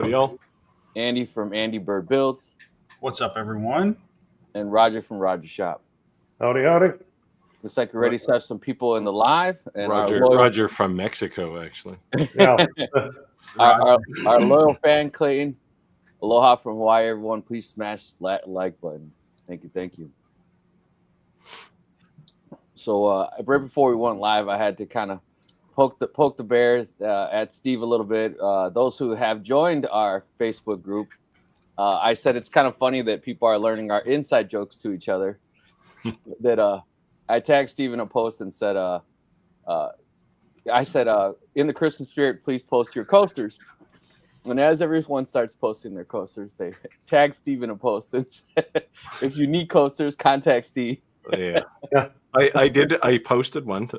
Y'all. Andy from Andy Bird Builds, What's up, everyone? and Roger from Roger Shop. Howdy, howdy. Looks like we already have some people in the live, and Roger from Mexico, actually. Yeah. our loyal fan Clayton. Aloha from Hawaii, everyone. Please smash that like button. Thank you. So right before we went live, I had to kind of poke the bears at Steve a little bit. Those who have joined our Facebook group, I said it's kind of funny that people are learning our inside jokes to each other. That I tagged Steve in a post and said, I said, in the Christmas spirit, please post your coasters. And as everyone starts posting their coasters, they tag Steve in a post and said, if you need coasters, contact Steve. Yeah. I posted one.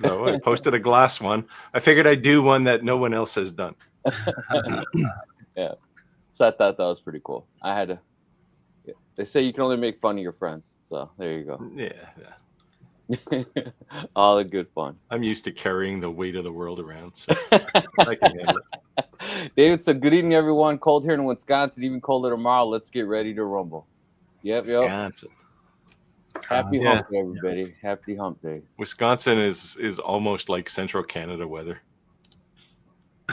I posted a glass one. I figured I'd do one that no one else has done. Yeah. So I thought that was pretty cool. I had to. Yeah. They say you can only make fun of your friends. So there you go. Yeah. All the good fun. I'm used to carrying the weight of the world around. So I can handle it. David said, good evening, everyone. Cold here in Wisconsin, even colder tomorrow. Let's get ready to rumble. Yep. Wisconsin. Happy hump day, everybody. Happy hump day. Wisconsin is almost like central Canada weather.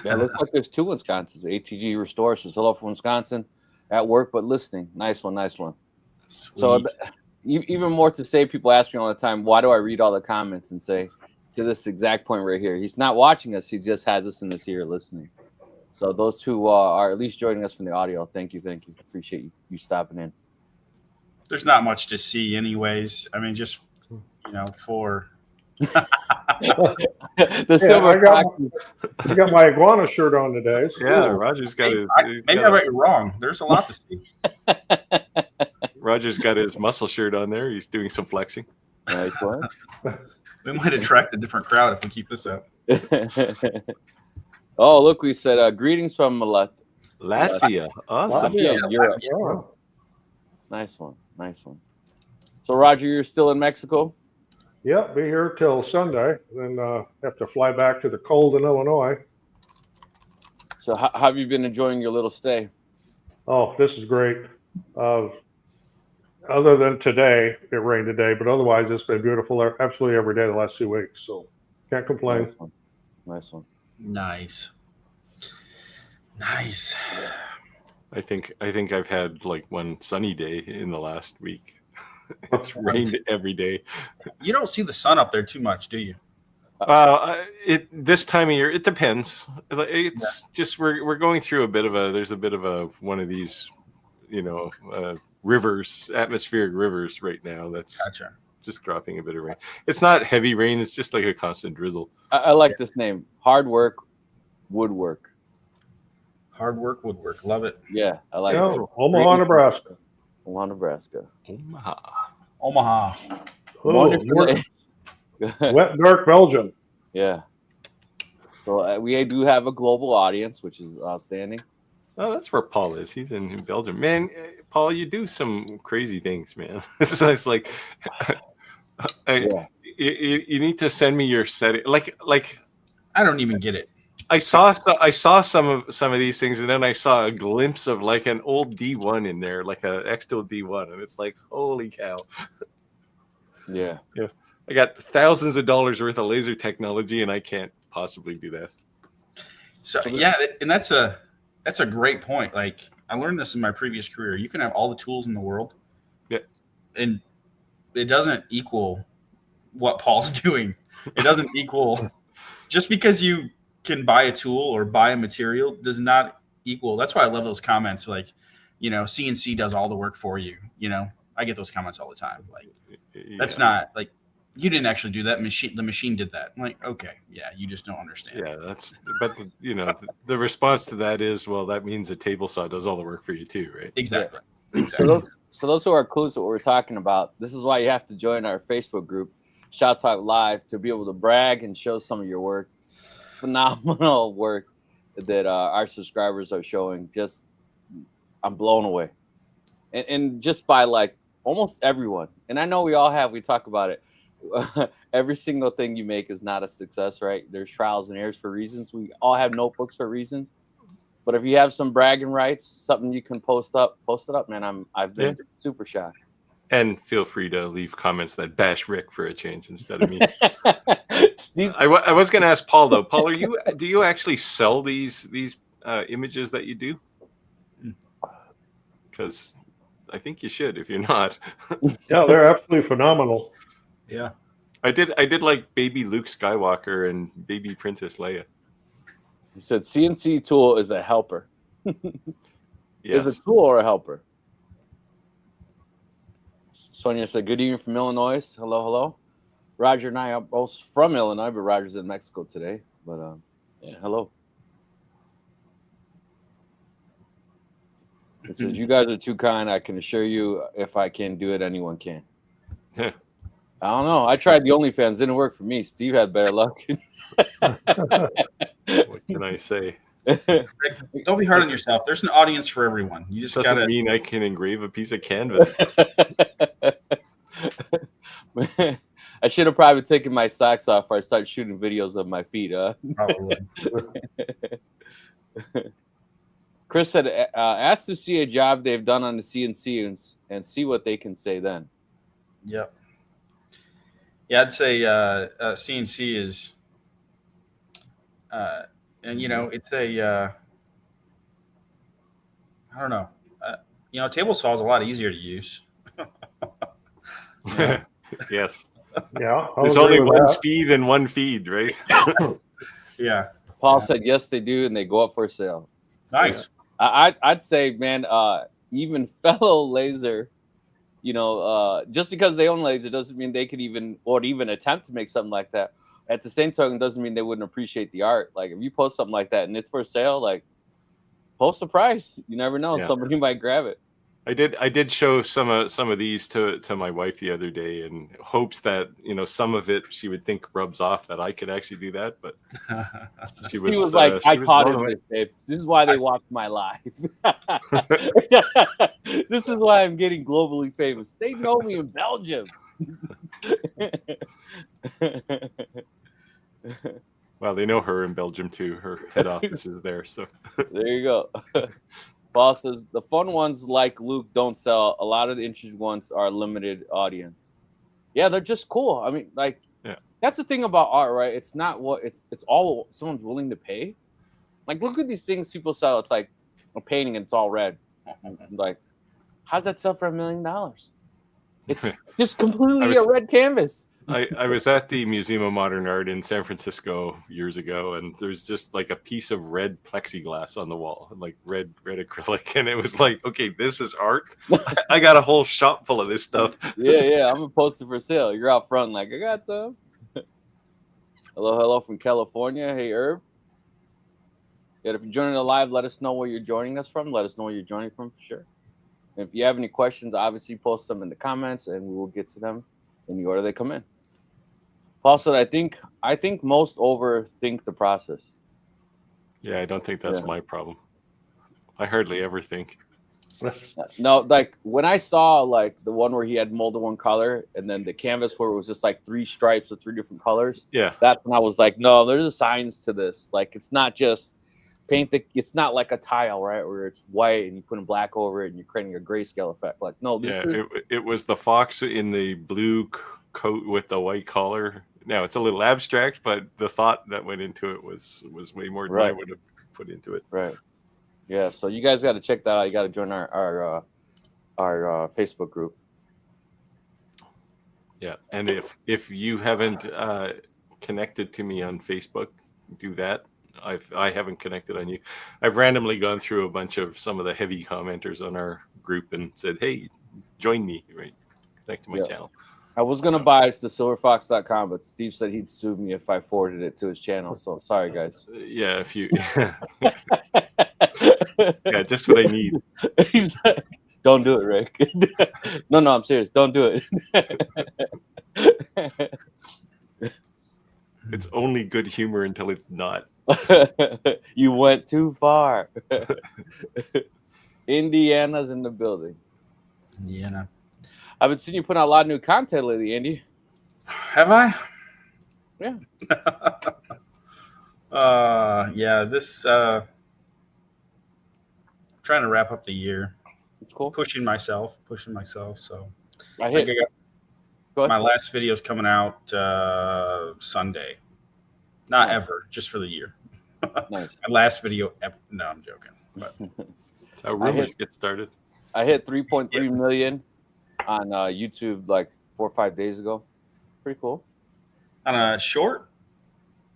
Yeah, it looks like there's two Wisconsins. ATG Restore says hello from Wisconsin, at work but listening. Nice one. Sweet. So even more to say, people ask me all the time, why do I read all the comments and say to this exact point right here? He's not watching us. He just has us in his ear listening. So those two are at least joining us from the audio. Thank you. Appreciate you stopping in. There's not much to see, anyways. I mean, just for The silver I got my iguana shirt on today. So Yeah, Roger's got his. maybe I read it wrong. There's a lot to see. Roger's got his muscle shirt on there. He's doing some flexing. Nice one. We might attract a different crowd if we keep this up. Oh, look, we said greetings from Latvia. Awesome. Latvia, Europe. yeah. Nice one. So, Roger, you're still in Mexico? Yep, be here till Sunday. Then have to fly back to the cold in Illinois. So, how have you been enjoying your little stay? Oh, this is great. Other than today, it rained today, but otherwise it's been beautiful absolutely every day the last 2 weeks. So can't complain. Nice one. Nice. I think I've had like one sunny day in the last week. It's rained every day. You don't see the sun up there too much, do you? This time of year, it depends. It's just we're going through there's a bit of one of these, rivers, atmospheric rivers right now. That's Gotcha. just dropping a bit of rain. It's not heavy rain. It's just like a constant drizzle. I like this name. Hard work, woodwork. Hard work, woodwork. Love it. Yeah, I like Yeah, it. Omaha, Nebraska. Omaha, Nebraska. Omaha. Wonderful day. Wet, dark Belgium. Yeah. So we do have a global audience, which is outstanding. Oh, that's where Paul is. He's in Belgium. Man, Paul, you do some crazy things, man. It's like you need to send me your setting. Like I don't even get it. I saw some of these things, and then I saw a glimpse of like an old D1 in there, like a Exto D1, and it's like, holy cow! Yeah. I got thousands of dollars worth of laser technology, and I can't possibly do that. So yeah, and that's a great point. Like I learned this in my previous career. You can have all the tools in the world, and it doesn't equal what Paul's doing. It doesn't equal just because you can buy a tool or buy a material does not equal. That's why I love those comments. Like, CNC does all the work for you. I get those comments all the time. Like, that's not like you didn't actually do that. The machine did that. I'm like, okay, yeah, you just don't understand. Yeah, but the response to that is, well, that means a table saw does all the work for you too, right? Exactly. So those who are clues to what we're talking about, this is why you have to join our Facebook group, Shop Talk Live, to be able to brag and show some of your work. Phenomenal work that our subscribers are showing. I'm blown away, and just by like almost everyone. And I know we talk about it. Every single thing you make is not a success, right? There's trials and errors for reasons. We all have notebooks for reasons. But if you have some bragging rights, something you can post it up, man. I've been super shocked. And feel free to leave comments that bash Rick for a change instead of me. These- I was going to ask Paul though. Paul, do you actually sell these images that you do? Because I think you should. If you're not, Yeah, they're absolutely phenomenal. Yeah. I did like baby Luke Skywalker and baby Princess Leia. He said CNC tool is a helper. Yes. Is a tool or a helper? Sonia said, good evening from Illinois. Hello, hello. Roger and I are both from Illinois, but Roger's in Mexico today. But yeah, hello. It says, you guys are too kind. I can assure you, if I can do it, anyone can. Yeah. I don't know. I tried the OnlyFans. Didn't work for me. Steve had better luck. What can I say? Don't be hard on yourself. There's an audience for everyone. You just Doesn't gotta. mean I can engrave a piece of canvas. I should have probably taken my socks off before I started shooting videos of my feet. Probably. Chris said, ask to see a job they've done on the CNC and see what they can say then. Yep. Yeah, I'd say CNC is, and it's a, I don't know, table saw is a lot easier to use. Yes. Yeah, There's only one speed and one feed, right? Yeah. Paul said, yes, they do, and they go up for sale. Nice. I'd say, man, even fellow laser, just because they own laser doesn't mean they could even attempt to make something like that. At the same token, doesn't mean they wouldn't appreciate the art. Like if you post something like that and it's for sale, like post a price. You never know, somebody might grab it. I did show some of these to my wife the other day in hopes that some of it she would think rubs off that I could actually do that, but she was like, I taught him this, babe. This is why they watch my live. This is why I'm getting globally famous. They know me in Belgium. Well, they know her in Belgium too. Her head office is there, so there you go. Paul says the fun ones like Luke don't sell. A lot of the interesting ones are limited audience. Yeah, they're just cool. I mean, like, that's the thing about art, right? It's not what it's all someone's willing to pay. Like, look at these things people sell. It's like a painting and it's all red. Like, how's that sell for $1 million? It's just completely a red canvas. I was at the Museum of Modern Art in San Francisco years ago, and there's just like a piece of red plexiglass on the wall, like red acrylic, and it was like, okay, this is art. I got a whole shop full of this stuff. Yeah, I'm gonna post it for sale. You're out front, like I got some. Hello from California. Hey, Herb. Yeah, if you're joining the live, let us know where you're joining us from. Let us know where you're joining from for sure. And if you have any questions, obviously post them in the comments, and we will get to them in the order they come in. Paul said, I think most overthink the process. Yeah, I don't think that's my problem. I hardly ever think. No, like when I saw like the one where he had molded one color and then the canvas where it was just like 3 stripes with 3 different colors. Yeah. That's when I was like, no, there's a science to this. Like it's not just it's not like a tile, right? Where it's white and you put in black over it and you're creating a grayscale effect. Like, no, it was the fox in the blue coat with the white collar. Now it's a little abstract, but the thought that went into it was way more than I would have put into it. Right. Yeah. So you guys got to check that out. You got to join our Facebook group. Yeah, and if you haven't connected to me on Facebook, do that. I haven't connected on you. I've randomly gone through a bunch of some of the heavy commenters on our group and said, "Hey, join me." Right, connect to my channel. I was gonna buy the silverfox.com, but Steve said he'd sue me if I forwarded it to his channel. So sorry, guys. Yeah, if you, yeah, just what I need. He's like, don't do it, Rick. No, I'm serious. Don't do it. It's only good humor until it's not. You went too far. Indiana's in the building. Yeah. I've been seeing you put out a lot of new content lately, Andy. Have I? Yeah. Yeah. This trying to wrap up the year. It's cool. Pushing myself. So I I think hit. I got Go ahead. my last video is coming out Sunday. Not ever, just for the year. Nice. My last video ever. No, I'm joking. But That's how rumors get started. I hit 3.3 million on YouTube like 4 or 5 days ago. Pretty cool. on a short.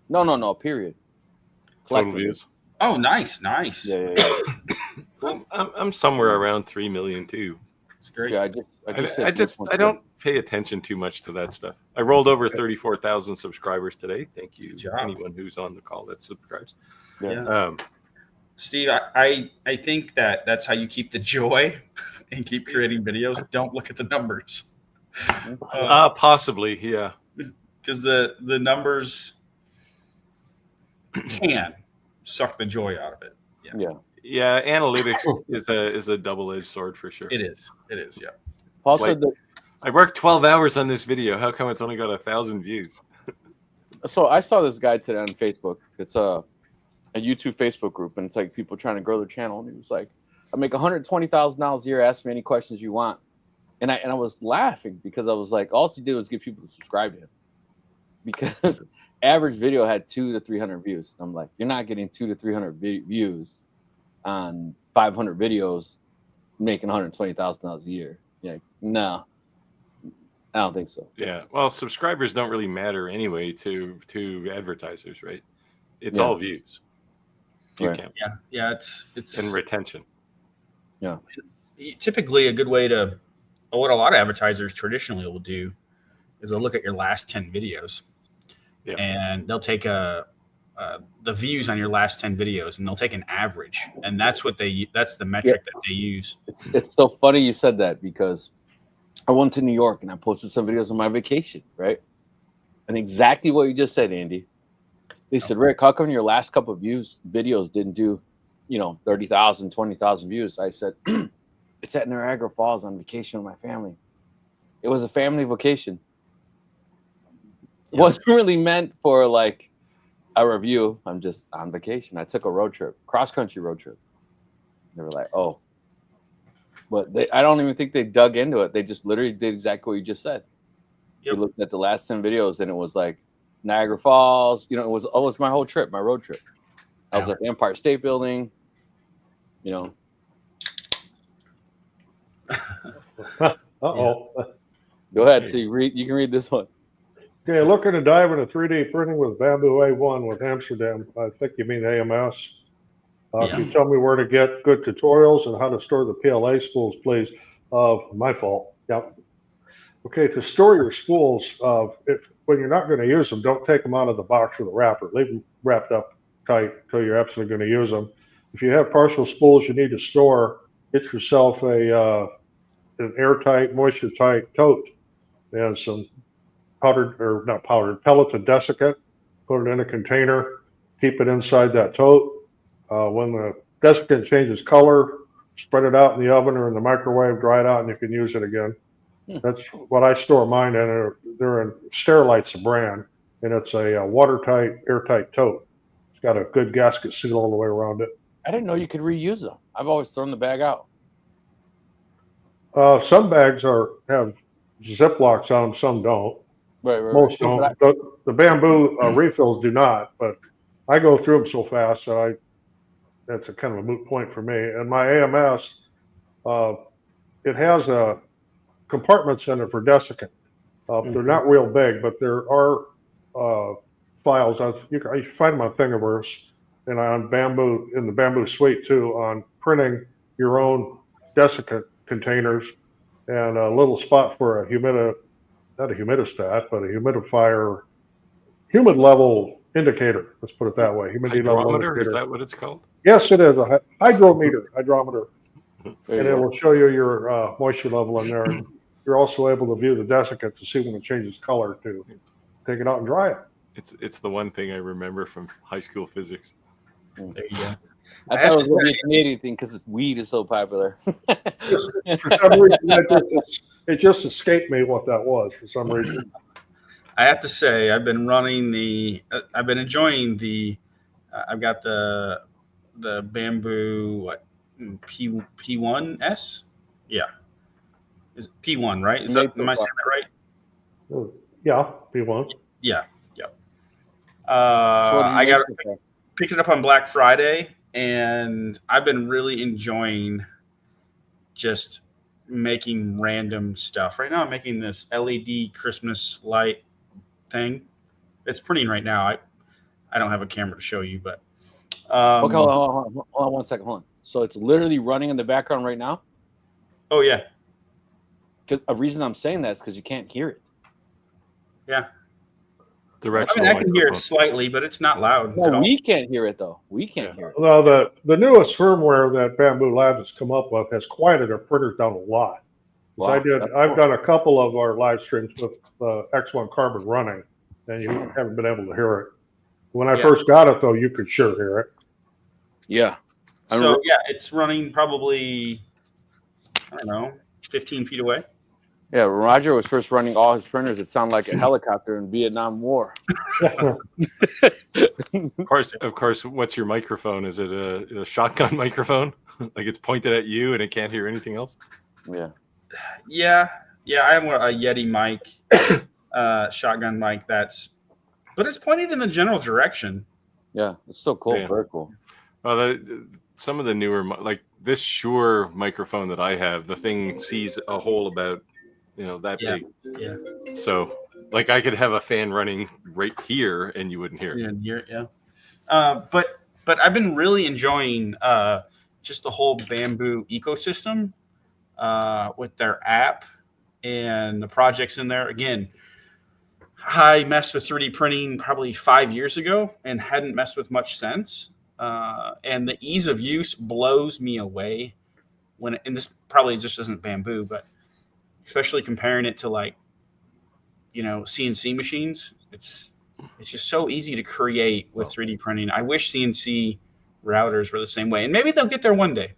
No. Period. Total Collectively. views. Oh, nice. Yeah. I'm somewhere around 3 million too. It's great. Yeah, I just I don't pay attention too much to that stuff. I rolled over 34,000 subscribers today. Thank you, Good job. anyone who's on the call that subscribes. Yeah. Steve, I think that's how you keep the joy and keep creating videos. Don't look at the numbers. Possibly, yeah. Because the numbers can suck the joy out of it. Yeah, analytics is a double-edged sword for sure. It is. Yeah. Also, like- I worked 12 hours on this video. How come it's only got 1,000 views? so I saw this guy today on Facebook. It's a YouTube Facebook group, and it's like people trying to grow their channel. And he was like, "I make $120,000 a year. Ask me any questions you want." And I was laughing because I was like, all he did was get people to subscribe to him, because average video had 200 to 300 views. I'm like, you're not getting 200 to 300 views on 500 videos making $120,000 a year. Yeah, no, I don't think so. Yeah. Well, subscribers don't really matter anyway to advertisers, right? It's Yeah. all views. You Right. count. Yeah. It's And retention. typically a good way to. What a lot of advertisers traditionally will do is they'll look at your last 10 videos, and they'll take the views on your last 10 videos, and they'll take an average, and that's the metric that they use. It's so funny you said that, because I went to New York and I posted some videos on my vacation, right? And exactly what you just said, Andy. They said, "Rick, how come your last couple of videos didn't do, 30,000, 20,000 views?" I said, "It's at Niagara Falls on vacation with my family. It was a family vacation. It wasn't really meant for like a review. I'm just on vacation. I took a road trip, cross-country road trip." They were like, "Oh." But I don't even think they dug into it. They just literally did exactly what you just said. Yep. You looked at the last 10 videos, and it was like Niagara Falls. It was my whole trip, my road trip. I was at the Empire State Building. Uh-oh. Go ahead. So you can read this one. Okay, looking to dive into 3D printing with Bamboo A1 with Amsterdam. I think you mean AMS. Can you tell me where to get good tutorials and how to store the PLA spools, please? My fault. Yep. Okay, to store your spools, when you're not going to use them, don't take them out of the box or the wrapper. Leave them wrapped up tight until you're absolutely going to use them. If you have partial spools you need to store, get yourself an airtight, moisture-tight tote and some pellet and desiccant. Put it in a container, keep it inside that tote. When the desiccant changes color, spread it out in the oven or in the microwave, dry it out, and you can use it again. That's what I store mine in. They're in Sterilite's a brand, and it's a watertight, airtight tote. It's got a good gasket seal all the way around it. I didn't know you could reuse them. I've always thrown the bag out. Some bags have Ziplocs on them, some don't. Right. Most don't. The bamboo refills do not, but I go through them so fast that that's a kind of a moot point for me. And my AMS, it has compartments in it for desiccant. They're not real big, but there are files. You can find them on Thingiverse and on Bamboo, in the Bamboo Suite too, on printing your own desiccant containers, and a little spot for not a humidistat, but a humidifier, humid level indicator. Let's put it that way. Humidity level Hydrometer, indicator. is that what it's called? Yes, it is a hydrometer, and There it you go. will show you your moisture level in there. And you're also able to view the desiccant to see when it changes color to take it out and dry it. It's the one thing I remember from high school physics. There you go. I thought it was going to be a Canadian thing because weed is so popular. For some reason, it just escaped me what that was for some reason. I have to say, I've been enjoying I've got the bamboo P1S. Yeah, is it P1 right? Am I saying that right? Oh, yeah, P1. Yeah. I picked it up on Black Friday, and I've been really enjoying just making random stuff. Right now, I'm making this LED Christmas light thing. It's printing right now. I don't have a camera to show you, but okay, hold on 1 second. Hold on. So it's literally running in the background right now. Oh yeah. Because a reason I'm saying that is because you can't hear it. Yeah. Directional. I can hear it slightly, but it's not loud. No, we can't hear it though. We can't hear it. Well, the newest firmware that Bamboo Labs has come up with has quieted their printers down a lot. Wow, I've done a couple of our live streams with X1 Carbon running, and you haven't been able to hear it. When I first got it, though, you could sure hear it. Yeah. So yeah, it's running probably, I don't know, 15 feet away. Yeah, when Roger was first running all his printers, it sounded like a helicopter in Vietnam War. Of course. What's your microphone? Is it a shotgun microphone? Like it's pointed at you and it can't hear anything else? Yeah. I have a Yeti mic, shotgun mic. But it's pointed in the general direction. Yeah, it's so cool. Yeah. Very cool. Well, some of the newer, like this Shure microphone that I have, the thing sees a hole about, that big. Yeah. So, like, I could have a fan running right here, and you wouldn't hear it. Yeah. But I've been really enjoying just the whole Bamboo ecosystem with their app and the projects in there. Again, I messed with 3D printing probably 5 years ago and hadn't messed with much since. And the ease of use blows me away and this probably just isn't Bamboo, but especially comparing it to CNC machines, it's just so easy to create with 3D printing. I wish CNC routers were the same way, and maybe they'll get there one day.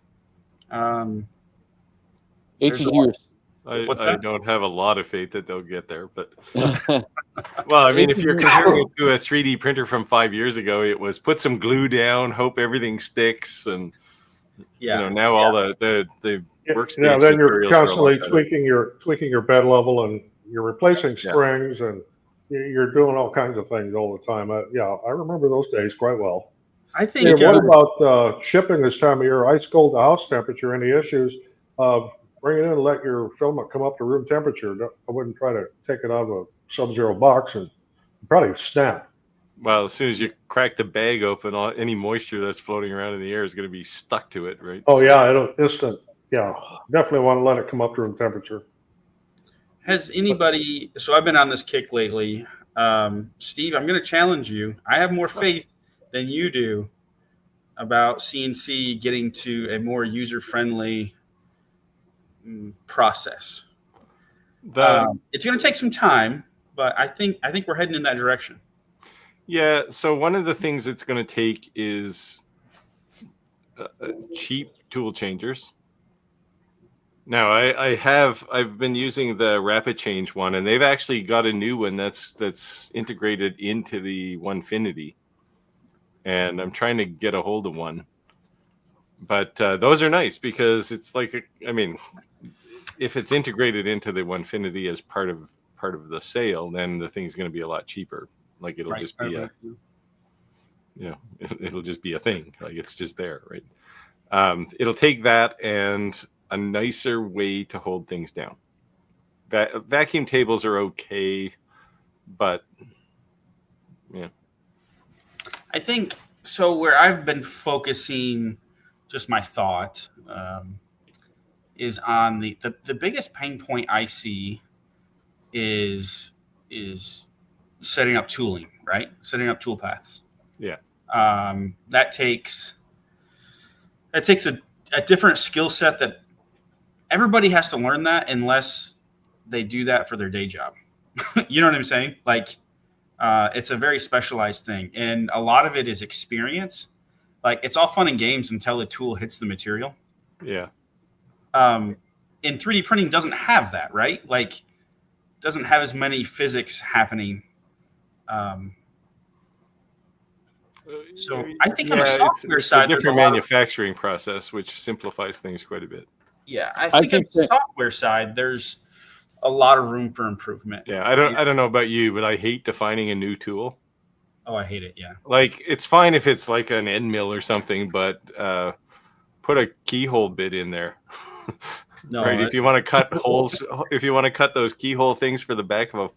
18 years. I don't have a lot of faith that they'll get there, but well, I mean, if you're comparing it to a 3D printer from 5 years ago, it was put some glue down, hope everything sticks, and now all the workspace. Yeah, then you're constantly tweaking your bed level, and you're replacing springs, and you're doing all kinds of things all the time. I remember those days quite well. I think. What about shipping this time of year? Ice cold to house temperature. Any issues? Bring it in and let your filament come up to room temperature. I wouldn't try to take it out of a sub-zero box and probably snap. Well, as soon as you crack the bag open, any moisture that's floating around in the air is going to be stuck to it, right? Oh, yeah, it'll instant. Yeah, definitely want to let it come up to room temperature. Has anybody, so I've been on this kick lately. Steve, I'm going to challenge you. I have more faith than you do about CNC getting to a more user-friendly process. It's going to take some time, but I think we're heading in that direction. Yeah. So one of the things it's going to take is cheap tool changers. Now I've been using the Rapid Change one, and they've actually got a new one that's integrated into the Onefinity, and I'm trying to get a hold of one. But those are nice because it's like, if it's integrated into the Onefinity as part of the sale, then the thing's going to be a lot cheaper. Like it'll just be it'll just be a thing. Like it's just there, right? It'll take that and a nicer way to hold things down. Vacuum tables are okay, but yeah. I think so. Where I've been focusing, just my thought, is on the biggest pain point I see is setting up tooling, right? Setting up tool paths. Yeah. That takes a different skill set that everybody has to learn that unless they do that for their day job. You know what I'm saying? Like, it's a very specialized thing. And a lot of it is experience. Like, it's all fun and games until the tool hits the material. Yeah. And 3D printing doesn't have that, right? Like, doesn't have as many physics happening. So I think on the Yeah, software it's a side, there's a different lot of, manufacturing process, which simplifies things quite a bit. yeah, I I think on think the that- software side, there's a lot of room for improvement. Yeah, I don't know about you, but I hate defining a new tool. Oh, I hate it. Yeah. Like, it's fine if it's like an end mill or something, but put a keyhole bit in there. No, Right? If you want to cut holes, if you want to cut those keyhole things for the back of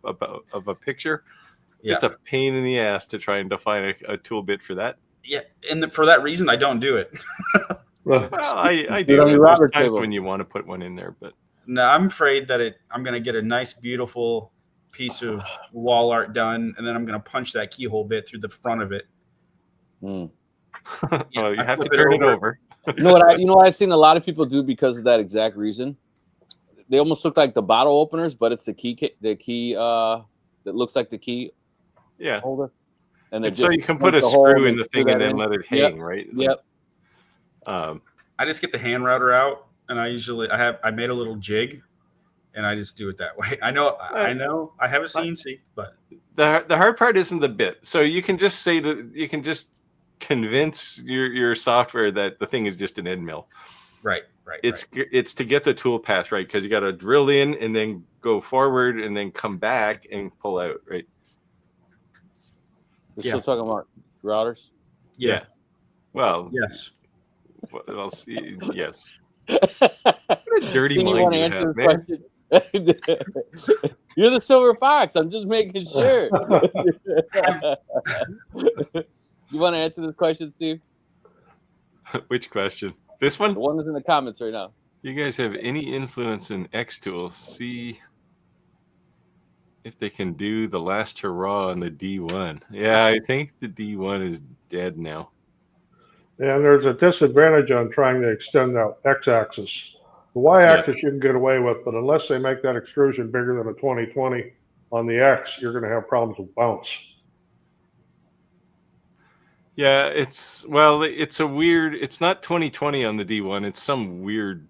a picture, yeah. it's a pain in the ass to try and define a tool bit for that. Yeah. And for that reason, I don't do it. Well, I Do it do. on your There's Robert times table. when you want to put one in there, but No, I'm afraid that I'm going to get a nice, beautiful piece of wall art done, and then I'm going to punch that keyhole bit through the front of it. Mm. well, you I have to flip it turn it over. over. You know what I've seen a lot of people do because of that exact reason. They almost look like the bottle openers, but it's the key that looks like the key Yeah. holder. And And so you can put a punch the hole screw and in the screw thing and that then in. let it Yep. hang, right? Yep. I just get the hand router out, and I made a little jig, and I just do it that way. I know I have a CNC, but The hard part isn't the bit. So you can just convince your software that the thing is just an end mill. right. It's to get the tool path right, because you got to drill in and then go forward and then come back and pull out, right? We're Yeah. still talking about routers. Yeah. Well, Yes. I'll see. Yes. What a dirty Steve, you mind want to you answer have, this man. question? You're the silver fox. I'm just making sure. You want to answer this question, Steve? Which question? This one? The one that's in the comments right now. You guys have any influence in X Tools? See if they can do the last hurrah on the D1. Yeah, I think the D1 is dead now. And there's a disadvantage on trying to extend that x-axis. The y-axis you can get away with, but unless they make that extrusion bigger than a 2020 on the X, you're going to have problems with bounce. Yeah, it's not 2020 on the D1. It's some weird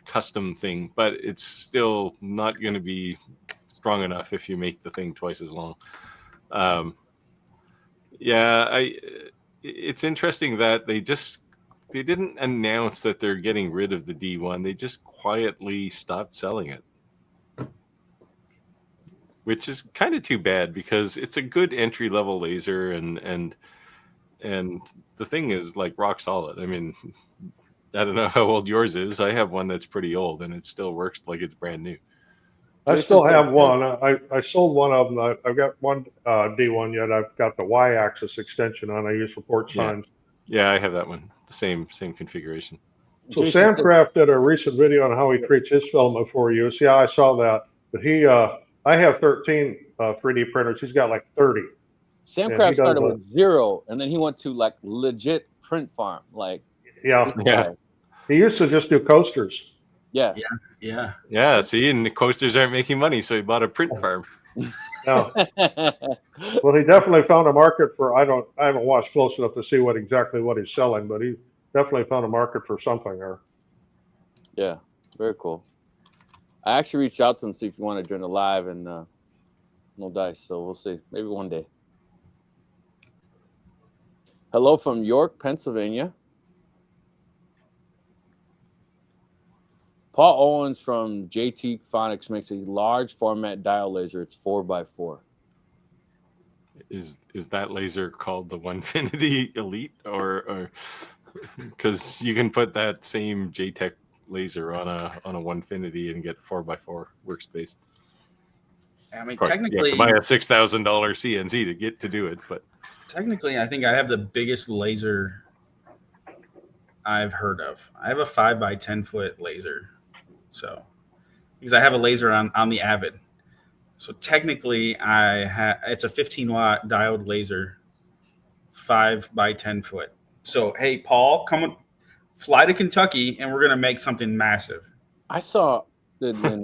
custom thing, but it's still not going to be strong enough if you make the thing twice as long. It's interesting that they didn't announce that they're getting rid of the D1. They just quietly stopped selling it, which is kind of too bad because it's a good entry level laser and the thing is like rock solid. I mean, I don't know how old yours is. I have one that's pretty old and it still works like it's brand new. I still have one. I sold one of them. I've got one D1 yet. I've got the y-axis extension on. I use for port signs. Yeah, I have that one. The same configuration. So Sandcraft did a recent video on how he treats his filament for use. Yeah, I saw that. But I have 13 3D printers. He's got like 30. Samcraft started with 0, and then he went to like legit print farm. Like, yeah. He used to just do coasters. Yeah. See, and the coasters aren't making money, so he bought a print farm. Yeah. Well, he definitely found a market for. I haven't watched close enough to see exactly what he's selling, but he definitely found a market for something there. Yeah, very cool. I actually reached out to him to see if he wanted to join the live, and no dice. So we'll see. Maybe one day. Hello from York, Pennsylvania. Paul Owens from JT Phonics makes a large format dial laser. It's 4x4. Is that laser called the Onefinity Elite, or because you can put that same JTech laser on a Onefinity and get 4x4 workspace? I mean, Of course, technically, you have to buy a $6,000 CNC to do it, but technically, I think I have the biggest laser I've heard of. I have a 5x10 foot laser. So, because I have a laser on the Avid. So technically it's a 15 watt diode laser, 5x10 foot. So, hey, Paul, fly to Kentucky and we're going to make something massive. I saw that in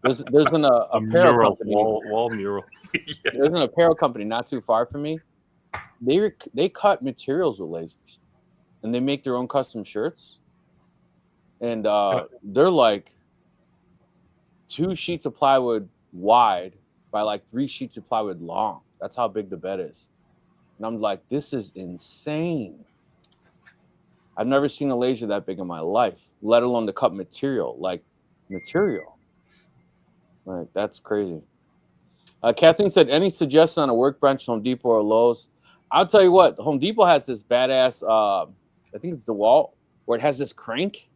there's an apparel company. Wall mural. Yeah. There's an apparel company not too far from me. They cut materials with lasers, and they make their own custom shirts. And they're like 2 sheets of plywood wide by like 3 sheets of plywood long. That's how big the bed is. And I'm like, this is insane. I've never seen a laser that big in my life, let alone to cut material. Like, that's crazy. Kathleen said, any suggestion on a workbench, Home Depot or Lowe's? I'll tell you what, Home Depot has this badass, I think it's DeWalt, where it has this crank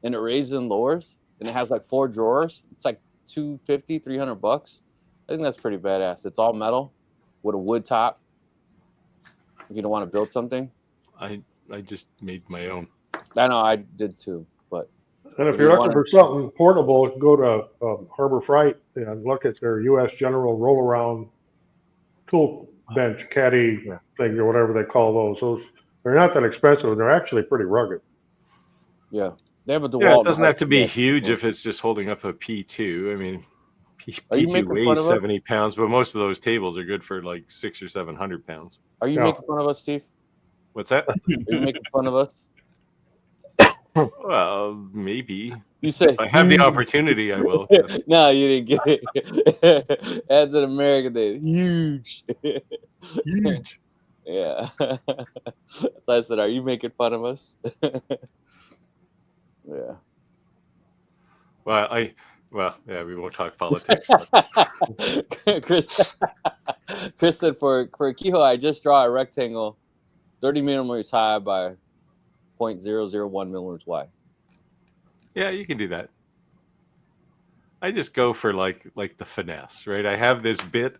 and it raises and lowers, and it has like 4 drawers. It's like $250, $300. I think that's pretty badass. It's all metal with a wood top. If you don't want to build something. I just made my own. I know, I did too, but. And if you're looking for something portable, go to Harbor Freight and look at their U.S. General roll-around tool bench caddy thing or whatever they call those. Those they're not that expensive. They're actually pretty rugged. Yeah, they have a DeWalt. Yeah, it doesn't have to be huge if it's just holding up a P2. I mean, P2 weighs 70 pounds, but most of those tables are good for like 600 or 700 pounds. Are you making fun of us, Steve? What's that? Are you making fun of us? Well, maybe. You said if I have the opportunity, I will. No, you didn't get it. As an American, they huge. Huge. Yeah. So I said, are you making fun of us? Yeah. Well, yeah, we won't talk politics. Chris said, for Kehoe, I just draw a rectangle 30 millimeters high by 0.001 millimeters wide. Yeah, you can do that. I just go for like the finesse, right? I have this bit,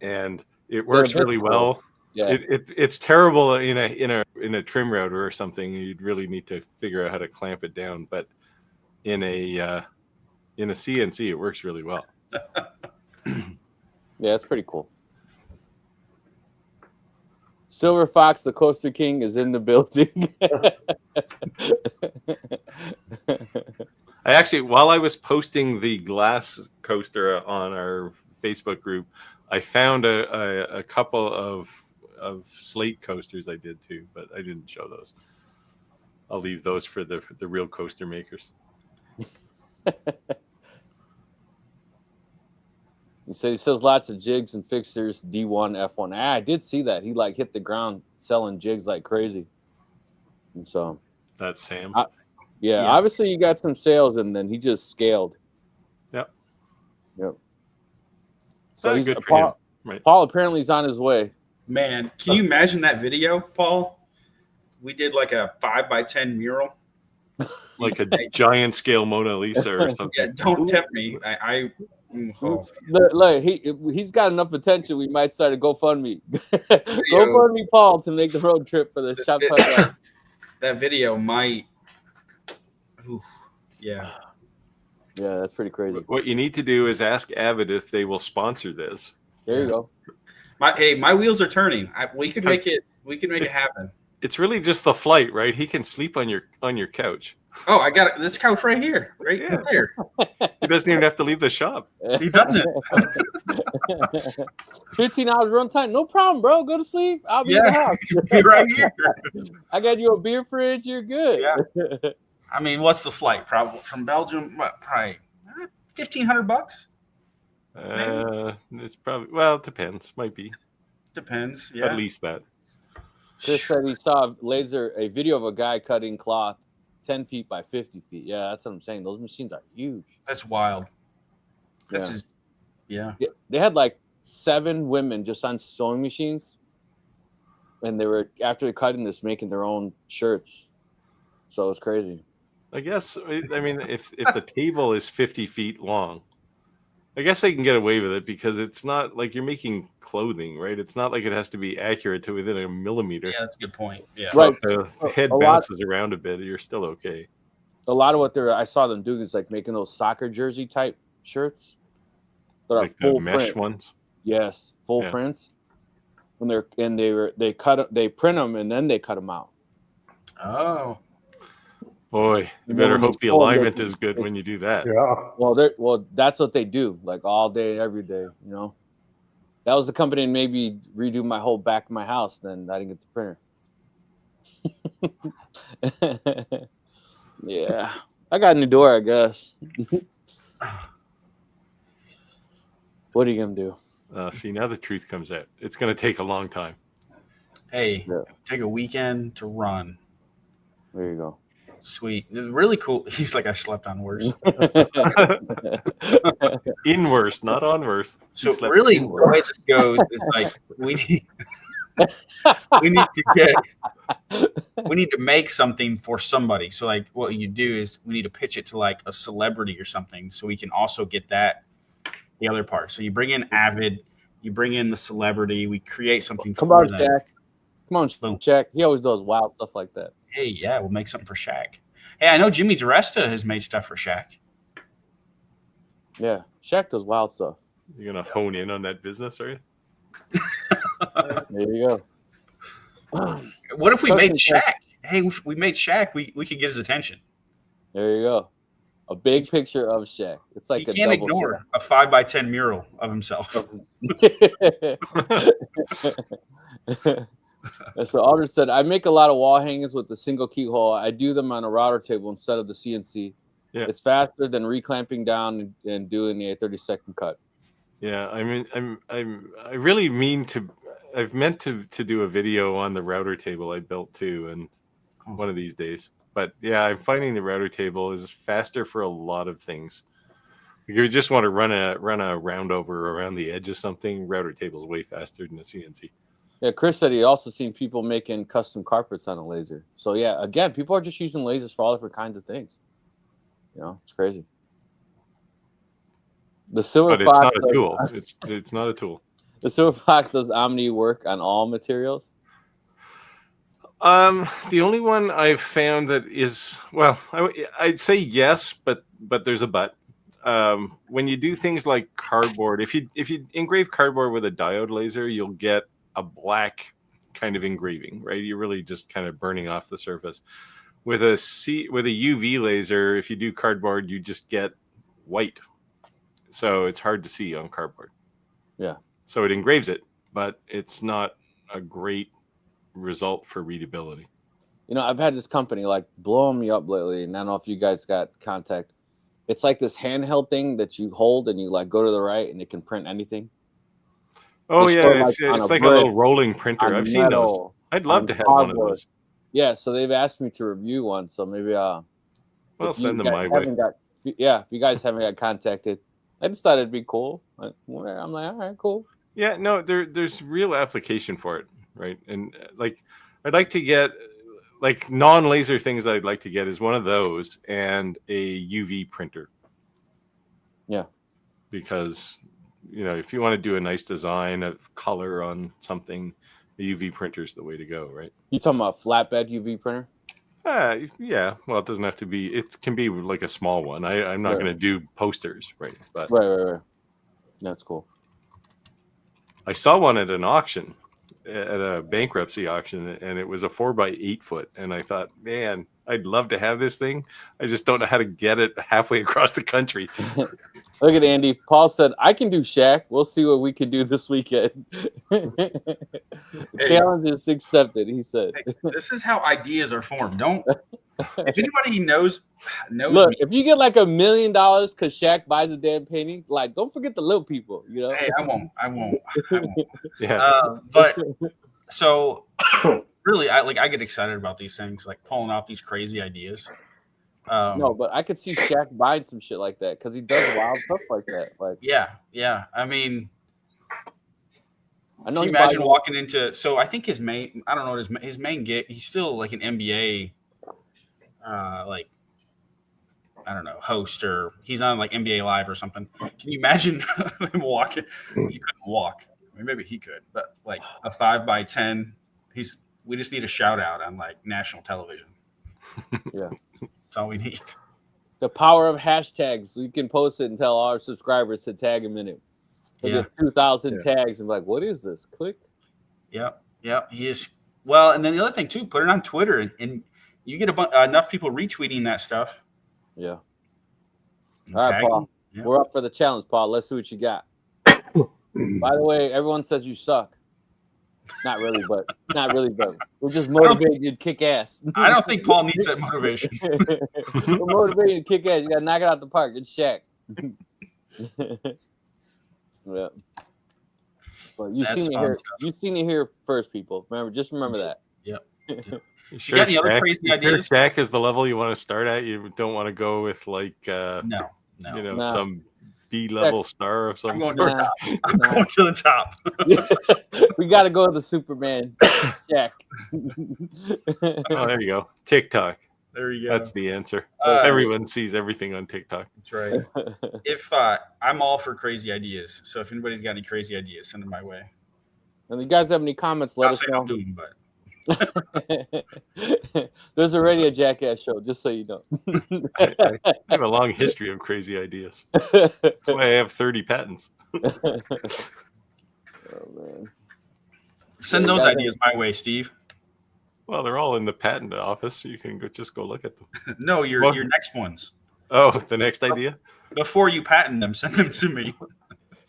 and it works really well. Yeah, it's terrible in a trim router or something. You'd really need to figure out how to clamp it down. But in a CNC, it works really well. Yeah, it's pretty cool. Silver Fox, the Coaster King, is in the building. I actually, while I was posting the glass coaster on our Facebook group, I found a couple of slate coasters I did too, but I didn't show those. I'll leave those for the real coaster makers. He sells lots of jigs and fixtures, D1, F1. I did see that. He hit the ground selling jigs like crazy. And so that's Sam. Yeah, obviously you got some sales, and then he just scaled. Yep. So he's good for him. Right. Paul apparently is on his way. Man, can you imagine that video, Paul? We did like a 5x10 mural. Like a giant scale Mona Lisa or something. Yeah, don't tempt me. He's got enough attention. We might start a GoFundMe. GoFundMe Paul to make the road trip for the shop. That video might. Yeah, that's pretty crazy. What you need to do is ask Avid if they will sponsor this. There you go. My wheels are turning. We could make it. We could make it happen. It's really just the flight, right? He can sleep on your couch. Oh, I got this couch right here, right there. He doesn't even have to leave the shop. He doesn't. 15 hours run time, no problem, bro. Go to sleep. I'll be in the house. Be right here. I got you a beer fridge. You're good. Yeah. I mean, what's the flight? Probably from Belgium. Probably $1,500. It's probably it depends. Might be. Depends. Yeah. At least that. Chris said he saw a video of a guy cutting cloth 10 feet by 50 feet. Yeah, that's what I'm saying. Those machines are huge. That's wild. Yeah. They had like 7 women just on sewing machines, and they were, after cutting this, making their own shirts. So it's crazy. I guess. I mean, if the table is 50 feet long, I guess they can get away with it because it's not like you're making clothing, right? It's not like it has to be accurate to within a millimeter. Yeah, that's a good point. Yeah. So if the head bounces around a bit, you're still okay. A lot of what I saw them do is like making those soccer jersey type shirts. That like are full the mesh print. Ones. Yes, full prints. When they print them and then they cut them out. Oh. Boy, you better hope the alignment is good when you do that. Yeah. Well, that's what they do, like all day, every day. You know, that was the company and maybe redo my whole back of my house. Then I didn't get the printer. Yeah, I got a new door, I guess. What are you gonna do? See, now the truth comes out. It's going to take a long time. Hey, Yeah. take a weekend to run. There you go. Sweet. Really cool. He's like, I slept on worse. In worse, not on worse. So You slept really, in the worse. way this goes is like we need to make something for somebody. So like what you do is we need to pitch it to like a celebrity or something, so we can also get that the other part. So you bring in Avid, you bring in the celebrity, we create something Come for on, them. Shaq. Come on, Boom. Shaq. He always does wild stuff like that. Hey, yeah, we'll make something for Shaq. Hey, I know Jimmy DiResta has made stuff for Shaq. Yeah, Shaq does wild stuff. You're going to hone in on that business, are you? There you go. What if we made Perfect. Shaq? Hey, if we made Shaq, we could get his attention. There you go. A big picture of Shaq. It's like He a can't double ignore a 5x10 mural of himself. Shaq. So Aldridge said, I make a lot of wall hangings with the single keyhole. I do them on a router table instead of the CNC. Yeah. It's faster than reclamping down and doing a 30-second cut. Yeah, I mean, I really mean to. I've meant to do a video on the router table I built too, and one of these days. But yeah, I'm finding the router table is faster for a lot of things. If you just want to run a round over around the edge of something, router table is way faster than a CNC. Yeah, Chris said he also seen people making custom carpets on a laser. So yeah, again, people are just using lasers for all different kinds of things. You know, it's crazy. The Silver But it's Fox not a does- tool. It's not a tool. The Silver Fox does Omni work on all materials. The only one I've found that is, well, I'd say yes, but there's a but. When you do things like cardboard, if you engrave cardboard with a diode laser, you'll get a black kind of engraving, right? You're really just kind of burning off the surface. With a UV laser, if you do cardboard, you just get white. So it's hard to see on cardboard. Yeah. So it engraves it, but it's not a great result for readability. You know, I've had this company like blowing me up lately, and I don't know if you guys got contact. It's like this handheld thing that you hold and you like go to the right and it can print anything. Oh They yeah, store, it's on a like a brick, little rolling printer. on I've seen those. metal, I'd love on to have one of cardboard. those. Yeah, so they've asked me to review one. So maybe Well, if you send them guys my way. haven't got- yeah, if you guys haven't got contacted, I just thought it'd be cool. Like, whatever. I'm like, all right, cool. Yeah, no, there's real application for it, right? And like, I'd like to get like non-laser things that I'd like to get is one of those and a UV printer. Yeah. Because, you know, if you want to do a nice design of color on something, the UV printer is the way to go, right? You talking about flatbed UV printer? Yeah. Well, it doesn't have to be. It can be like a small one. I'm not Right. going to do posters, right? But Right. That's cool. I saw one at an auction, at a bankruptcy auction, and it was a 4x8 foot. And I thought, man, I'd love to have this thing. I just don't know how to get it halfway across the country. Look at Andy. Paul said, I can do Shaq. We'll see what we can do this weekend. Challenge is accepted, he said. Hey, this is how ideas are formed. Don't. If anybody knows Look, me, if you get like $1 million because Shaq buys a damn painting, like don't forget the little people, you know? hey, I won't. Yeah. But so really, I get excited about these things, like pulling off these crazy ideas. No, but I could see Shaq buying some shit like that because he does wild stuff like that. Like, Yeah. I mean, I know can you he buys imagine walking into? So I think his main, I don't know what his main gig. He's still like an NBA, like I don't know, host, or he's on like NBA Live or something. Can you imagine him walking? He couldn't walk. I mean, maybe he could, but like a 5x10. We just need a shout out on like national television. Yeah. That's all we need. the power of hashtags. We can post it and tell our subscribers to tag him in it. He'll Yeah. get 2,000 tags and be like, what is this? Click. Yeah. He is. Well, and then the other thing too, put it on Twitter, and you get enough people retweeting that stuff. Yeah. and All right, tag Paul. them. Yeah. We're up for the challenge, Paul. Let's see what you got. By the way, everyone says you suck. Not really, but we're just motivating you to kick ass. I don't think Paul needs that motivation. We're motivating you to kick ass. You got to knock it out the park. It's Shaq. Yeah. Well, you've That's seen it fun here. stuff. You've seen it here first, people. Remember that. You got any other crazy ideas? Shaq is the level you want to start at. You don't want to go with like No. Nah. some B-level star of some I'm going sort. to the top. I'm going to the top. We got to go to the Superman. Jack. Oh, there you go. TikTok. There you go. That's the answer. Uh, Everyone sees everything on TikTok. That's right. If I'm all for crazy ideas, so if anybody's got any crazy ideas, send them my way. And you guys have any comments, let Not us saying know. I'll do them, but There's already a Jackass show, just so you know. I have a long history of crazy ideas. That's why I have 30 patents. Oh, man. send those ideas my way, Steve. Well, they're all in the patent office. You can just go look at them. No, your next ones. Oh, the next idea? Before you patent them, send them to me.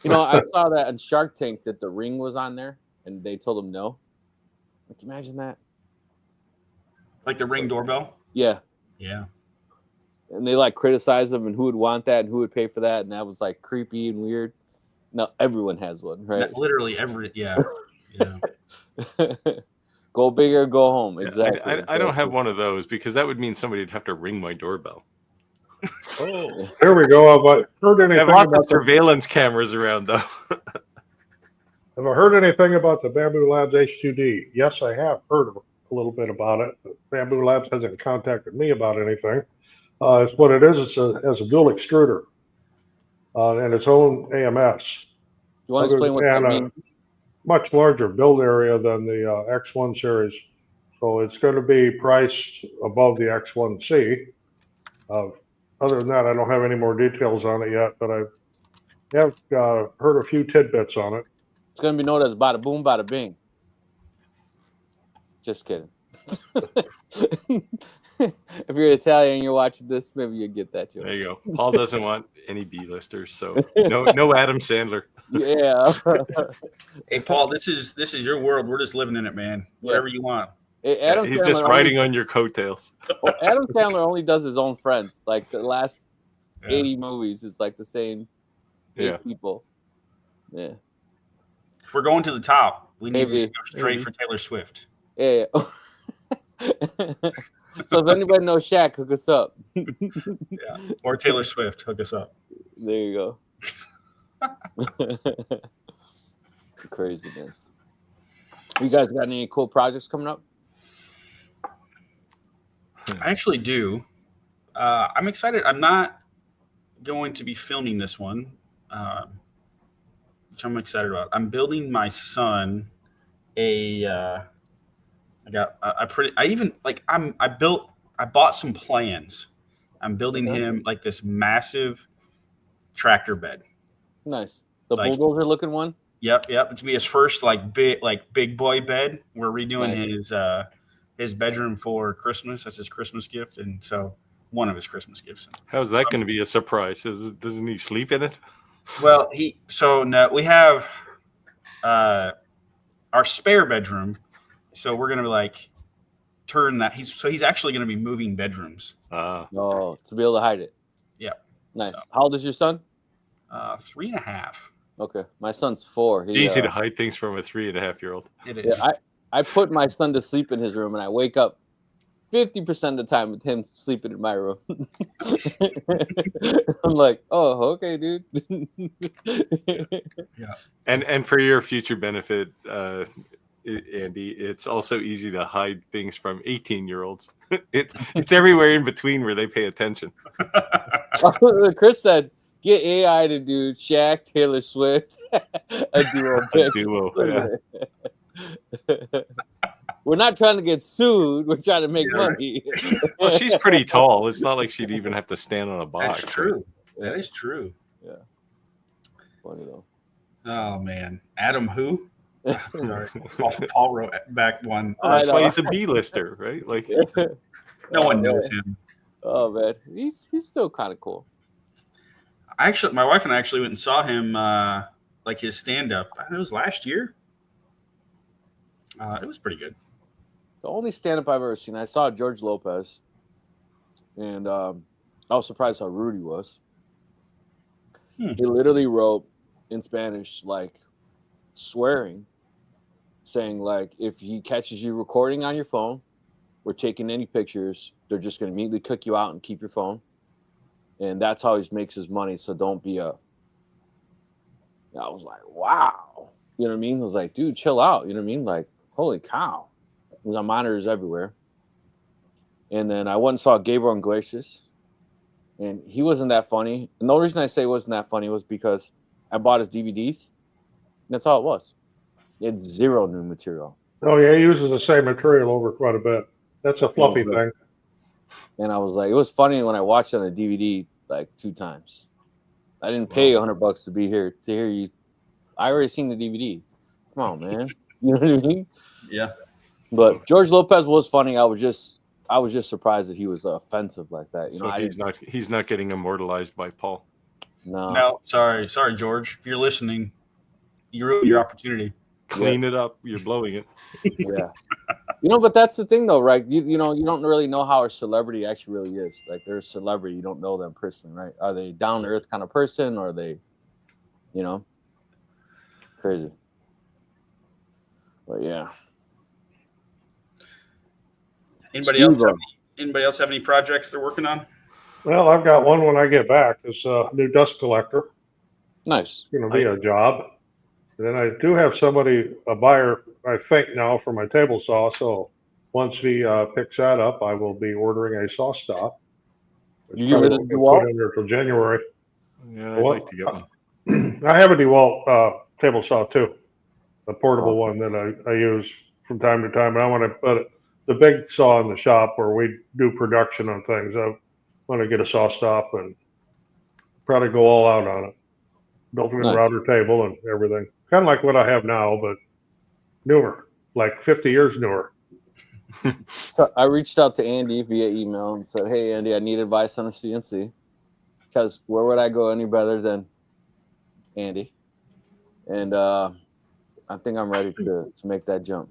You know, I saw that on Shark Tank that the Ring was on there, and they told him no. Like, imagine that. Like the Ring doorbell. Yeah. Yeah. And they like criticized him and who would want that and who would pay for that, and that was like creepy and weird. No, everyone has one, right? Literally every. Yeah. Go big or go home. Yeah, Exactly. I don't have one of those because that would mean somebody would have to ring my doorbell. Oh, here we go. Have I heard I anything have lots of about the, surveillance cameras around, though. have I heard anything about the Bamboo Labs H2D? Yes, I have heard a little bit about it. But Bamboo Labs hasn't contacted me about anything. It's what it is. It has a dual extruder and its own AMS. You want to explain what that means? Much larger build area than the X1 series. So it's going to be priced above the X1C. Other than that, I don't have any more details on it yet, but I have heard a few tidbits on it. It's going to be known as bada boom, bada bing. Just kidding. If you're Italian and you're watching this, maybe you'll get that joke. There you go. Paul doesn't want any B-listers, so no Adam Sandler. Yeah. Hey, Paul, this is your world. We're just living in it, man. Whatever you want. Hey, Adam He's Sandler just riding on your coattails. Adam Sandler only does his own friends. Like the last 80 movies, it's like the same 8 people. Yeah. If we're going to the top, we need to Maybe. just go straight for Taylor Swift. Yeah. So if anybody knows Shaq, hook us up. Yeah. Or Taylor Swift, hook us up. There you go. Craziness. You guys got any cool projects coming up? I actually do. I'm excited. I'm not going to be filming this one, which I'm excited about. I'm building my son I bought some plans. I'm building him like this massive tractor bed. Nice. The Like- bulldozer looking one? Yep. It's be his first big boy bed. We're redoing his bedroom for Christmas. That's his Christmas gift, and so one of his Christmas gifts. How's that going to be a surprise? Doesn't he sleep in it? Well, we have our spare bedroom, so we're gonna turn that. He's actually gonna be moving bedrooms. Oh, to be able to hide it. Yeah. Nice. So- How old is your son? 3.5. Okay. My son's 4. It's easy to hide things from a 3.5-year-old. It Yeah, is. I put my son to sleep in his room, and I wake up 50% of the time with him sleeping in my room. I'm like, oh, okay, dude. And for your future benefit, Andy, it's also easy to hide things from 18-year-olds. It's everywhere in between where they pay attention. Chris said, get AI to do Shaq, Taylor Swift, a duo. A duo, yeah. We're not trying to get sued. We're trying to make Yeah, money. Well, she's pretty tall. It's not like she'd even have to stand on a box. That's true. That is true. Funny though. Oh man, Adam who? Sorry, Paul wrote back one. Oh, that's why he's a B-lister, right? Like, No one knows him. Oh man, he's still kind of cool. Actually, my wife and I actually went and saw him, his stand-up. I think it was last year. It was pretty good. The only stand-up I've ever seen, I saw George Lopez, and I was surprised how rude he was. He literally wrote in Spanish like swearing, saying like, if he catches you recording on your phone or taking any pictures, they're just going to immediately kick you out and keep your phone. And that's how he makes his money. So don't be a. I was like, wow. You know what I mean? I was like, dude, chill out. You know what I mean? Like, holy cow. There's on monitors everywhere. And then I went and saw Gabriel Iglesias. And he wasn't that funny. And the only reason I say it wasn't that funny was because I bought his DVDs. That's all it was. He had zero new material. Oh yeah, he uses the same material over quite a bit. That's a fluffy thing. And I was like, it was funny when I watched it on the DVD like 2 times. I didn't pay $100 to be here to hear you. I already seen the DVD. Come on, man. You know what I mean? Yeah. But George Lopez was funny. I was just surprised that he was offensive like that. You so know, he's not getting immortalized by Paul. No, sorry, George. If you're listening, you ruined your opportunity. Clean it up. You're blowing it. Yeah. You know, but that's the thing though, right? You know, you don't really know how a celebrity actually really is. Like they're a celebrity, you don't know them personally, right? Are they down to earth kind of person, or are they, you know, crazy? But yeah. Anybody else have any projects they're working on? Well, I've got one when I get back. It's a new dust collector. Nice. It's going to be a job. And then I do have a buyer, I think now, for my table saw. So once he picks that up, I will be ordering a saw stop. You give it a DeWalt? In there till January. Yeah, I'd like to get one. I have a DeWalt table saw too, a portable one that I use from time to time. And I want to put the big saw in the shop where we do production on things. I want to get a saw stop and probably go all out on it. Built-in router table and everything. Kind of like what I have now, but newer, like 50 years newer. So I reached out to Andy via email and said, hey, Andy, I need advice on a CNC. Because where would I go any better than Andy? And I think I'm ready to make that jump.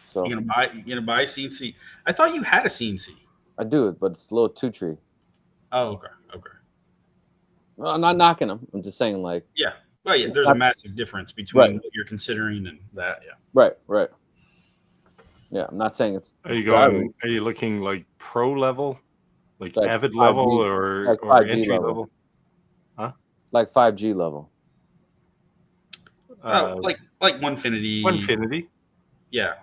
So You gonna buy a CNC? I thought you had a CNC. I do it, but it's a little too tree. Oh, okay. Well, I'm not knocking them. I'm just saying, like, Yeah. Well, yeah. There's a massive difference between what you're considering and that. Yeah. Right. Yeah, I'm not saying it's. Are you looking like pro level, like Avid 5G, level, or entry level? Huh? Like 5G level. Like Onefinity. Onefinity. Yeah.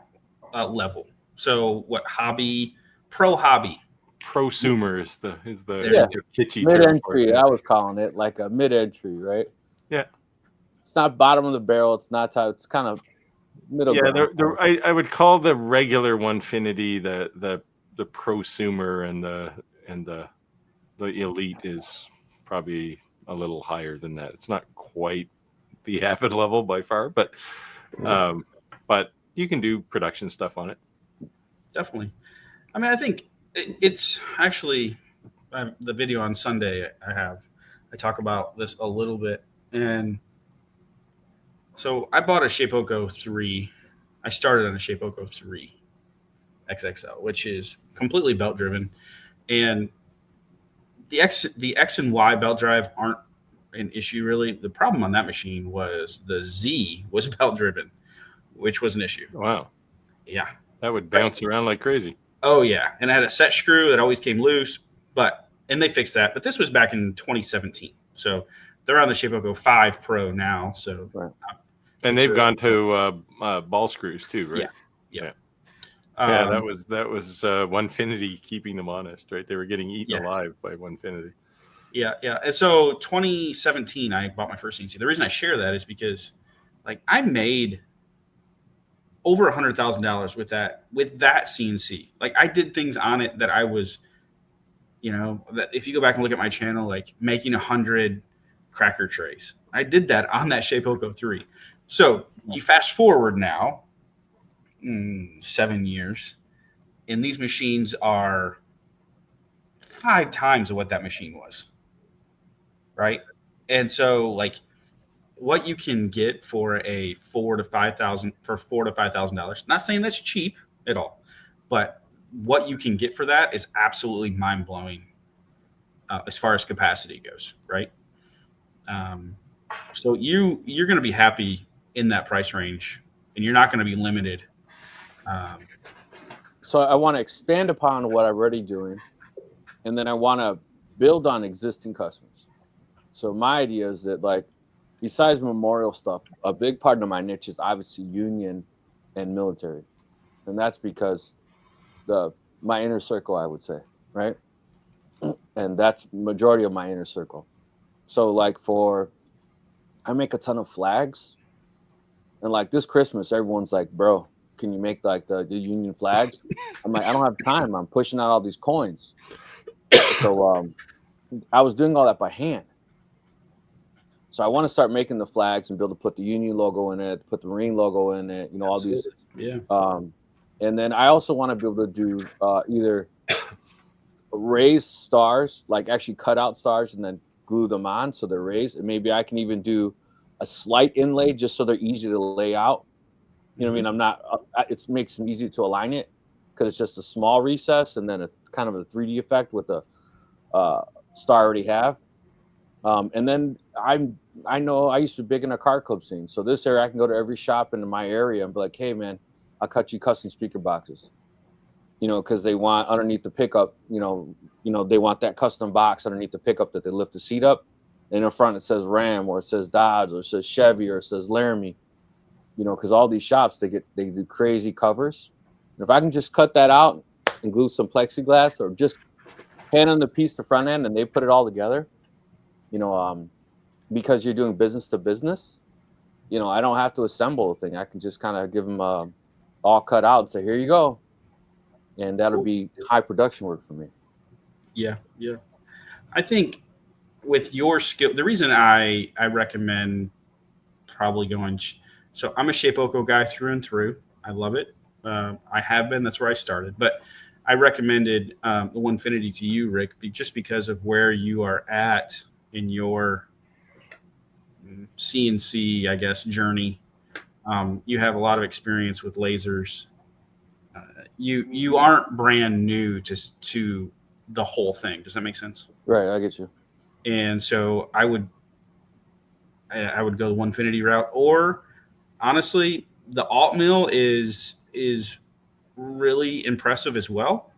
Level. So what? Pro hobby. Prosumer is the kitschy Mid term for entry. it. I was calling it like a mid entry, right? Yeah. It's not bottom of the barrel. It's not top. It's kind of middle. Yeah, I would call the regular Onefinity the prosumer, and the elite is probably a little higher than that. It's not quite the Avid level by far, but you can do production stuff on it. Definitely. I mean, I think it's actually the video on Sunday I talk about this a little bit. And so I bought a Shapeoko 3. I started on a Shapeoko 3 XXL, which is completely belt driven. And the X and Y belt drive aren't an issue really. The problem on that machine was the Z was belt driven, which was an issue. Wow. Yeah. That would bounce around like crazy. Oh yeah, and I had a set screw that always came loose, and they fixed that. But this was back in 2017, so they're on the Shapeoko 5 Pro now. So, and they've gone to ball screws too, right? Yeah. That was Onefinity keeping them honest, right? They were getting eaten alive by Onefinity. Yeah. And so 2017, I bought my first CNC. The reason I share that is because, like, I made over $100,000 with that CNC. Like, I did things on it that I was, that if you go back and look at my channel, like making 100 cracker trays, I did that on that Shapeoko 3. So you fast forward now 7 years, and these machines are 5 times of what that machine was, right? And so, like, what you can get for a $4,000 to $5,000. Not saying that's cheap at all, but what you can get for that is absolutely mind blowing as far as capacity goes, right? So you're going to be happy in that price range, and you're not going to be limited. So I want to expand upon what I'm already doing, and then I want to build on existing customers. So my idea is that, like, besides memorial stuff, a big part of my niche is obviously union and military, and that's because my inner circle, I would say, right? And that's majority of my inner circle. So like I make a ton of flags, and like this Christmas, everyone's like, bro, can you make like the union flags? I'm like, I don't have time. I'm pushing out all these coins. So I was doing all that by hand. So I want to start making the flags and be able to put the union logo in it, put the Marine logo in it, all these. Yeah. And then I also want to be able to do either raised stars, like actually cut out stars and then glue them on so they're raised. And maybe I can even do a slight inlay just so they're easy to lay out. You know what I mean? I'm not, it makes them easy to align it because it's just a small recess and then a kind of a 3D effect with the star I already have. And then I know I used to be big in a car club scene. So this area, I can go to every shop in my area and be like, hey man, I'll cut you custom speaker boxes, because they want underneath the pickup, they want that custom box underneath the pickup that they lift the seat up. And in front it says Ram, or it says Dodge, or it says Chevy, or it says Laramie, because all these shops, they do crazy covers. And if I can just cut that out and glue some plexiglass or just hand on the piece to front end and they put it all together, because you're doing business to business, I don't have to assemble the thing. I can just kind of give them all cut out and say, here you go. And that'll be high production work for me. Yeah. Yeah. I think with your skill, the reason I recommend probably going, so I'm a Shapeoko guy through and through. I love it. I have been, that's where I started, but I recommended the Onefinity to you, Rick, just because of where you are at in your CNC, I guess, journey. You have a lot of experience with lasers. You aren't brand new to the whole thing. Does that make sense? Right, I get you. And so I would go the Onefinity route, or honestly, the alt mill is really impressive as well.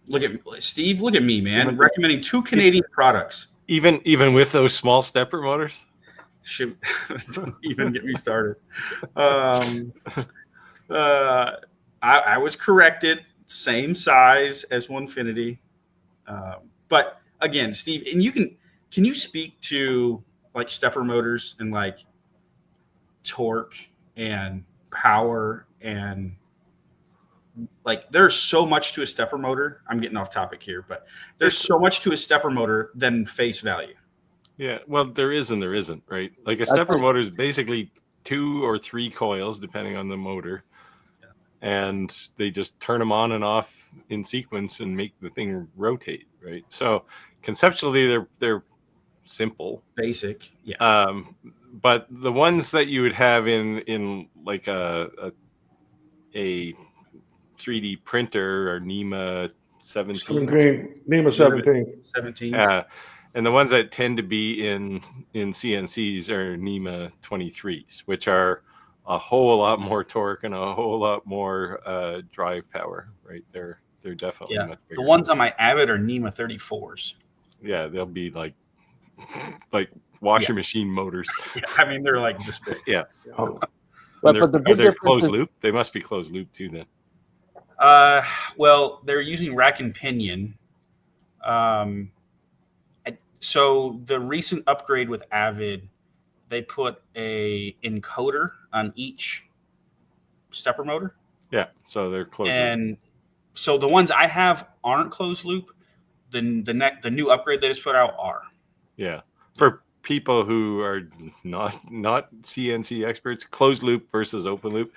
Look at Steve. Look at me, man. Recommending 2 Canadian products. Even with those small stepper motors. Don't even get me started. I was corrected. Same size as Onefinity. But again, Steve, and can you speak to like stepper motors and like torque and power and like there's so much to a stepper motor. I'm getting off topic here, but there's so much to a stepper motor than face value. Yeah, well, there is and there isn't, right? Like a stepper motor is basically 2 or 3 coils, depending on the motor, and they just turn them on and off in sequence and make the thing rotate, right? So conceptually, they're simple, basic, yeah. But the ones that you would have in like a 3D printer or NEMA 17. NEMA 17. And the ones that tend to be in CNCs are NEMA 23s, which are a whole lot more torque and a whole lot more drive power, right? They're definitely much bigger. The ones on my Avid are NEMA 34s. Yeah, they'll be like washing machine motors. Yeah, I mean, they're like this big. Yeah. But the big they're closed loop. They must be closed loop too then. Well, they're using rack and pinion. So the recent upgrade with Avid, they put a encoder on each stepper motor. Yeah, so they're closed loop. And so the ones I have aren't closed loop. The new upgrade they just put out are. Yeah. For people who are not CNC experts, closed loop versus open loop.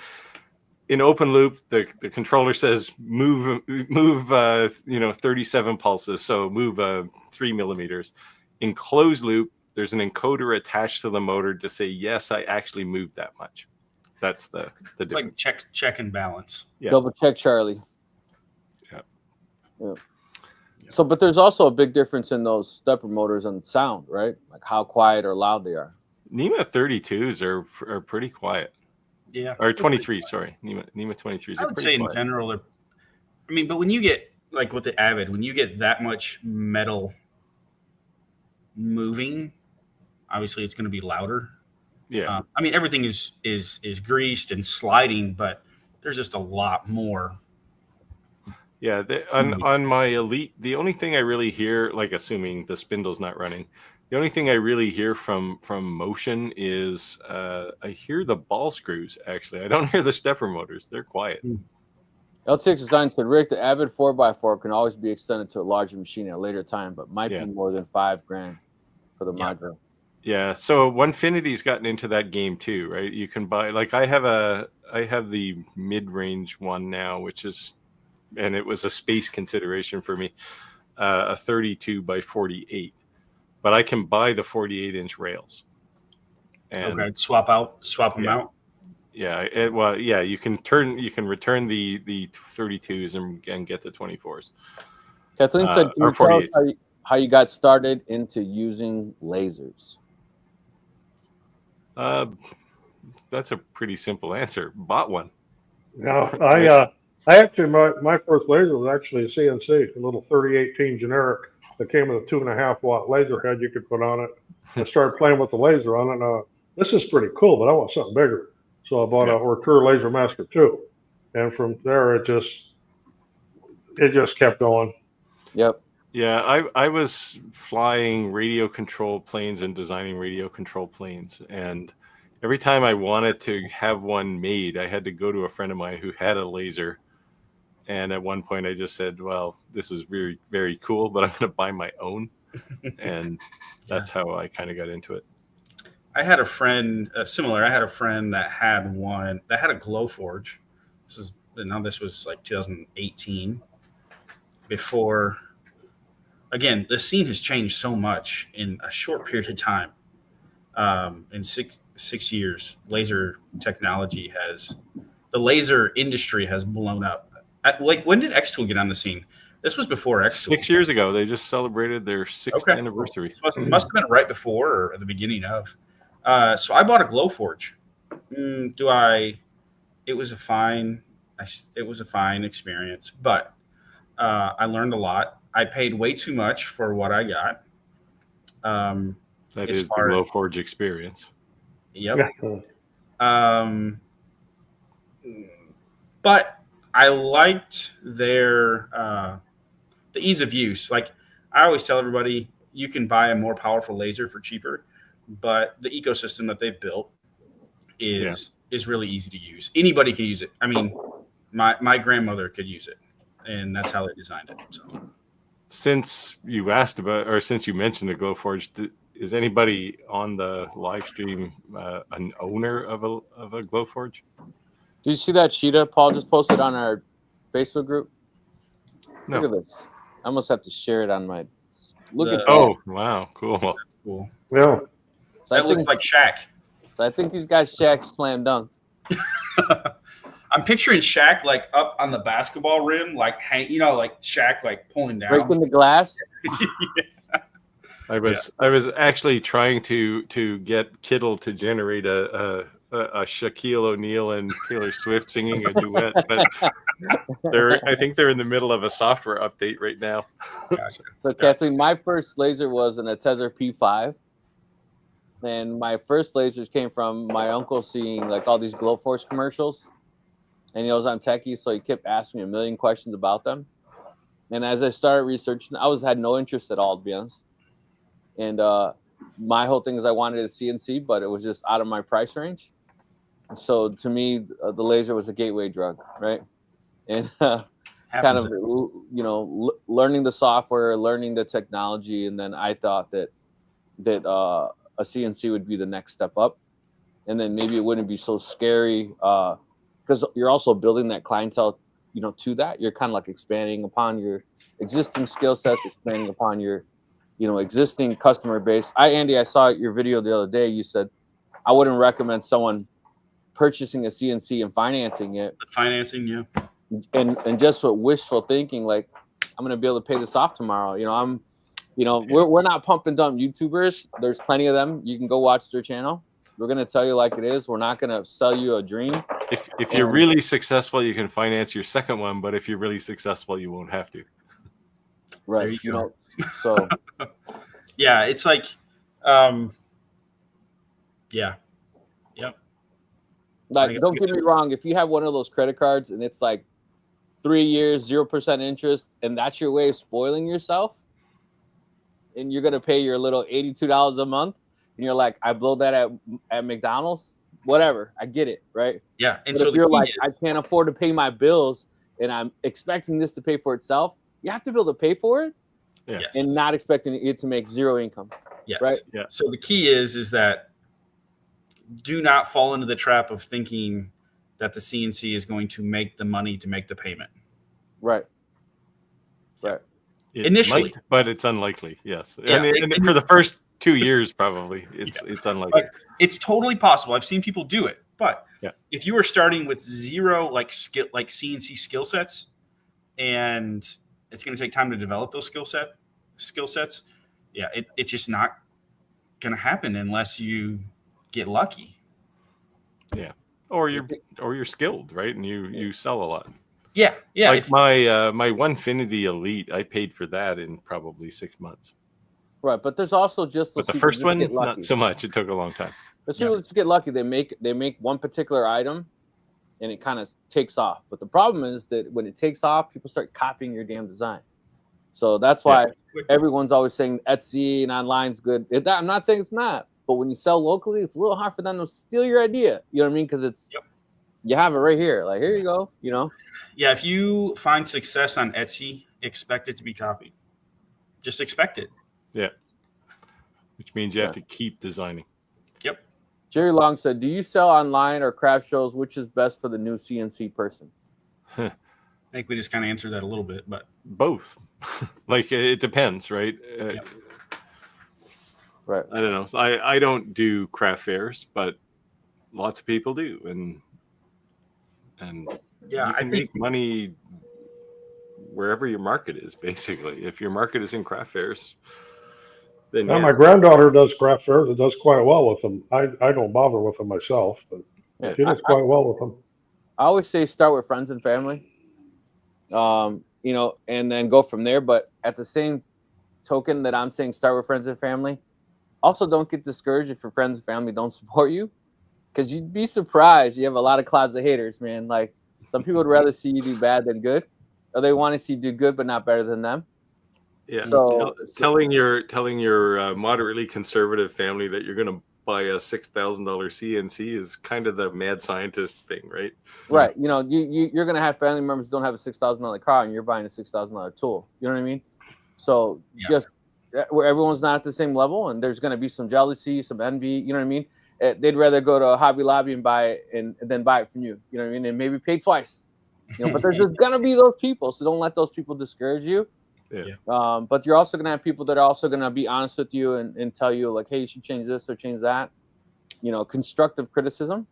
In open loop, the controller says move 37 pulses, so move 3 millimeters. In closed loop, there's an encoder attached to the motor to say, yes, I actually moved that much. That's the difference. Like check and balance. Yeah. Double check, Charlie. Yeah. So, but there's also a big difference in those stepper motors and sound, right? Like how quiet or loud they are. NEMA 32s are pretty quiet. Yeah. Or 23, sorry. NEMA 23s I are would pretty say in quiet. general, but when you get like with the Avid, when you get that much metal moving, obviously it's going to be louder. Yeah. I mean, everything is greased and sliding, but there's just a lot more. Yeah, on my Elite, the only thing I really hear, like assuming the spindle's not running, the only thing I really hear from motion is I hear the ball screws. Actually, I don't hear the stepper motors. They're quiet. LTX Design said, Rick, the Avid 4x4 can always be extended to a larger machine at a later time, but might be more than $5,000 for the modular. Yeah, so Onefinity's gotten into that game too, right? You can buy, like I have the mid-range one now, which is, and it was a space consideration for me, a 32 by 48, but I can buy the 48-inch rails. And okay, swap them out. Yeah, you can return the 32s and get the 24s. Kathleen said, can you tell us how you got started into using lasers? That's a pretty simple answer. Bought one. No, I actually, my first laser was actually a CNC, a little 3018 generic that came with a 2.5 watt laser head you could put on it. I started playing with the laser on it. And, this is pretty cool, but I want something bigger. So I bought a Ortur Laser Master 2. And from there, it just kept going. Yep. Yeah, I was flying radio control planes and designing radio control planes. And every time I wanted to have one made, I had to go to a friend of mine who had a laser. And at one point I just said, well, this is very, very cool, but I'm going to buy my own. And that's how I kind of got into it. I had a friend similar. I had a friend that had one that had a Glowforge. This was like 2018. Before, again, the scene has changed so much in a short period of time. In six years, laser technology the laser industry has blown up. When did Xtool get on the scene? This was before Xtool. 6 years ago. They just celebrated their 6th anniversary. So it must have been right before or at the beginning of. So I bought a Glowforge. It was a fine experience, but I learned a lot. I paid way too much for what I got. That is the Glowforge experience. Yep. But I liked their the ease of use. Like I always tell everybody, you can buy a more powerful laser for cheaper, but the ecosystem that they've built is really easy to use. Anybody can use it. I mean, my grandmother could use it, and that's how they designed it. So. Since you asked about, or since you mentioned the Glowforge, is anybody on the live stream an owner of a Glowforge? Did you see that cheetah Paul just posted on our Facebook group? No. Look at this. I almost have to share it on my. Look at that. Oh, wow, cool. That's cool. Yeah. So that looks like Shaq. So I think these guys Shaq slam dunked. I'm picturing Shaq like up on the basketball rim, like like Shaq like pulling down, breaking the glass. Yeah. I was actually trying to get Kittle to generate a Shaquille O'Neal and Taylor Swift singing a duet, but I think they're in the middle of a software update right now. Gotcha. So Kathleen, my first laser was an Atezzer P5. And my first lasers came from my uncle seeing like all these Glowforge commercials. And he was on Techie, so he kept asking me a million questions about them. And as I started researching, I had no interest at all, to be honest. And my whole thing is I wanted a CNC, but it was just out of my price range. So to me, the laser was a gateway drug, right? And kind of, learning the software, learning the technology, and then I thought that a CNC would be the next step up, and then maybe it wouldn't be so scary because you're also building that clientele, to that. You're kind of like expanding upon your existing skill sets, expanding upon your, existing customer base. Andy, I saw your video the other day. You said I wouldn't recommend someone purchasing a CNC and financing it. The financing, yeah. And just for wishful thinking, like I'm gonna be able to pay this off tomorrow. we're not pump and dump YouTubers. There's plenty of them. You can go watch their channel. We're gonna tell you like it is. We're not gonna sell you a dream. If you're really successful, you can finance your second one, but if you're really successful, you won't have to. Right. So yeah, it's like, yeah. Yep. Like, don't get me wrong. If you have one of those credit cards and it's like 3 years, 0% interest, and that's your way of spoiling yourself, and you're gonna pay your little $82 a month, and you're like, I blow that at McDonald's, whatever. I get it, right? Yeah. And but so if you're like, I can't afford to pay my bills, and I'm expecting this to pay for itself, you have to be able to pay for it, and not expecting it to make zero income. Yes. Right. Yeah. So the key is that do not fall into the trap of thinking that the CNC is going to make the money to make the payment. Right. Right. Initially, might, but it's unlikely. Yes. Yeah. And for the first 2 years, probably it's unlikely. But it's totally possible. I've seen people do it, but if you are starting with zero CNC skill sets, and it's going to take time to develop those skill sets. Yeah, it's just not going to happen unless you get lucky. Yeah, or you're skilled, right? And you sell a lot. Yeah. Like my Onefinity Elite, I paid for that in probably 6 months. Right, but there's also just the first one, not so much. It took a long time. There's people that get lucky. They make one particular item, and it kind of takes off. But the problem is that when it takes off, people start copying your damn design. So that's why everyone's always saying Etsy and online's good. I'm not saying it's not, but when you sell locally, it's a little hard for them to steal your idea. You know what I mean? Because it's you have it right here. Like, here you go. Yeah, if you find success on Etsy, expect it to be copied. Just expect it. Yeah. Which means you have to keep designing. Yep. Jerry Long said, do you sell online or craft shows? Which is best for the new CNC person? I think we just kind of answered that a little bit, but both. Like, it depends, right? Right. I don't know. I don't do craft fairs, but lots of people do, and yeah, you can make money wherever your market is. Basically, if your market is in craft fairs, then my granddaughter does craft fairs. It does quite well with them. I don't bother with them myself, but she does quite well with them. I always say start with friends and family, and then go from there. But at the same token that I'm saying start with friends and family, also don't get discouraged if your friends and family don't support you, because you'd be surprised. You have a lot of closet haters, man. Like, some people would rather see you do bad than good, or they want to see you do good but not better than them. Yeah. So telling your moderately conservative family that you're going to buy a $6,000 CNC is kind of the mad scientist thing, right? Right. You're going to have family members who don't have a $6,000 car, and you're buying a $6,000 tool. You know what I mean? So just where everyone's not at the same level, and there's going to be some jealousy, some envy. You know what I mean? They'd rather go to Hobby Lobby and buy it and then buy it from you. You know what I mean? And maybe pay twice. But there's just going to be those people. So don't let those people discourage you. Yeah. But you're also going to have people that are also going to be honest with you and tell you, like, hey, you should change this or change that. Constructive criticism.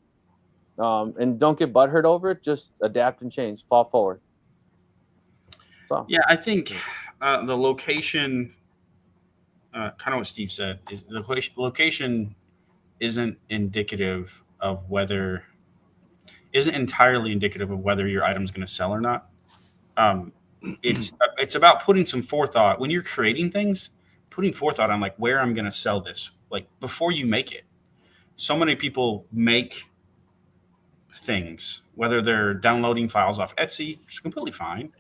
And don't get butthurt over it. Just adapt and change. Fall forward. So. Yeah, I think the location, kind of what Steve said, is the location isn't entirely indicative of whether your item's going to sell or not. It's about putting some forethought when you're creating things, putting forethought on like where I'm going to sell this, like before you make it. So many people make things, whether they're downloading files off Etsy, which is completely fine,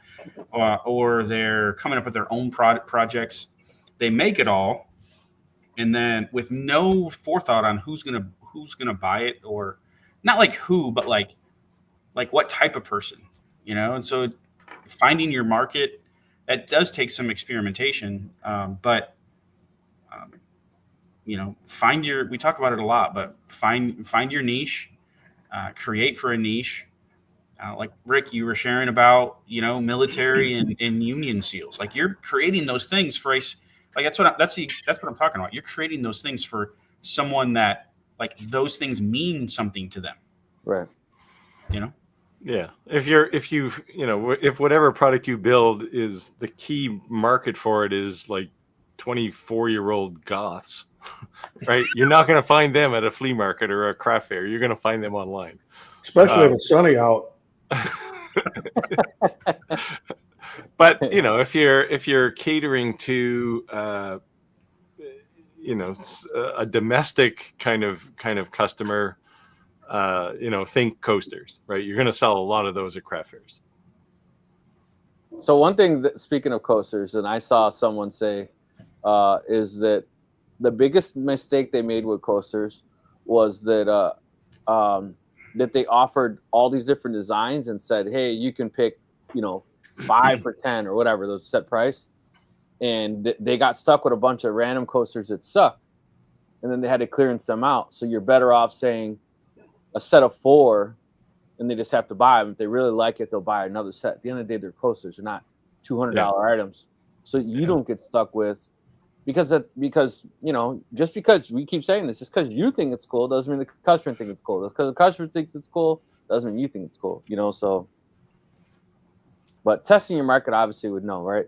or they're coming up with their own projects. They make it all, and then with no forethought on who's gonna buy it, or not like who, but like what type of person, And so finding your market, that does take some experimentation, but we talk about it a lot, but find your niche, create for a niche. Like Rick, you were sharing about, military and Union SEALs. Like, you're creating those things for that's what I'm talking about. You're creating those things for someone that, like, those things mean something to them. Right. Yeah. If whatever product you build is the key market for it is like 24-year-old goths, right? You're not going to find them at a flea market or a craft fair. You're going to find them online. Especially if it's sunny out. But if you're catering to a domestic kind of customer, think coasters, right? You're going to sell a lot of those at craft fairs. So one thing that, speaking of coasters, and I saw someone say, is that the biggest mistake they made with coasters was that that they offered all these different designs and said, hey, you can pick, 5 for 10 or whatever, those set price. And they got stuck with a bunch of random coasters that sucked. And then they had to clearance them out. So you're better off saying a set of 4, and they just have to buy them. If they really like it, they'll buy another set. At the end of the day, they're coasters. They're not $200 items. So you don't get stuck with, because just because we keep saying this, just because you think it's cool doesn't mean the customer thinks it's cool. Just because the customer thinks it's cool doesn't mean you think it's cool. So, but testing your market obviously would know, right?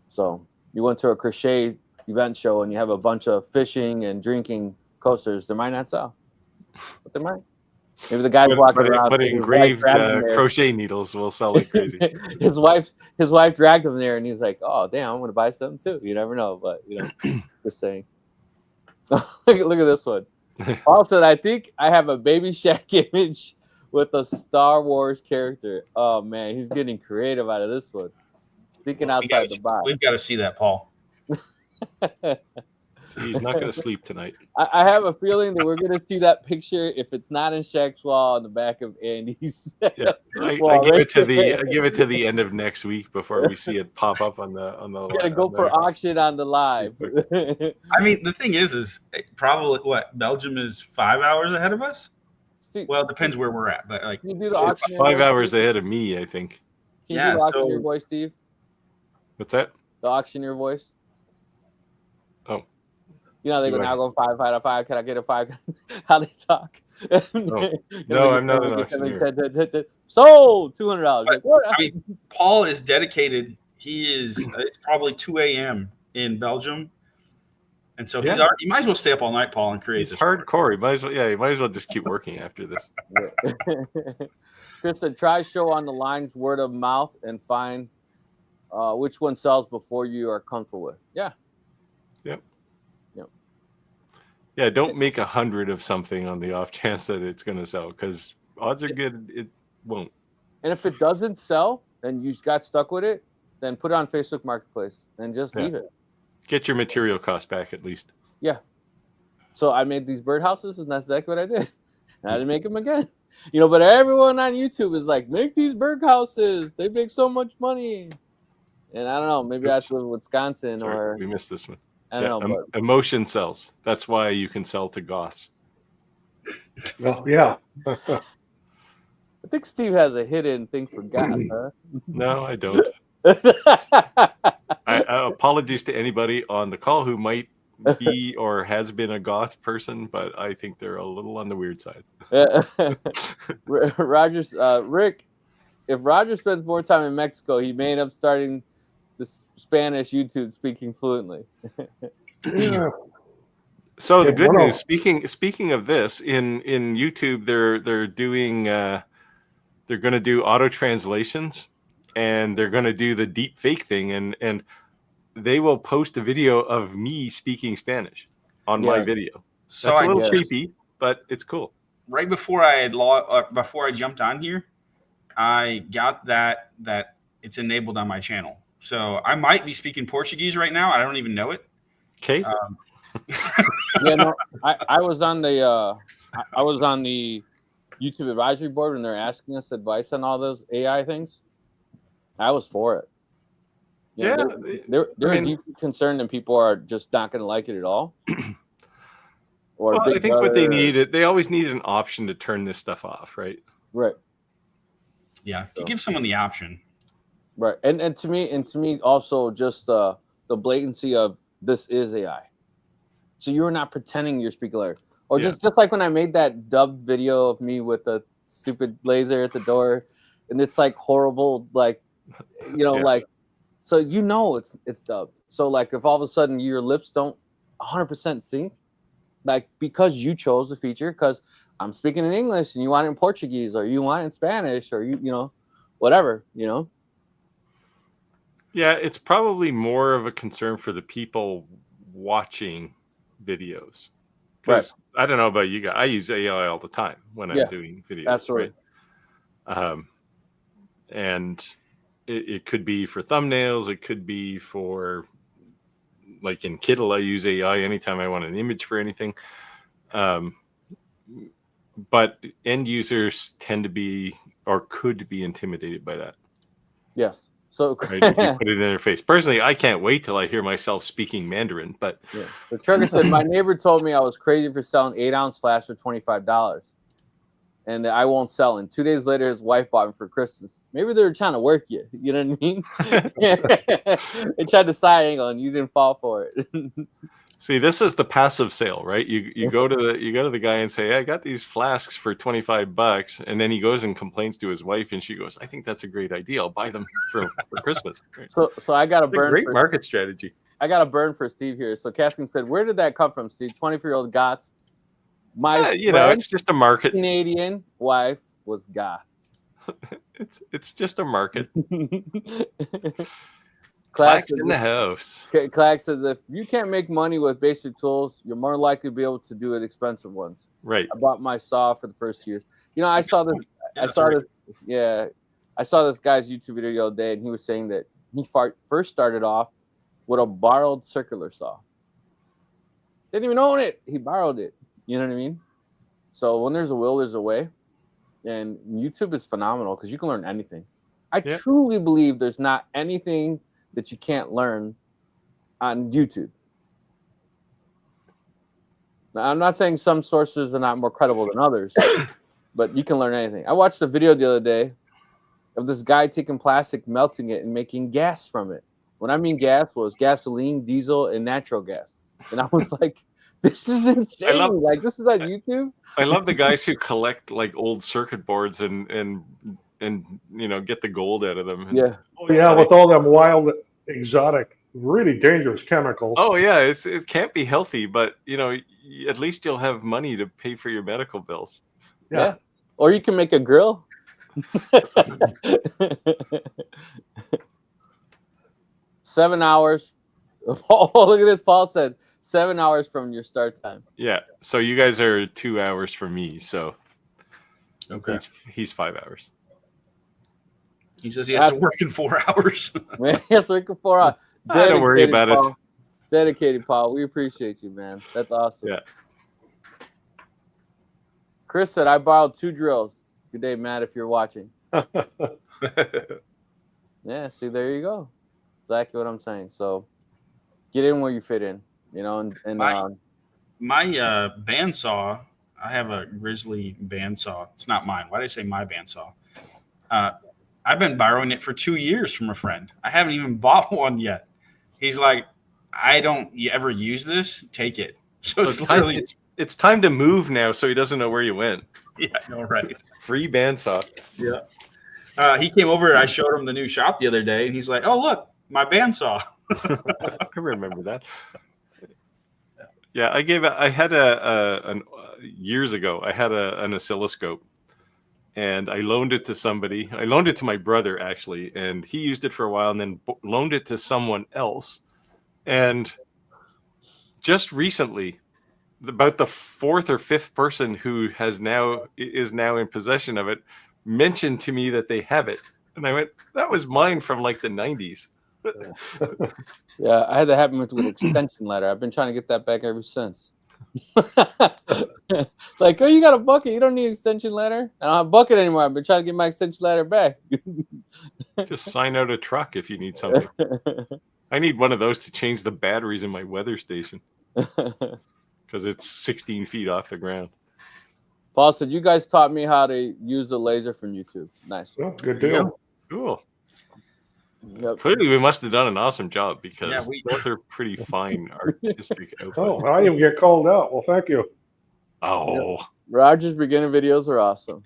So you went to a crochet event show and you have a bunch of fishing and drinking coasters. They might not sell, but they might. Maybe the guy's walking around. But engraved crochet needles will sell like crazy. his wife dragged him there, and he's like, "Oh, damn, I'm gonna buy something too." You never know, but just saying. look at this one. Paul said, "I think I have a Baby Shack image with a Star Wars character." Oh man, he's getting creative out of this one. Thinking outside the box. We've got to see that, Paul. So he's not going to sleep tonight. I have a feeling that we're going to see that picture if it's not in Shaq's wall on the back of Andy's. Yeah, I give it to the end of next week before we see it pop up on the. Gotta go for auction on the live. I mean, the thing is probably what Belgium is 5 hours ahead of us. Steve, well, it depends where we're at, but like can you do the it's auction 5 hours ahead of me, I think. Can you do the auctioneer voice, Steve? What's that? The auctioneer voice. Oh. They go now go 5 out of 5. Can I get a 5? How they talk? No, I'm not an auctioneer. Sold $200. Like, what? I mean, Paul is dedicated. He is. It's probably 2 a.m. in Belgium, and so he's already. You might as well stay up all night, Paul, and create. He's hardcore. You might as well just keep working after this. Chris said, try show on the lines word of mouth and find which one sells before you are comfortable with. Yeah. Yeah, don't make 100 of something on the off chance that it's going to sell, because odds are good it won't. And if it doesn't sell and you got stuck with it, then put it on Facebook Marketplace and just leave it. Get your material cost back at least. Yeah. So I made these birdhouses, and that's exactly what I did. And I didn't make them again. But everyone on YouTube is like, make these birdhouses. They make so much money. And I don't know, maybe I live in Wisconsin. Sorry, we missed this one. I don't know. But emotion sells. That's why you can sell to goths. Well, yeah. I think Steve has a hidden thing for goths, huh? No, I don't. I apologies to anybody on the call who might be or has been a goth person, but I think they're a little on the weird side. Rick, if Roger spends more time in Mexico, he may end up starting the Spanish YouTube speaking fluently. Yeah. So the good news, speaking of this, in YouTube, they're doing they're going to do auto translations, and they're going to do the deep fake thing, and they will post a video of me speaking Spanish on my video. So that's a little creepy, but it's cool. Right before I jumped on here, I got that it's enabled on my channel. So I might be speaking Portuguese right now. I don't even know it. Okay. I was on the YouTube advisory board when they're asking us advice on all those AI things. I was for it. They're deeply concerned, and people are just not going to like it at all. I think what they need, they always need an option to turn this stuff off, right? Right. Yeah, you give someone the option. Right, and to me also just the blatancy of this is AI. So you're not pretending you're speaking like, or just like when I made that dubbed video of me with the stupid laser at the door, and it's like horrible, like like So you know it's dubbed. So like if all of a sudden your lips don't 100% sync, like because you chose the feature, because I'm speaking in English and you want it in Portuguese or you want it in Spanish or you know, whatever, you know. Yeah, it's probably more of a concern for the people watching videos. Because I don't know about you guys, I use AI all the time when I'm doing videos. Absolutely. Right? And it could be for thumbnails. It could be for, like in Kittl, I use AI anytime I want an image for anything. But end users tend to be or could be intimidated by that. Yes. So right, if you put it in their face. Personally, I can't wait till I hear myself speaking Mandarin. But yeah. The trucker said, my neighbor told me I was crazy for selling 8-ounce flash for $25. And that I won't sell. And 2 days later, his wife bought him for Christmas. Maybe they were trying to work you. You know what I mean? They tried to side angle, and you didn't fall for it. See, this is the passive sale, right? You go to the guy and say, hey, I got these flasks for $25, and then he goes and complains to his wife, and she goes, I think that's a great idea. I'll buy them for Christmas. Right? So I got a burn. Great market strategy. I got a burn for Steve here. So Kathleen said, where did that come from, Steve? 24-year-old Goths. My it's just a market. Canadian wife was goth. it's just a market. Clax in the house. Clax says, if you can't make money with basic tools, you're more likely to be able to do it expensive ones. Right. I bought my saw for the first years. You know, I saw this. I saw this guy's YouTube video the other day, and he was saying that he first started off with a borrowed circular saw. Didn't even own it. He borrowed it. You know what I mean? So when there's a will, there's a way. And YouTube is phenomenal because you can learn anything. I truly believe there's not anything that you can't learn on YouTube. Now, I'm not saying some sources are not more credible than others, but you can learn anything. I watched a video the other day of this guy taking plastic, melting it, and making gas from it. When I mean gas, was gasoline, diesel, and natural gas. And I was like, this is insane. This is on YouTube. I love the guys who collect like old circuit boards and get the gold out of them. Yeah. With all them wild, exotic, really dangerous chemicals. Oh yeah, it can't be healthy, but at least you'll have money to pay for your medical bills. Yeah. Or you can make a grill. 7 hours. Oh, look at this. Paul said 7 hours from your start time. Yeah. So you guys are 2 hours from me. So okay, he's 5 hours. He says he has to work in 4 hours. He has to work in 4 hours. Don't worry about Paul. it. Dedicated, Paul. We appreciate you, man. That's awesome. Yeah. Chris said, I borrowed 2 drills. Good day, Matt, if you're watching. Yeah, see, there you go. Exactly what I'm saying. So get in where you fit in, and my bandsaw, I have a Grizzly bandsaw. It's not mine. Why did I say my bandsaw? I've been borrowing it for 2 years from a friend. I haven't even bought one yet. He's like, I don't ever use this. Take it. So it's literally it's time to move now, so he doesn't know where you went. Yeah, I know, right? Free bandsaw. Yeah. He came over. I showed him the new shop the other day, and he's like, "Oh, look, my bandsaw." I remember that. Yeah, years ago. I had an oscilloscope, and I loaned it to somebody. I loaned it to my brother actually, and he used it for a while, and then loaned it to someone else. And just recently, about the 4th or 5th person who is now in possession of it mentioned to me that they have it, and I went, "That was mine from like the 90s." Yeah, I had that happen with extension ladder. I've been trying to get that back ever since. Like, oh, you got a bucket? You don't need an extension ladder? I don't have a bucket anymore. I've been trying to get my extension ladder back. Just sign out a truck if you need something. I need one of those to change the batteries in my weather station because it's 16 feet off the ground. Paul said, you guys taught me how to use a laser from YouTube. Nice. Oh, good deal. Cool. Yep. Clearly, we must have done an awesome job because both are pretty fine artistic output. Oh, I didn't get called out. Well, thank you. Oh. Yep. Roger's beginner videos are awesome.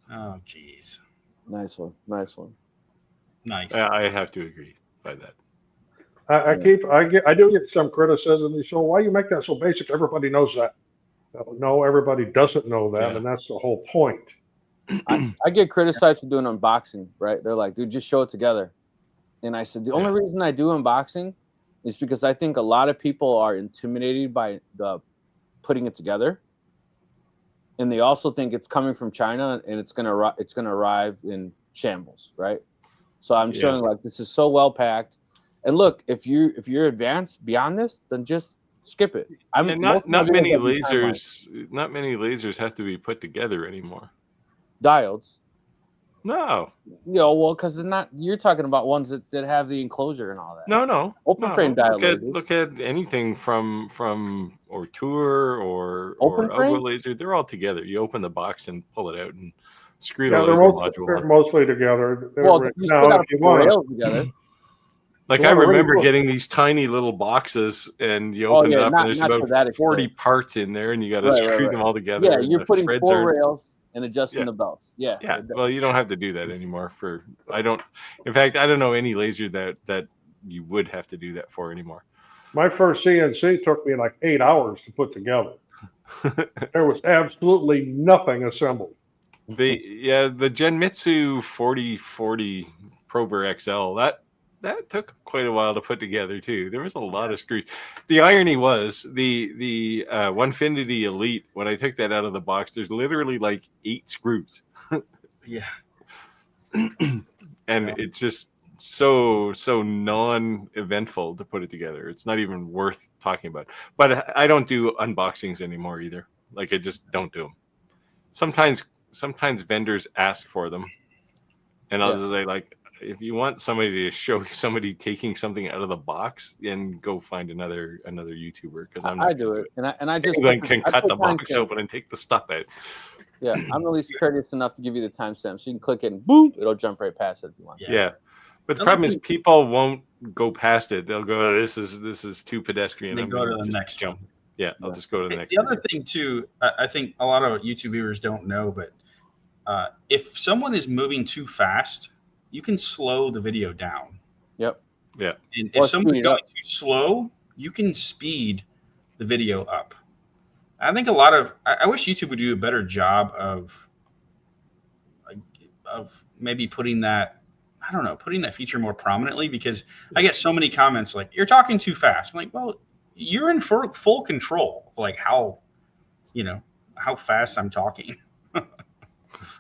Oh, jeez. Nice one. Nice one. Nice. I have to agree. by that. I do get some criticism. They say, "Why you make that so basic? Everybody knows that." No, everybody doesn't know that, Yeah. and that's the whole point. I get criticized for doing unboxing, right? They're like, dude, just show it together. And I said, the only reason I do unboxing is because I think a lot of people are intimidated by the putting it together. And they also think it's coming from China and it's gonna arrive in shambles, right? So I'm showing like this is so well packed. And look, if you're advanced beyond this, then just skip it. And not many lasers have to be put together anymore. Diodes. No. Well, because they're not. You're talking about ones that have the enclosure and all that. No. Open frame diode. Look at anything from Ortur or frame? Algo Laser. They're all together. You open the box and pull it out and screw the Yeah, laser module they're on. mostly together. Well, you still got to put the rails together. Like I remember getting these tiny little boxes, and you open it up, and there's about 40 parts in there, and you got to screw them all together. Yeah, you're putting 4 rails and adjusting the belts. Yeah. Well, you don't have to do that anymore. In fact, I don't know any laser that you would have to do that for anymore. My first CNC took me like 8 hours to put together. There was absolutely nothing assembled. The Genmitsu 4040 Prover XL, that took quite a while to put together too. There was a lot of screws. The irony was the Onefinity Elite, when I took that out of the box, there's literally like 8 screws. Yeah. And it's just so non-eventful to put it together. It's not even worth talking about. But I don't do unboxings anymore either. Like I just don't do them. Sometimes vendors ask for them, and I'll just say, like, if you want somebody to show somebody taking something out of the box, then go find another YouTuber, because I do it, and I just can cut the box open and take the stuff out. Yeah, I'm at least courteous enough to give you the timestamp, so you can click it and boom, it'll jump right past it if you want. Yeah. But the problem is people won't go past it. They'll go, this is too pedestrian. They go to the next jump. Yeah, I'll just go to the next. The other thing too, I think a lot of YouTube viewers don't know, but if someone is moving too fast, you can slow the video down. Yep. Yeah. And if someone's going too slow, you can speed the video up. I think I wish YouTube would do a better job of maybe putting that feature more prominently, because I get so many comments like, you're talking too fast. I'm like, well, you're in full control of like how fast I'm talking.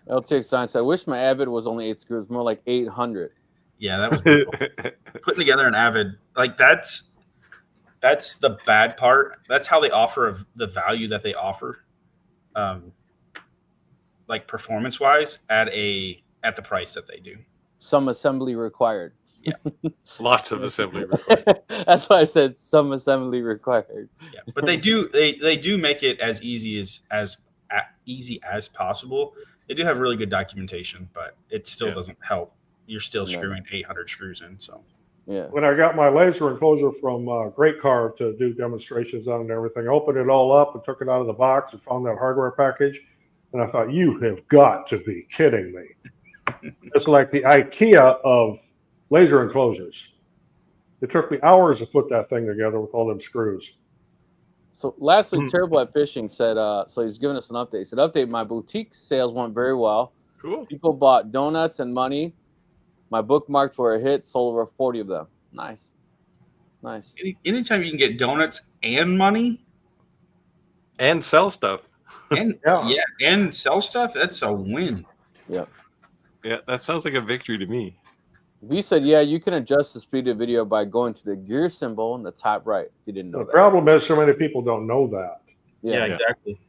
LTX Science, I wish my Avid was only 8 screws, more like 800. Yeah, that was putting together an Avid. Like that's the bad part. That's how they offer the value that they offer, like performance wise at the price that they do. Some assembly required. Yeah, lots of assembly required. That's why I said some assembly required. Yeah, but they do make it as easy as possible. They do have really good documentation, but it still doesn't help. You're still screwing 800 screws in. So yeah. When I got my laser enclosure from Great Car to do demonstrations on it and everything, I opened it all up and took it out of the box and found that hardware package, and I thought, you have got to be kidding me. It's like the IKEA of laser enclosures. It took me hours to put that thing together with all them screws. So lastly, Terrible at Fishing said, so he's giving us an update. He said, update, my boutique sales went very well. Cool. People bought donuts and money. My bookmarks were a hit, sold over 40 of them. Nice. Anytime you can get donuts and money. And sell stuff. And and sell stuff, that's a win. Yeah. Yeah, that sounds like a victory to me. V said, yeah, you can adjust the speed of video by going to the gear symbol in the top right. You didn't know that. The problem is so many people don't know that. Yeah, exactly.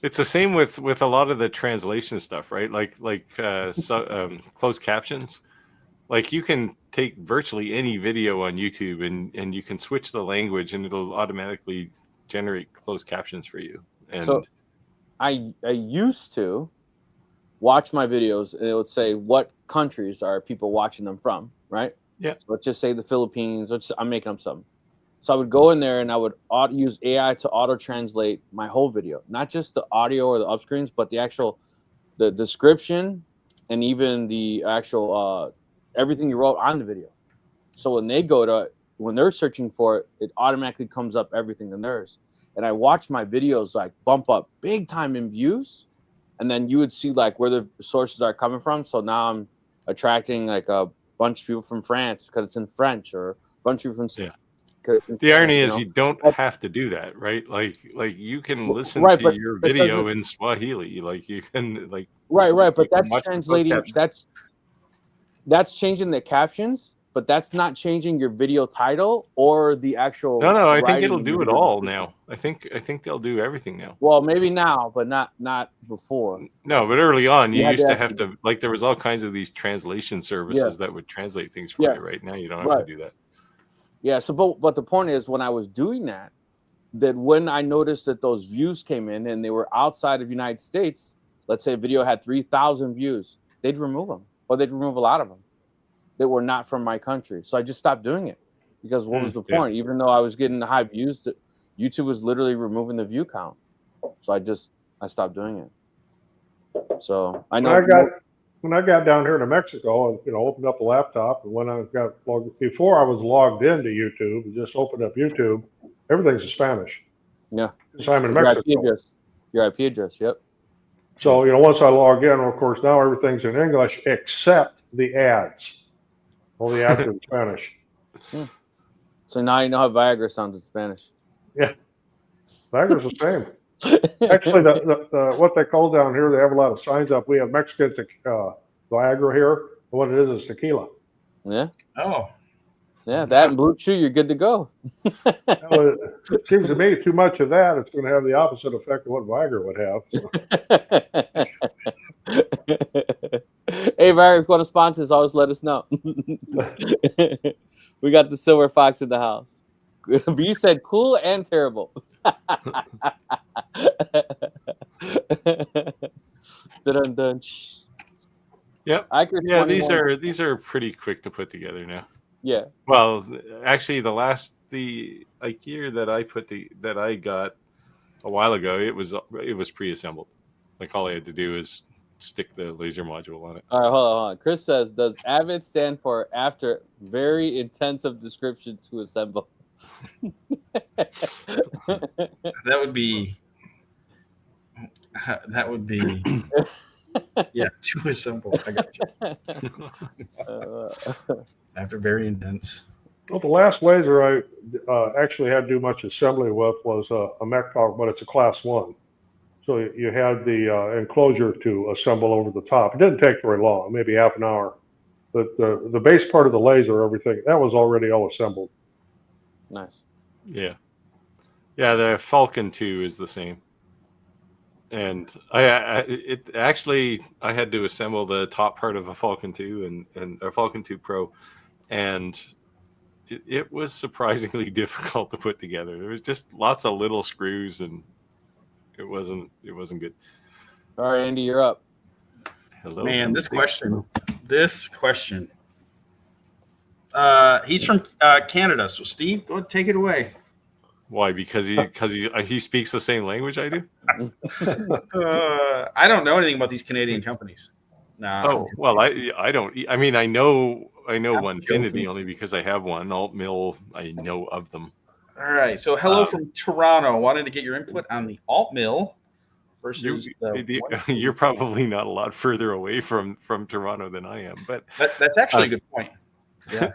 It's the same with a lot of the translation stuff, right? Like closed captions. Like you can take virtually any video on YouTube and you can switch the language and it'll automatically generate closed captions for you. And so I used to watch my videos and it would say what countries are people watching them from, right? Yeah. So let's just say the Philippines. I'm making up something. So I would go in there and I would use AI to auto-translate my whole video, not just the audio or the upscreens, but the description and even the actual everything you wrote on the video. So when they're searching for it, it automatically comes up everything in theirs. And I watch my videos like bump up big time in views, and then you would see like where the sources are coming from. So now I'm attracting like a bunch of people from France because it's in French, or a bunch of people from The irony is you don't have to do that, right? Like you can listen to your video in Swahili, like you can like right, but that's translating. That's changing the captions, but that's not changing your video title or the actual. No, I think it'll do it all now. I think they'll do everything now. Well, maybe now, but not before. No, but early on, you used to have to, like, there was all kinds of these translation services that would translate things for you. Right now, you don't have to do that. Yeah. So, but the point is, when I was doing that when I noticed that those views came in and they were outside of the United States, let's say a video had 3,000 views, they'd remove them, or they'd remove a lot of them that were not from my country. So I just stopped doing it because what was the point? Even though I was getting the high views, that YouTube was literally removing the view count. So I stopped doing it. So I know when I got down here to Mexico and opened up the laptop, and when I got logged, before I was logged into YouTube, and just opened up YouTube, everything's in Spanish. Yeah. Because I'm in Mexico. Your IP address, yep. So once I log in, of course now everything's in English except the ads. All the ads are in Spanish. So now you know how Viagra sounds in Spanish. Yeah, Viagra's the same. Actually, the what they call down here, they have a lot of signs up. We have Mexican Viagra here. What it is tequila. Yeah. Oh. Yeah, that and Blue Chew, you're good to go. It seems to me too much of that, it's going to have the opposite effect of what Viagra would have. So. Hey, Viagra, if you want to sponsor us, always let us know. We got the silver fox in the house. But you said cool and terrible. Dun-dun-dun. Yep. Yeah, these are pretty quick to put together now. Yeah. Well, actually, the year that I got a while ago, it was pre-assembled. Like all I had to do is stick the laser module on it. All right, hold on. Chris says, "Does AVID stand for after very intensive description to assemble?" That would be. Yeah, to assemble. I got you. After very intense. Well, the last laser I actually had to do much assembly with was a MechTalk, but it's a class 1. So you had the enclosure to assemble over the top. It didn't take very long, maybe half an hour. But the base part of the laser, everything, that was already all assembled. Nice. Yeah. Yeah, the Falcon 2 is the same. And I had to assemble the top part of a Falcon 2 and a Falcon 2 Pro, and it was surprisingly difficult to put together. There was just lots of little screws, and it wasn't good. All right, Andy, you're up. Hello. Man, this question. He's from Canada, so Steve, go ahead, take it away. Why? Because he speaks the same language I do? I don't know anything about these Canadian companies. Nah. Oh, well, I don't. I mean, I know Onefinity only because I have one. Altmill, I know of them. All right. So hello from Toronto. Wanted to get your input on the Altmill versus you're probably not a lot further away from Toronto than I am, but that's actually a good point. Yeah.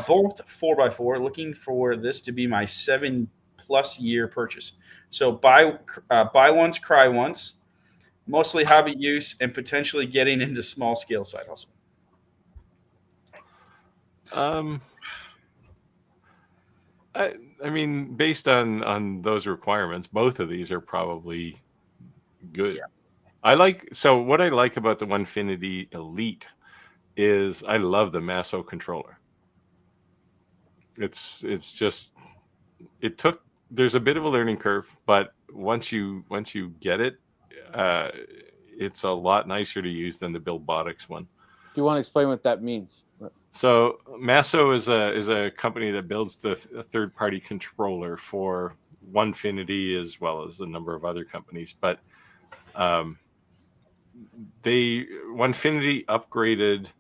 Both 4x4. Looking for this to be my 7+ year purchase. So buy once, cry once. Mostly hobby use and potentially getting into small scale side hustle. I mean, based on those requirements, both of these are probably good. Yeah. What I like about the Onefinity Elite is I love the Masso controller. It's just there's a bit of a learning curve, but once you get it, it's a lot nicer to use than the Billbotics one. Do you want to explain what that means? So Masso is a company that builds a third-party controller for Onefinity as well as a number of other companies. But Onefinity upgraded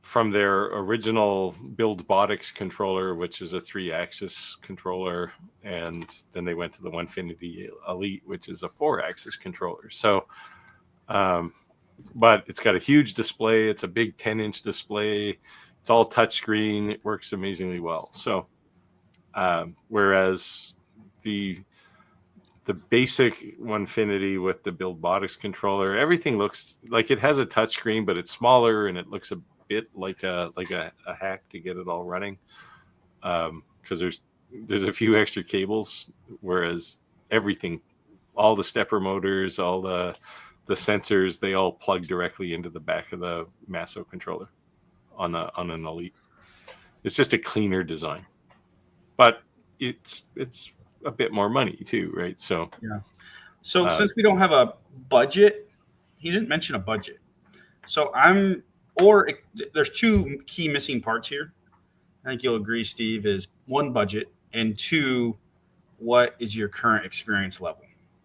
from their original Buildbotics controller, which is a 3-axis controller, and then they went to the Onefinity Elite, which is a 4-axis controller. So, but it's got a huge display. It's a big 10-inch display. It's all touchscreen. It works amazingly well. So, whereas the basic Onefinity with the Buildbotics controller, everything looks like it has a touchscreen, but it's smaller and it looks a bit like a hack to get it all running, because there's a few extra cables, whereas everything, all the stepper motors, all the sensors, they all plug directly into the back of the Masso controller on an Elite. It's just a cleaner design, but it's a bit more money too, right? So yeah. So since we don't have a budget, he didn't mention a budget. So there's two key missing parts here. I think you'll agree, Steve, is one, budget, and two, what is your current experience level,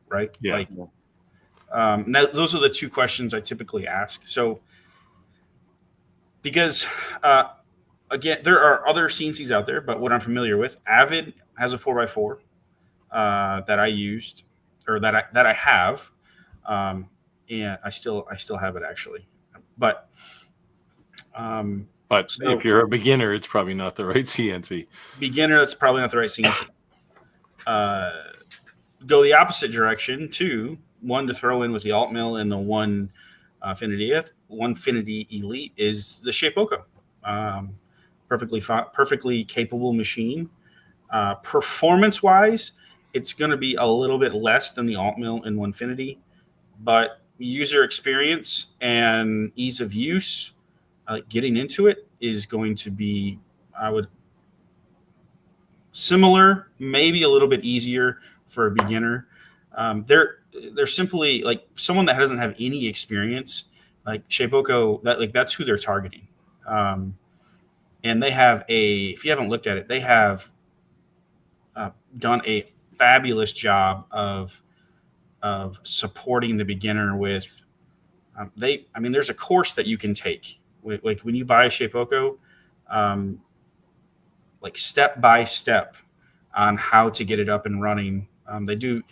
right? Yeah. Those are the two questions I typically ask. So, because again, there are other CNCs out there, but what I'm familiar with, Avid has a 4x4 that I used, or that I have, and I still have it actually, but. So if you're a beginner, it's probably not the right CNC. Beginner, it's probably not the right CNC. Go the opposite direction to one to throw in with the alt mill and the Onefinity Elite is the Shapeoko. Perfectly capable machine. Performance wise, it's going to be a little bit less than the alt mill and Onefinity, but user experience and ease of use, getting into it is going to be, similar, maybe a little bit easier for a beginner. They're simply like someone that doesn't have any experience, like Shapeoko, that's who they're targeting. And they have if you haven't looked at it, they have done a fabulous job of supporting the beginner with, there's a course that you can take. Like when you buy a Shapeoko, like step by step on how to get it up and running. They do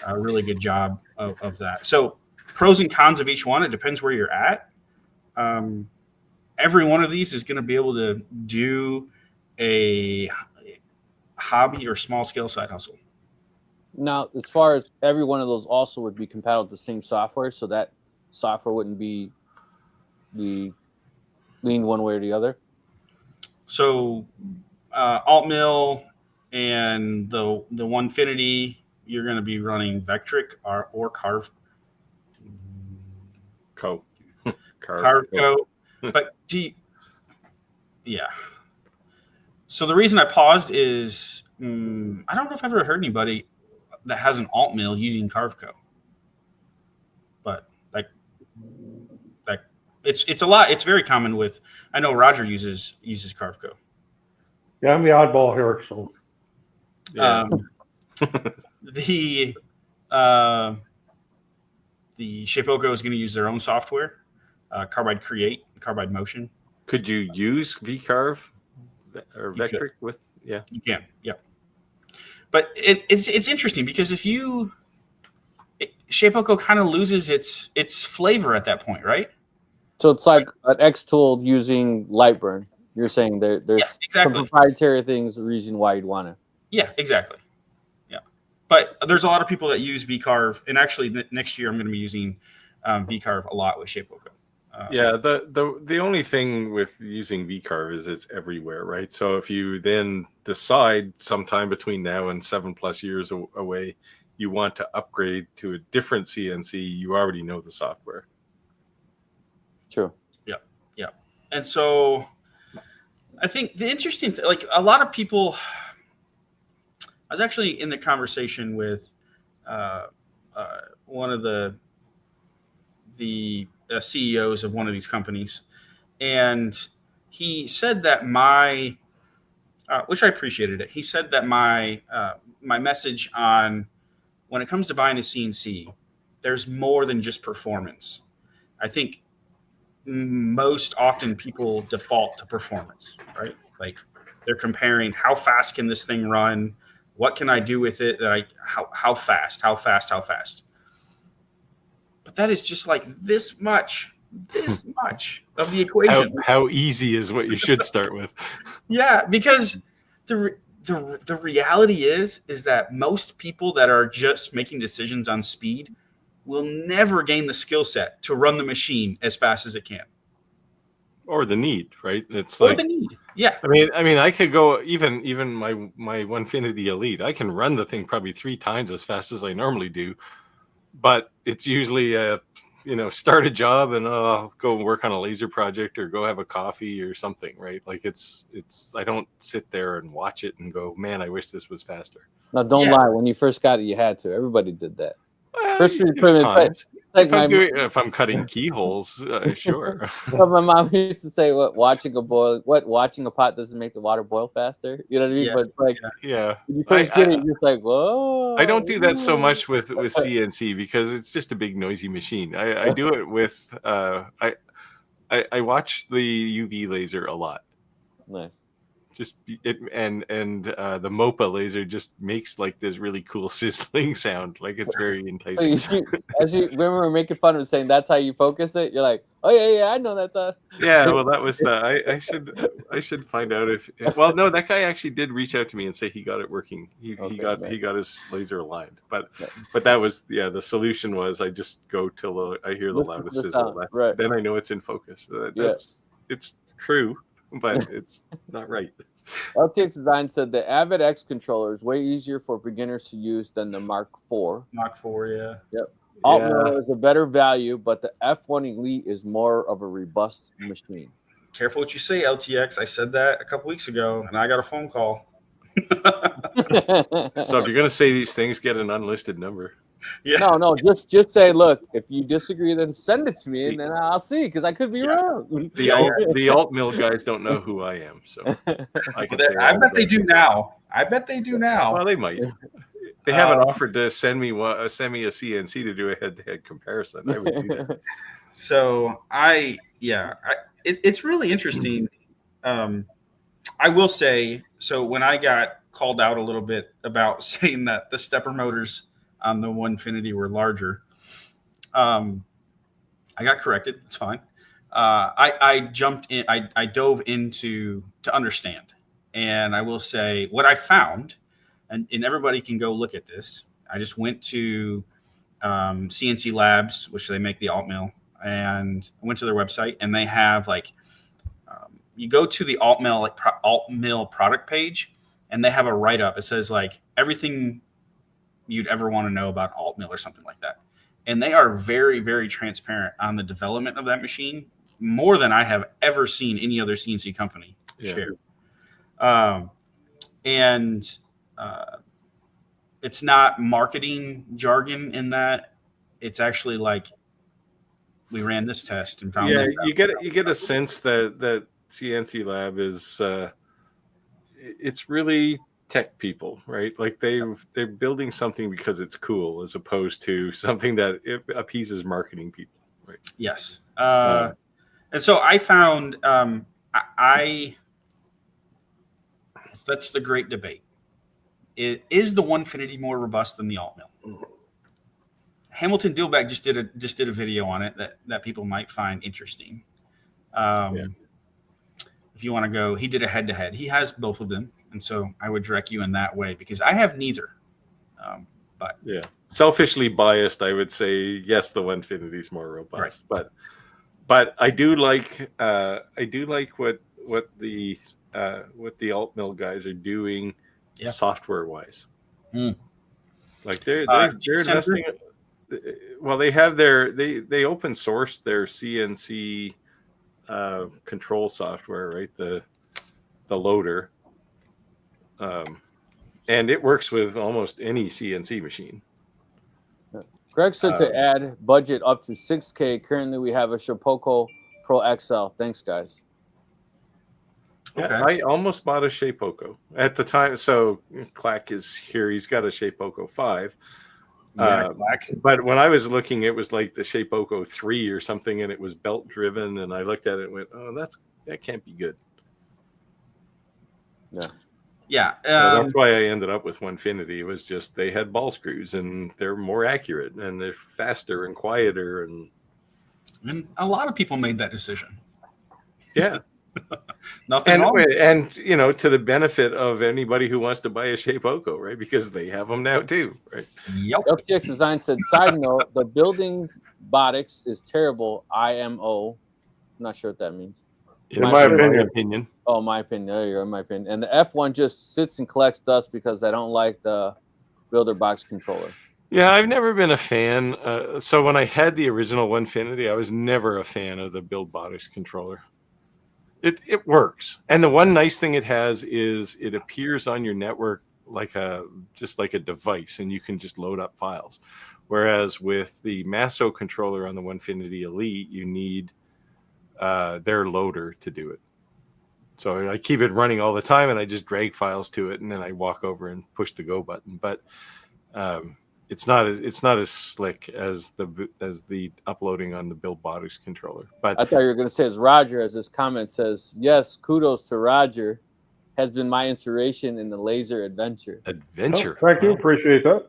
a really good job of that. So pros and cons of each one, it depends where you're at. Every one of these is going to be able to do a hobby or small scale side hustle. Now, as far as every one of those also would be compatible with the same software, so that software wouldn't be lean one way or the other. So alt mill and the Onefinity, you're going to be running Vectric or Carveco. But yeah. So the reason I paused is I don't know if I've ever heard anybody that has an alt mill using Carveco, but like it's a lot. It's very common with. I know Roger uses Carveco. Yeah, I'm the oddball here, so. Yeah. The Shapeoko is going to use their own software, Carbide Create, Carbide Motion. Could you use VCarve or Vectric with? Yeah, you can. Yeah, but it's interesting because Shapeoko kind of loses its flavor at that point, right? So it's like an Xtool using Lightburn. You're saying there's some proprietary things, the reason why you'd want to. Yeah, exactly. Yeah, but there's a lot of people that use VCarve, and actually next year I'm going to be using VCarve a lot with Shapeoko. The only thing with using VCarve is it's everywhere, right? So if you then decide sometime between now and 7+ years away, you want to upgrade to a different CNC, you already know the software. True. Yeah. And so I think the interesting thing, like a lot of people, I was actually in the conversation with one of the CEOs of one of these companies, and he said that which I appreciated it. He said that my message on when it comes to buying a CNC, there's more than just performance. I think most often people default to performance, right? Like they're comparing how fast can this thing run? What can I do with it? How fast? But that is just like this much of the equation. How easy is what you should start with. Yeah, because the reality is that most people that are just making decisions on speed will never gain the skill set to run the machine as fast as it can. Or the need, right? It's Or like the need. Yeah. I mean, I could go even my Onefinity Elite. I can run the thing probably 3 times as fast as I normally do, but it's usually start a job and go work on a laser project or go have a coffee or something, right? Like it's I don't sit there and watch it and go, man, I wish this was faster. No, don't lie. When you first got it, you had to. Everybody did that. First times. If I'm cutting keyholes, sure. Well, my mom used to say, watching a pot doesn't make the water boil faster." You know what I mean? Yeah. But like, yeah, when you first get it, you're just like, "Whoa!" I don't do that so much with CNC because it's just a big noisy machine. I do it with I watch the UV laser a lot. Nice. Just it and the MOPA laser just makes like this really cool sizzling sound. Like it's very enticing. So as you remember making fun of saying that's how you focus it, you're like, "Oh yeah, I know that's a." Yeah, well, that was I should find out if. Well, no, that guy actually did reach out to me and say he got it working. He got his laser aligned, but that was the solution was I just go till I hear the loudest sizzle. Right. Then I know it's in focus. It's true. But it's not right. LTX Design said the Avid X controller is way easier for beginners to use than the Mark IV. Mark IV, yeah. Yep. Altmiller is a better value, but the F1 Elite is more of a robust machine. Careful what you say, LTX. I said that a couple weeks ago, and I got a phone call. So if you're going to say these things, get an unlisted number. Yeah. No, just say, look, if you disagree, then send it to me, and then I'll see, because I could be wrong. The alt mill guys don't know who I am, so I can say. I bet they do now. Well, they might. They haven't offered to send me a CNC to do a head-to-head comparison. I would do that. So it's really interesting. I will say, so when I got called out a little bit about saying that the stepper motors on the Onefinity were larger, I got corrected. It's fine. I jumped in. I dove into to understand, and I will say what I found, and everybody can go look at this. I just went to CNC Labs, which they make the alt mill, and I went to their website, and they have you go to the alt mill product page, and they have a write up. It says like everything you'd ever want to know about alt mill or something like that. And they are very, very transparent on the development of that machine, more than I have ever seen any other CNC company share. It's not marketing jargon in that. It's actually like we ran this test and found. Yeah, you get a sense that CNC Lab is it's really tech people, right? Like they're building something because it's cool, as opposed to something that appeases marketing people, right? Yes. And so I found that's the great debate. Is the Onefinity more robust than the alt mill? Hamilton Dillback just did a video on it that people might find interesting. If you want to go, he did a head-to-head. He has both of them, and so I would direct you in that way because I have neither. But yeah, selfishly biased, I would say yes, the Onefinity is more robust. Right. But I do like what the alt mill guys are doing software wise. Like they're investing. Well, they have they open source their CNC control software, right? The loader, and it works with almost any CNC machine. Greg said to add budget up to $6,000. Currently, we have a Shapeoko Pro XL. Thanks, guys. Okay. I almost bought a Shapeoko at the time. So Clack is here. He's got a Shapeoko 5. Black. But when I was looking, it was like the Shapeoko 3 or something, and it was belt driven. And I looked at it and went, "Oh, that can't be good." Yeah. So that's why I ended up with Onefinity. It was just they had ball screws, and they're more accurate, and they're faster and quieter, and a lot of people made that decision. yeah. Nothing wrong. And to the benefit of anybody who wants to buy a Shapeoko, right? Because they have them now too, right? Yep. FTX Design said, side note, the building botics is terrible. IMO. I'm not sure what that means. In my my opinion. opinion. Oh, my opinion. There you go, in my opinion. And the F1 just sits and collects dust because I don't like the builder box controller. Yeah, I've never been a fan. So when I had the original Onefinity, I was never a fan of the Build Botics controller. It works, and the one nice thing it has is it appears on your network just like a device, and you can just load up files. Whereas with the Masso controller on the Onefinity Elite, you need their loader to do it. So I keep it running all the time, and I just drag files to it, and then I walk over and push the go button. But it's not as slick as the uploading on the Build Botics controller. But I thought you were going to say it's Roger, as this comment says. Yes, kudos to Roger. Has been my inspiration in the laser adventure. adventure. Oh, thank you. Appreciate that.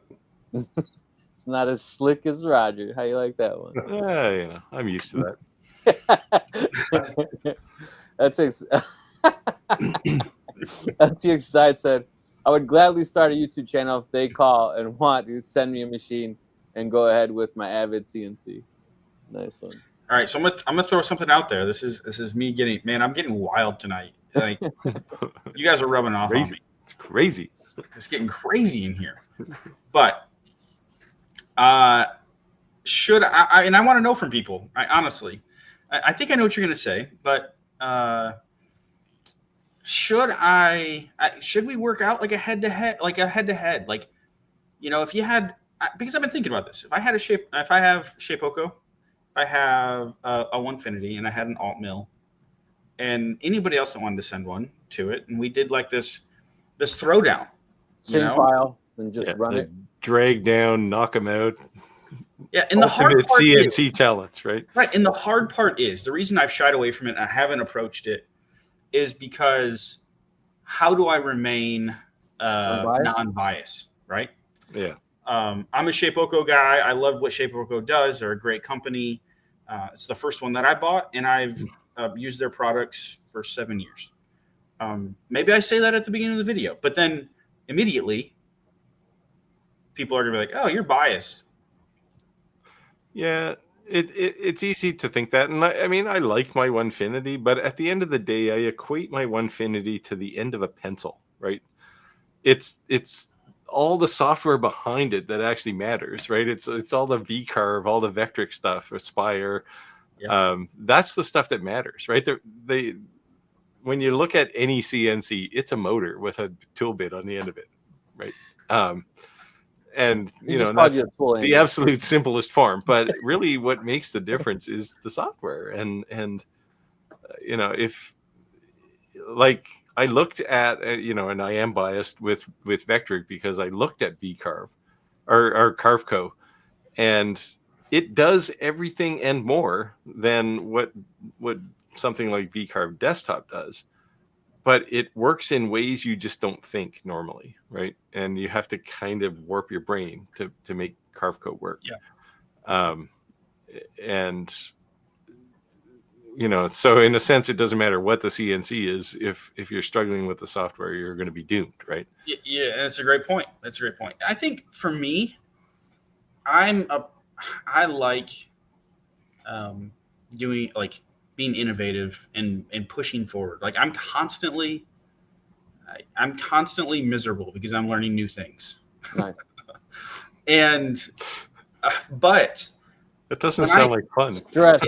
It's not as slick as Roger. How you like that one? I'm used to that. That's FTX Side said, I would gladly start a YouTube channel if they call and want to send me a machine and go ahead with my Avid CNC. Nice one. All right, so I'm gonna throw something out there. This is me I'm getting wild tonight. Like, you guys are rubbing off on me. It's crazy. It's getting crazy in here. But should I and I want to know from people. Honestly, I think I know what you're gonna say, but should we work out like a head to head, like if you had, because I've been thinking about this. If I have Shapeoko, if I have a Onefinity, and I had an alt mill, and anybody else that wanted to send one to it, and we did like this throwdown, Same file and just run it. Drag down, knock them out. Yeah, and the hard Ultimate part CNC challenge, right? Right, and the hard part is the reason I've shied away from it and I haven't approached it is because how do I remain non-biased, right? Yeah. I'm a Shapeoko guy. I love what Shapeoko does. They're a great company. It's the first one that I bought, and I've used their products for 7 years. Maybe I say that at the beginning of the video, but then immediately people are going to be like, oh, you're biased. Yeah, it's easy to think that. And I mean, I like my Onefinity, but at the end of the day, I equate my Onefinity to the end of a pencil, right? It's all the software behind it that actually matters, right? It's all the VCarve, all the Vectric stuff, Aspire. Yeah. That's the stuff that matters, right? When you look at any CNC, it's a motor with a tool bit on the end of it, right? And that's the absolute simplest form. But really, what makes the difference is the software. And if like I looked at and I am biased with Vectric because I looked at VCarve or Carveco, and it does everything and more than what something like VCarve Desktop does. But it works in ways you just don't think normally, right? And you have to kind of warp your brain to make Carveco work. Yeah. And so in a sense, it doesn't matter what the CNC is. If you're struggling with the software, you're going to be doomed, right? Yeah, that's a great point. I think for me, I like doing like being innovative and pushing forward. Like I'm constantly miserable because I'm learning new things. Nice. But it doesn't sound like fun. Stress.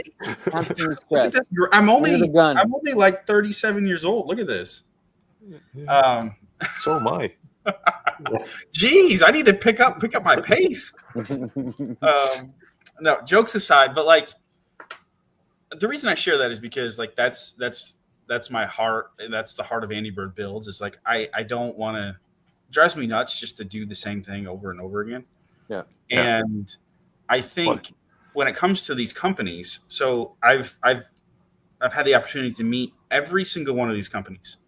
Constant stress. I'm only like 37 years old. Look at this. Yeah. So am I. Geez, I need to pick up my pace. No, jokes aside, but like the reason I share that is because like that's my heart, and that's the heart of Andy Bird Builds. Is like I don't want to, drives me nuts just to do the same thing over and over again. Yeah. And I think when it comes to these companies, so I've had the opportunity to meet every single one of these companies.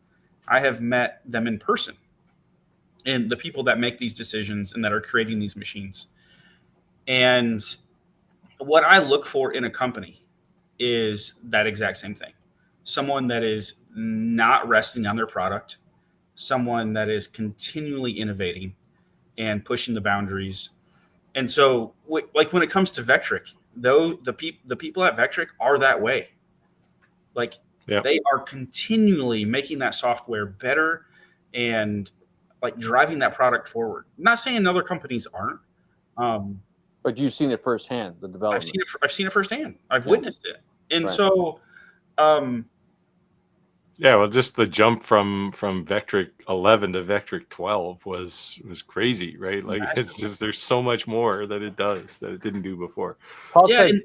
I have met them in person, and the people that make these decisions and that are creating these machines. And what I look for in a company is that exact same thing. Someone that is not resting on their product, someone that is continually innovating and pushing the boundaries. And so, like when it comes to Vectric, though, the people at Vectric are that way. Like they are continually making that software better and like driving that product forward. I'm not saying other companies aren't. But you've seen it firsthand, the development. I've seen it firsthand. I've witnessed it. And so, yeah, well, just the jump from Vectric 11 to Vectric 12 was crazy, right? Like it's just there's so much more that it does that it didn't do before. Paul yeah. said,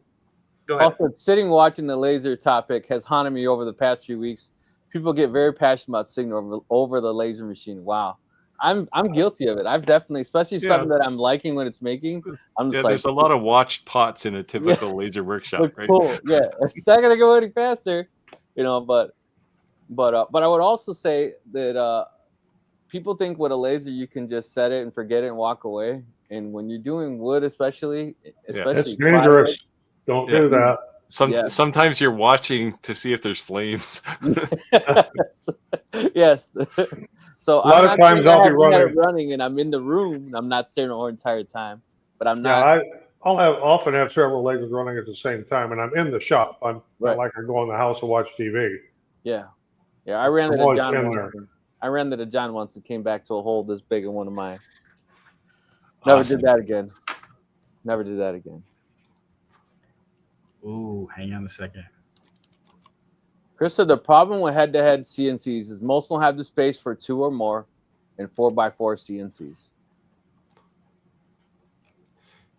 Go ahead. Paul said, sitting watching the laser topic has haunted me over the past few weeks. People get very passionate about Signal over the laser machine. Wow. I'm guilty of it. I've definitely, especially something that I'm liking when it's making. I'm just like, there's a lot of watched pots in a typical laser workshop, looks right? cool. Yeah, it's not gonna go any faster, but I would also say that people think with a laser you can just set it and forget it and walk away. And when you're doing wood, especially it's dangerous. Don't do that. Sometimes you're watching to see if there's flames. Yes. So a lot of times I'll be running and I'm in the room and I'm not staring the whole entire time. But I'm not. I'll often have several lasers running at the same time, and I'm in the shop. I'm not like I go in the house and watch TV. Yeah. I ran that at John once. I ran that at John once and came back to a hole this big in one of mine. Never did that again. Never did that again. Ooh, hang on a second. Chris said the problem with head-to-head CNCs is most don't have the space for 2 or more and 4x4 CNCs.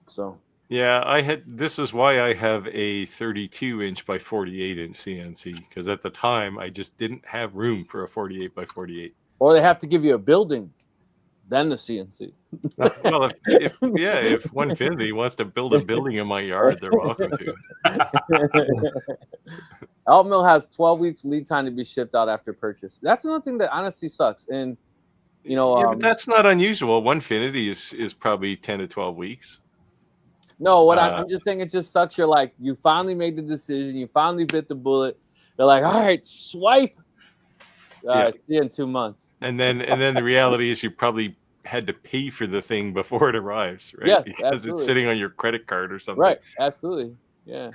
So yeah, this is why I have a 32-inch by 48-inch CNC, because at the time I just didn't have room for a 48 by 48. Or they have to give you a building, then the CNC. Well, if Onefinity wants to build a building in my yard, they're welcome to. Altmill has 12 weeks lead time to be shipped out after purchase. That's another thing that honestly sucks. And but that's not unusual. Onefinity is probably 10 to 12 weeks. No, I'm just saying, it just sucks. You're like, you finally made the decision, you finally bit the bullet. They're like, all right, swipe. See you in 2 months. And then the reality is you probably had to pay for the thing before it arrives, right? Yes, because absolutely. It's sitting on your credit card or something. Right, absolutely. Yeah.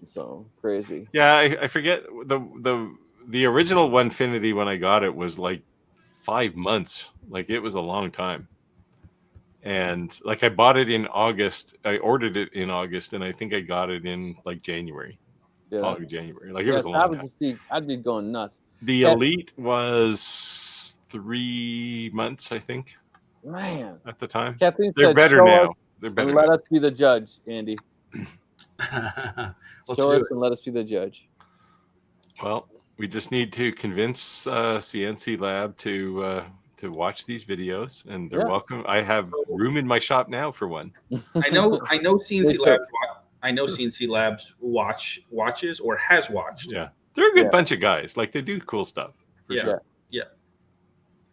So crazy. Yeah, I forget the original Onefinity when I got it was like 5 months. Like it was a long time. And like I bought it in August. I ordered it in August, and I think I got it in like January. Yeah. January. Like it was a long time. I'd be going nuts. The Elite was 3 months, I think. Man, at the time. Kathleen They're said, better now. They're better. Let us be the judge, Andy. Show us and let us be the judge. Well, we just need to convince CNC Lab to watch these videos, and they're welcome. I have room in my shop now for one. I know CNC Labs. I know CNC Labs watches or has watched. Yeah, they're a good bunch of guys. Like they do cool stuff. For sure. Yeah.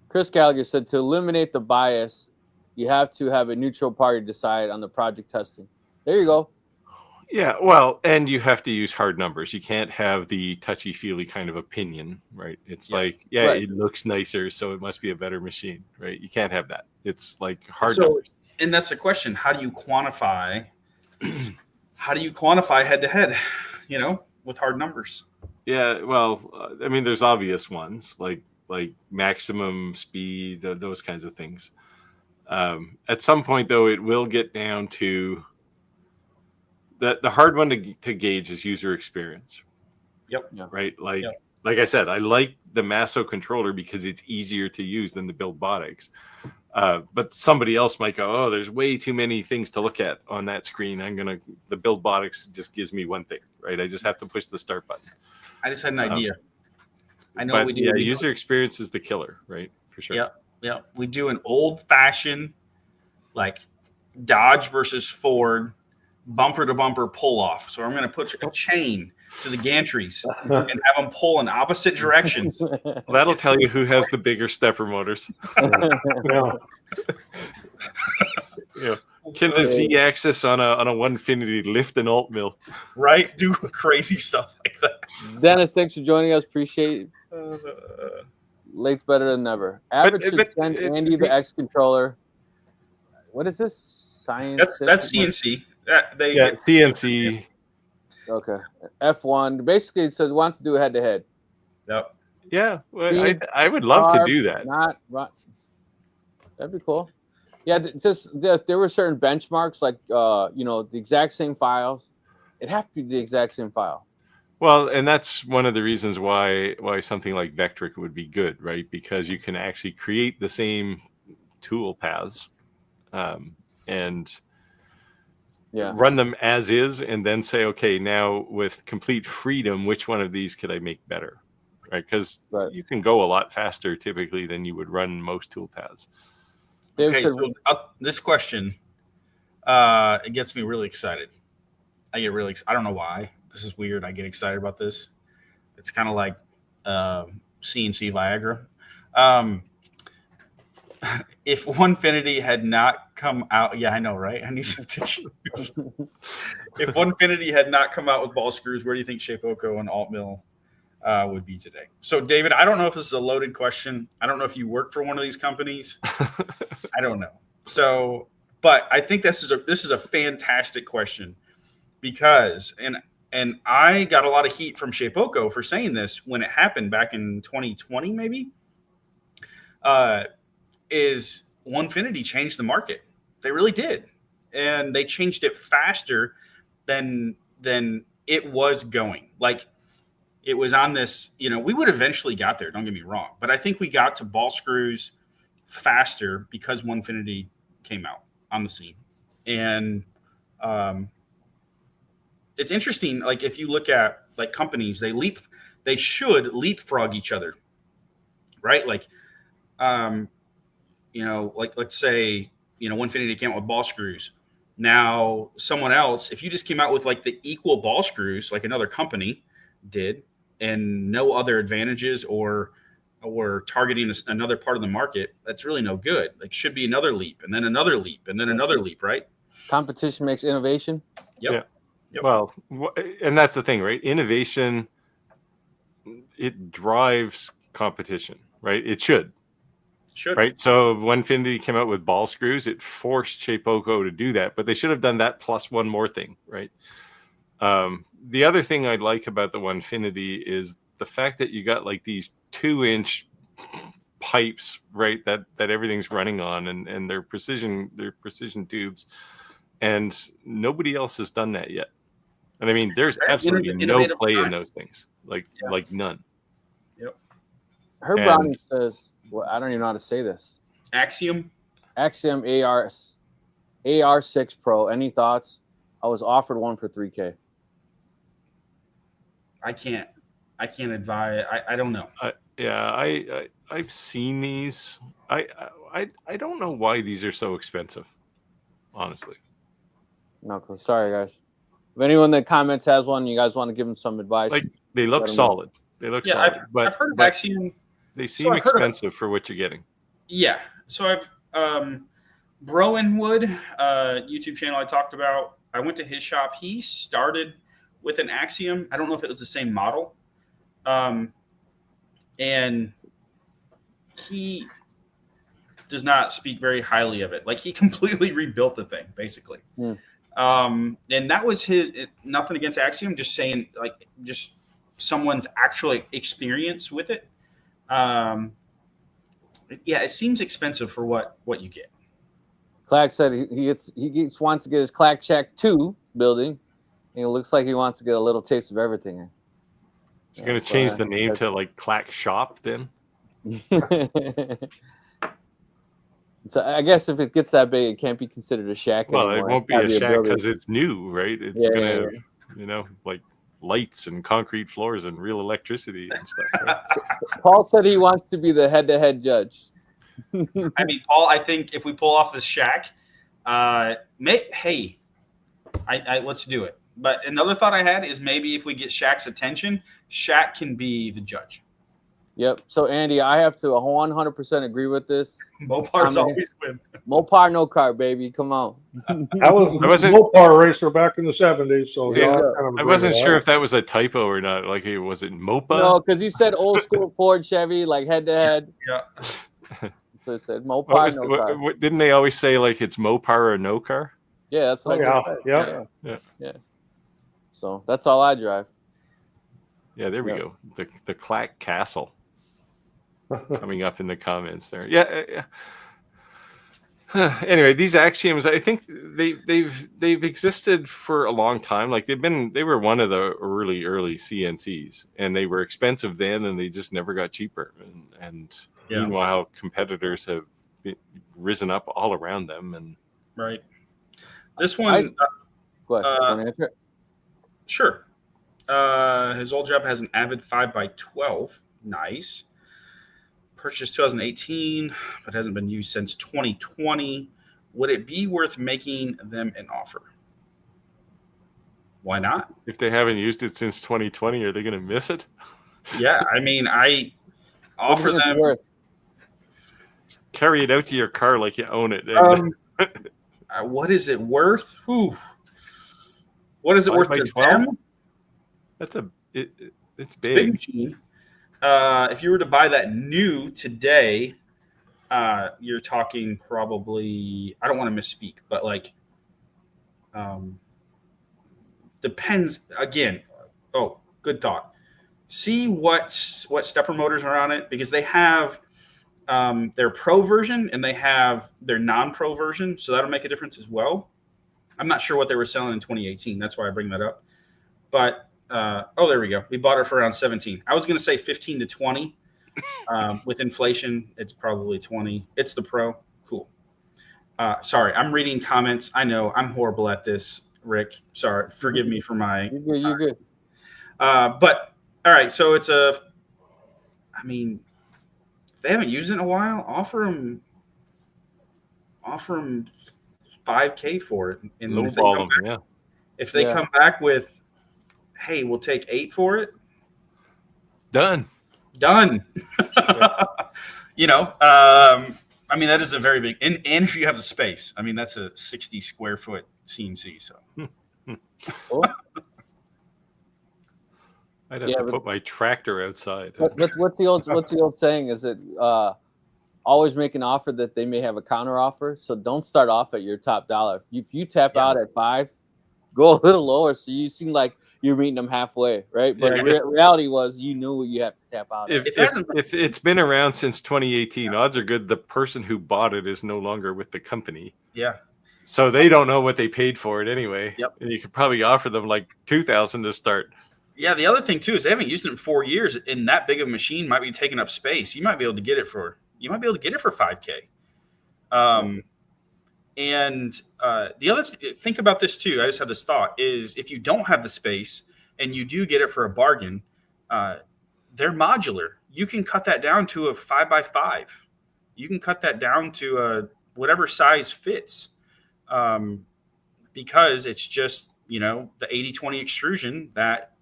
Chris Gallagher said to eliminate the bias, you have to have a neutral party decide on the project testing. There you go. Yeah, well, and you have to use hard numbers. You can't have the touchy-feely kind of opinion, right? It's like, it looks nicer, so it must be a better machine, right? You can't have that. It's like hard numbers. And that's the question. How do you quantify head-to-head, with hard numbers? Yeah, well, I mean, there's obvious ones, like maximum speed, those kinds of things. At some point, though, it will get down to the hard one to gauge is user experience. Yep. Right. Like I said, I like the Masso controller because it's easier to use than the Buildbotics. But somebody else might go, oh, there's way too many things to look at on that screen. The Buildbotics just gives me one thing, right? I just have to push the start button. I just had an idea. I know what we do. Yeah, user experience is the killer, right? For sure. Yeah. We do an old-fashioned like Dodge versus Ford, bumper to bumper pull off. So I'm going to put a chain to the gantries and have them pull in opposite directions. That'll tell you who has the bigger stepper motors. Yeah. Yeah. Can the Z-axis on a Onefinity lift an alt mill? Right? Do crazy stuff like that. Dennis, thanks for joining us. Appreciate it. Late's better than never. Abbott should send Andy the X controller. What is this? Science? That's CNC. CNC. Okay. F1. Basically, it says wants to do a head-to-head. Yep. Yeah, well, I would love to do that. That'd be cool. Yeah, there were certain benchmarks, like the exact same files. It'd have to be the exact same file. Well, and that's one of the reasons why something like Vectric would be good, right? Because you can actually create the same tool paths, and run them as is, and then say, okay, now with complete freedom, which one of these could I make better, right? Because you can go a lot faster typically than you would run most tool paths. Okay, so this question, it gets me really excited. I get really I don't know why. This is weird. I get excited about this. It's kind of like CNC Viagra. If Onefinity had not come out, yeah, I know, right? I need some tissues. If Onefinity had not come out with ball screws, where do you think Shapeoko and Altmill would be today? So, David, I don't know if this is a loaded question. I don't know if you work for one of these companies. I don't know. So, but I think this is a fantastic question because and I got a lot of heat from Shapeoko for saying this when it happened back in 2020, maybe. Is Onefinity changed the market? They really did, and they changed it faster than it was going. Like it was on this, we would eventually got there. Don't get me wrong, but I think we got to ball screws faster because Onefinity came out on the scene, and it's interesting. Like if you look at like companies, they should leapfrog each other, right? Like, like let's say, Onefinity came out with ball screws. Now someone else, if you just came out with like the equal ball screws, like another company did, and no other advantages or targeting another part of the market, that's really no good. Like should be another leap and then another leap and then another leap, right? Competition makes innovation. Yep. Yeah. Yep. Well, and that's the thing, right? Innovation, it drives competition, right? It should. Right. So Onefinity came out with ball screws. It forced Shapeoko to do that, but they should have done that plus one more thing, right? The other thing I like about the Onefinity is the fact that you got like these 2-inch pipes, right? That everything's running on, and they're precision tubes, and nobody else has done that yet. And I mean, there's absolutely no play in those things, like none. Herb Browning says, well, I don't even know how to say this. Axiom AR6 Pro. Any thoughts? I was offered one for $3,000. I can't advise. I don't know. I've seen these. I don't know why these are so expensive, honestly. No, sorry guys. If anyone in the comments has one, you guys want to give them some advice? Like they look solid. They look solid. I've heard of Axiom. They seem expensive for what you're getting. Yeah. So I've Browenwood, YouTube channel I talked about. I went to his shop. He started with an Axiom. I don't know if it was the same model. And he does not speak very highly of it. Like he completely rebuilt the thing, basically. And that was nothing against Axiom, just saying like just someone's actual experience with it. It seems expensive for what you get. Clack said he wants to get his Clack Shack 2 building, and it looks like he wants to get a little taste of everything. He's going to change the name to like Clack Shop then. So I guess if it gets that big, it can't be considered a shack anymore. Well, it won't be a shack because it's new, right? It's going to have, like lights and concrete floors and real electricity and stuff. Right? Paul said he wants to be the head-to-head judge. I mean, Paul, I think if we pull off this shack, Hey, let's do it. But another thought I had is maybe if we get Shaq's attention, Shaq can be the judge. Yep. So Andy, I have to 100% agree with this. Mopars always win. Mopar no car, baby. Come on. I was a Mopar racer back in the 70s, so Yeah. yeah, I wasn't sure if that was a typo or not. Like, was it Mopa? No, because you said old school Ford Chevy, like head to head. Yeah. So it said Mopar no car. Didn't they always say like it's Mopar or no car? Yeah, that's what I just said. Yeah. So that's all I drive. Yeah, there we go. The Clack Castle coming up in the comments there. Yeah. Anyway, these axioms, I think they've existed for a long time. Like they were one of the early CNCs, and they were expensive then, and they just never got cheaper. And meanwhile, competitors have risen up all around them. And right, this one. Go ahead. Want to answer it? Sure. His old job has an Avid 5x12. Nice. Purchased 2018, but hasn't been used since 2020. Would it be worth making them an offer? Why not? If they haven't used it since 2020, are they going to miss it? Yeah, I mean, I offer them. Carry it out to your car like you own it. What is it worth? Whew. What is it worth to 12? them? That's it's big. It's a big machine. If you were to buy that new today, you're talking probably, I don't want to misspeak, but like, depends again. Oh, good thought. See what stepper motors are on it, because they have their pro version and they have their non-pro version. So that'll make a difference as well. I'm not sure what they were selling in 2018. That's why I bring that up. But there we go. We bought it for around 17. I was going to say 15 to 20. With inflation, it's probably 20. It's the pro. Cool. Sorry, I'm reading comments. I know I'm horrible at this, Rick. Sorry. Forgive me for my. You're good. But all right. So it's I mean, they haven't used it in a while. Offer them $5,000 for it. And if they come back with, hey, we'll take 8 for it. Done. You know, I mean, that is a very big, and if you have the space, I mean, that's a 60 square foot CNC. So Cool. I'd have to put my tractor outside. What's the old saying? Is it always make an offer that they may have a counter offer? So don't start off at your top dollar. If you tap out at 5, go a little lower, so you seem like you're meeting them halfway, right? But reality was you knew what you have to tap out. If it's been around since 2018, odds are good the person who bought it is no longer with the company. Yeah. So they don't know what they paid for it anyway. Yep. And you could probably offer them like $2,000 to start. Yeah. The other thing too is they haven't used it in 4 years, and that big of a machine might be taking up space. You might be able to get it for $5,000. And the other think about this too. I just had this thought is if you don't have the space and you do get it for a bargain, they're modular. You can cut that down to a 5x5. You can cut that down to whatever size fits, because it's just, the 80-20 extrusion that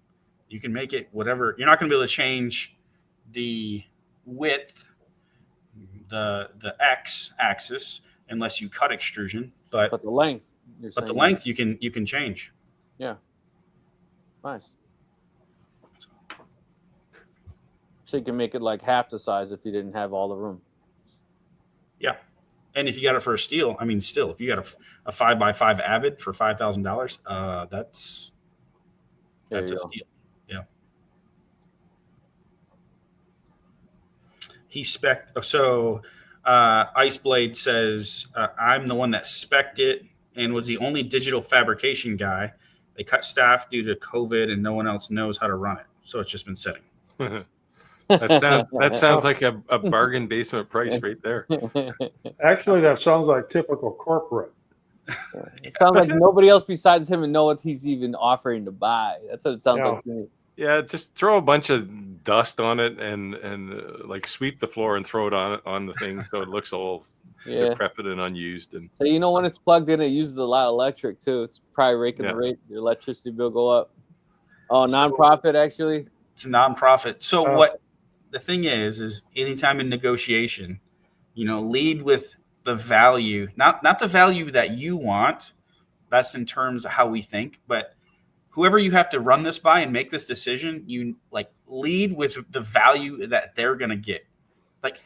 you can make it whatever. You're not going to be able to change the width, the X axis, unless you cut extrusion, but the length. The length you can change. Yeah. Nice. So you can make it like half the size if you didn't have all the room. Yeah, and if you got it for a steal, I mean, still, if you got a 5x5 Avid for $5,000, that's a steal. Yeah. Iceblade says, I'm the one that spec'd it and was the only digital fabrication guy. They cut staff due to COVID and no one else knows how to run it. So it's just been sitting. That sounds like a bargain basement price right there. Actually, that sounds like typical corporate. It sounds like nobody else besides him and know what he's even offering to buy. That's what it sounds like to me. Yeah, just throw a bunch of dust on it and like sweep the floor and throw it on the thing so it looks all Yeah. decrepit and unused. And So when it's plugged in, it uses a lot of electric too. It's probably raking the electricity bill go up. Oh, nonprofit actually. It's a nonprofit. So Oh. what the thing is anytime in negotiation, lead with the value, not the value that you want. That's in terms of how we think, but whoever you have to run this by and make this decision, you lead with the value that they're going to get.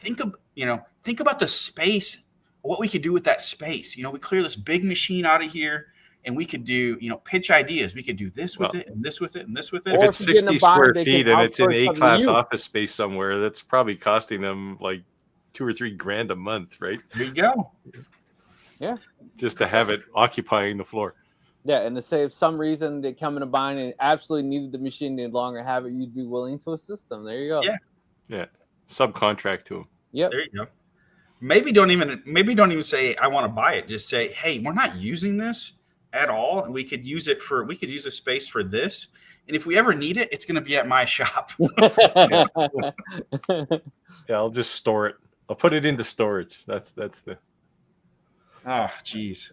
Think about the space, what we could do with that space. We clear this big machine out of here and we could do, pitch ideas. We could do this with it and this with it and this with it. If Or it's if you get in a 60 bind, square they can feet and it's in outsource A-class something to you. office space somewhere, that's probably costing them like $2 or $3 grand a month, right? There you go. Yeah. Just to have it occupying the floor. Yeah, and to say if some reason they come in a bind and absolutely needed the machine, they no longer have it, you'd be willing to assist them. There you go. Yeah. Subcontract to them. Yep. There you go. Maybe don't even say I want to buy it. Just say, hey, we're not using this at all, and we could use a space for this. And if we ever need it, it's going to be at my shop. Yeah, I'll just store it. I'll put it into storage. That's the. Oh, geez.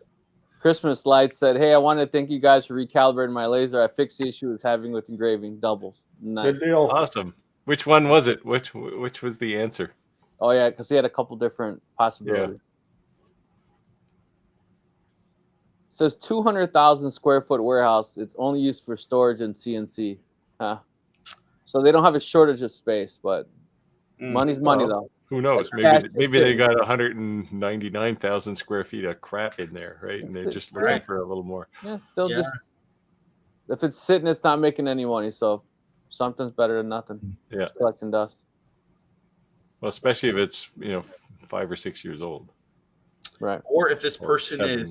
Christmas Light said, "Hey, I wanted to thank you guys for recalibrating my laser. I fixed the issue it's having with engraving doubles." Nice. Good deal. Awesome. Which one was it? Which was the answer? Oh yeah, because he had a couple different possibilities. It says 200,000 square foot warehouse. It's only used for storage and CNC. Huh. So they don't have a shortage of space, but money's money though. Who knows? Maybe they got 199,000 square feet of crap in there, right? And they're just looking for a little more. Yeah, just if it's sitting, it's not making any money. So something's better than nothing. Yeah. Just collecting dust. Well, especially if it's 5 or 6 years old. Right. Or if this person seven.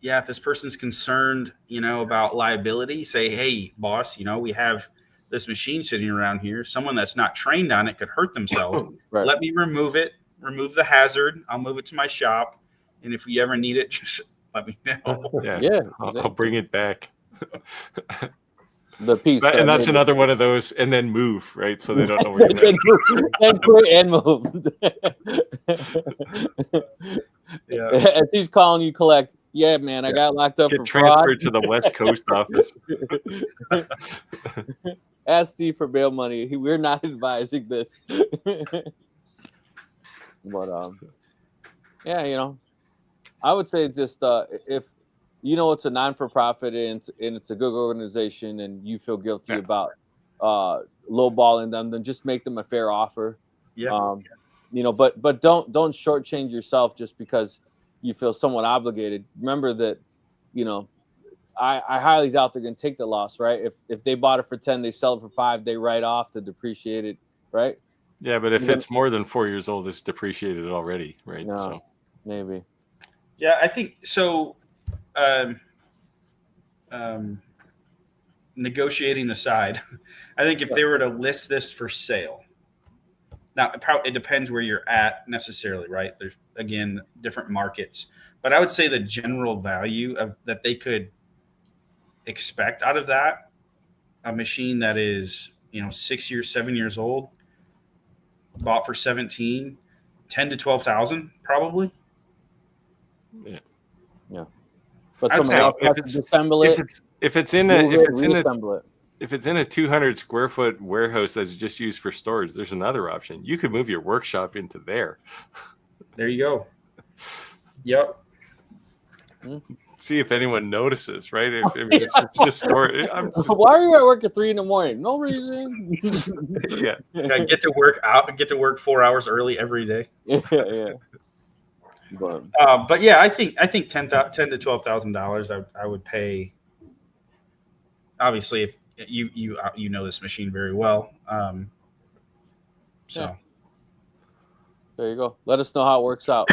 if this person's concerned, about liability, say, hey, boss, we have this machine sitting around here. Someone that's not trained on it could hurt themselves. Right. Let me remove the hazard. I'll move it to my shop. And if you ever need it, just let me know. Yeah. I'll bring it back. The piece. And that's another one of those, and then move, right? So they don't know where you're at. and quit and move. Yeah. As he's calling you collect. Yeah, man, I got locked up Get for transferred fraud. to the West Coast office. Ask Steve for bail money. We're not advising this. But yeah, I would say just if it's a non-for-profit and it's a good organization and you feel guilty about lowballing them, then just make them a fair offer. Yeah. But don't shortchange yourself just because you feel somewhat obligated. Remember that, I highly doubt they're going to take the loss, right? If they bought it for 10, they sell it for 5, they write off to depreciate it, right? Yeah, but if it's more than 4 years old, it's depreciated already, right? No, So maybe. Yeah, I think so. Negotiating aside, I think if they were to list this for sale, now it depends where you're at necessarily, right? There's again different markets, but I would say the general value of that they could expect out of that, a machine that is 6 years, 7 years old, bought for 10 to 12,000 probably. yeah. But I'd someone say else has to disassemble it. If it's in a 200 square foot warehouse that's just used for storage, there's another option. You could move your workshop into there. There you go. Yep. See if anyone notices, right? It's just storage. Why are you at work at 3 a.m? No reason. Yeah. Get to work 4 hours early every day. Yeah. But yeah, I think $10,000 to $12,000 I would pay. Obviously, if you know this machine very well, so there you go. Let us know how it works out.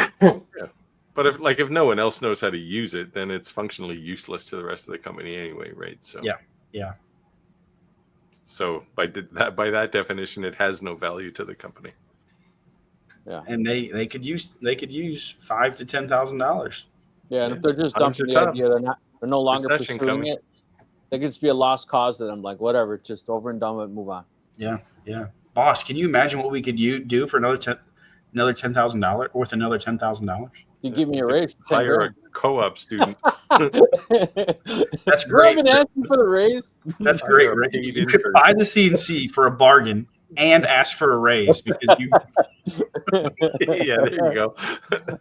But if no one else knows how to use it, then it's functionally useless to the rest of the company anyway, right? So yeah. So by that definition, it has no value to the company. Yeah, and they could use $5,000 to $10,000. Yeah, and if they're just dumping the idea, they're no longer pursuing it. They could just be a lost cause that I'm like, whatever, just over and done with, move on. Yeah. Boss, can you imagine what we could do for another $10,000 worth another $10,000? You give me a raise for 10 Hire grand. a co-op student. That's You great. haven't asked me for the raise. That's great, Hire a Rick. paid You could intern. buy the CNC for a bargain and ask for a raise because you. Yeah, there you go.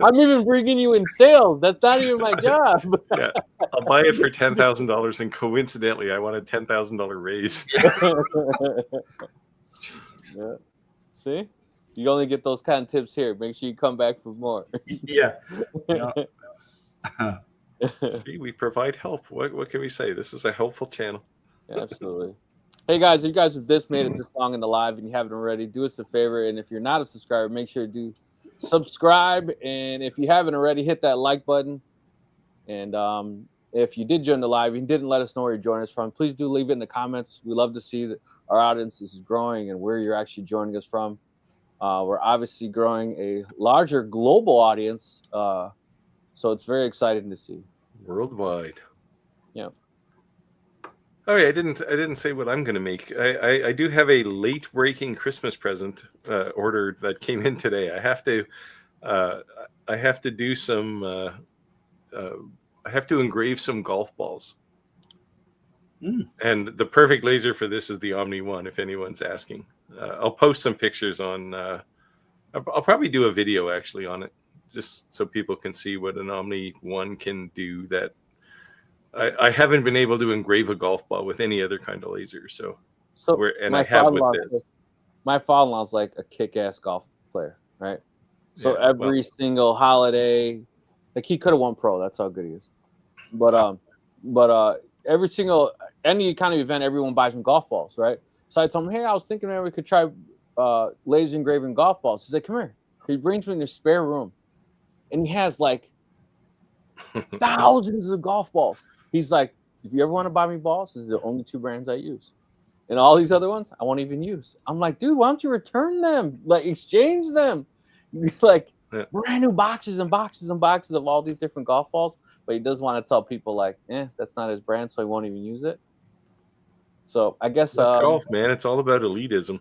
I'm even bringing you in sales. That's not even my job. Yeah, I'll buy it for $10,000, and coincidentally, I want a $10,000 raise. Yeah. See, you only get those kind of tips here. Make sure you come back for more. Yeah. Yeah. See, we provide help. What can we say? This is a helpful channel. Absolutely. Hey guys, if you guys have this made it this long in the live and you haven't already, do us a favor. And if you're not a subscriber, make sure to do subscribe. And if you haven't already, hit that like button. And if you did join the live and didn't let us know where you're joining us from, please do leave it in the comments. We love to see that our audience is growing and where you're actually joining us from. We're obviously growing a larger global audience. So it's very exciting to see. Worldwide. Yeah. Oh, yeah, I didn't say what I'm going to make. I do have a late breaking Christmas present order that came in today. I have to do some. I have to engrave some golf balls. And the perfect laser for this is the Omni One. If anyone's asking, I'll post some pictures on. I'll probably do a video actually on it, just so people can see what an Omni One can do. That I haven't been able to engrave a golf ball with any other kind of laser. So I have with this. My father-in-law's like a kick-ass golf player, right? So every single holiday, like he could have won pro. That's how good he is. But every single any kind of event, everyone buys him golf balls, right? So I told him, hey, I was thinking maybe we could try laser engraving golf balls. He said, come here. He brings me in his spare room, and he has like thousands of golf balls. He's like, if you ever want to buy me balls, this is the only 2 brands I use. And all these other ones, I won't even use. I'm like, dude, why don't you return them? Like, exchange them. Like, brand new boxes and boxes and boxes of all these different golf balls. But he does want to tell people, like, that's not his brand, so he won't even use it. So I guess that's golf, man. It's all about elitism.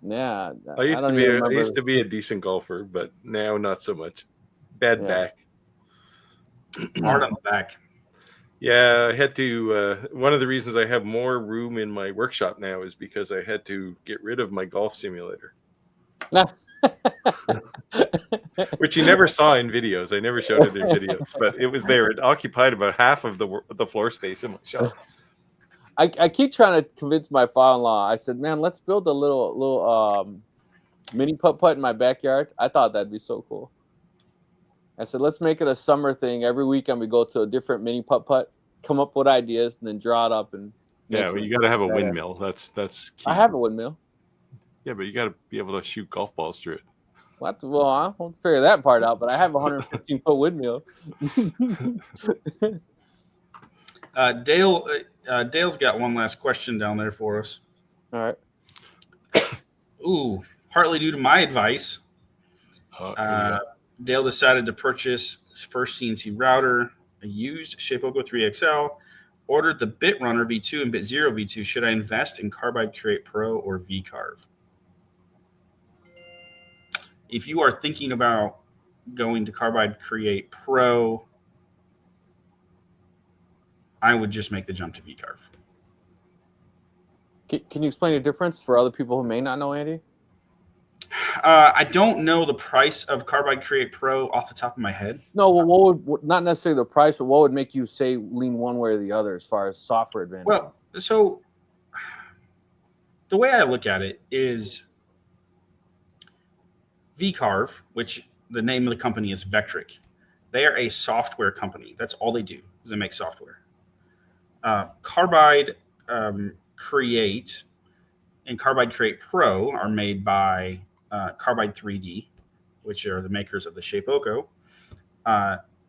Yeah. I used to be a decent golfer, but now not so much. Bad back. Hard on the back. Yeah, I had to. One of the reasons I have more room in my workshop now is because I had to get rid of my golf simulator, which you never saw in videos. I never showed it in videos, but it was there. It occupied about half of the floor space in my shop. I keep trying to convince my father-in-law. I said, man, let's build a little mini putt-putt in my backyard. I thought that'd be so cool. I said, let's make it a summer thing. Every weekend we go to a different mini putt-putt, come up with ideas, and then draw it up. And well, you got to have a windmill. That's key. I have a windmill. Yeah, but you got to be able to shoot golf balls through it. Well, I won't figure that part out, but I have a 115-foot windmill. Dale's got one last question down there for us. All right. Ooh, partly due to my advice, Dale decided to purchase his first CNC router, a used Shapeoko 3XL, ordered the BitRunner V2 and BitZero V2. Should I invest in Carbide Create Pro or VCarve? If you are thinking about going to Carbide Create Pro, I would just make the jump to VCarve. Can you explain the difference for other people who may not know, Andy? I don't know the price of Carbide Create Pro off the top of my head. No, well, what would not necessarily the price, but what would make you say lean one way or the other as far as software advantage? Well, so the way I look at it is VCarve, which the name of the company is Vectric. They are a software company. That's all they do is they make software. Carbide Create and Carbide Create Pro are made by Carbide 3D, which are the makers of the Shapeoko.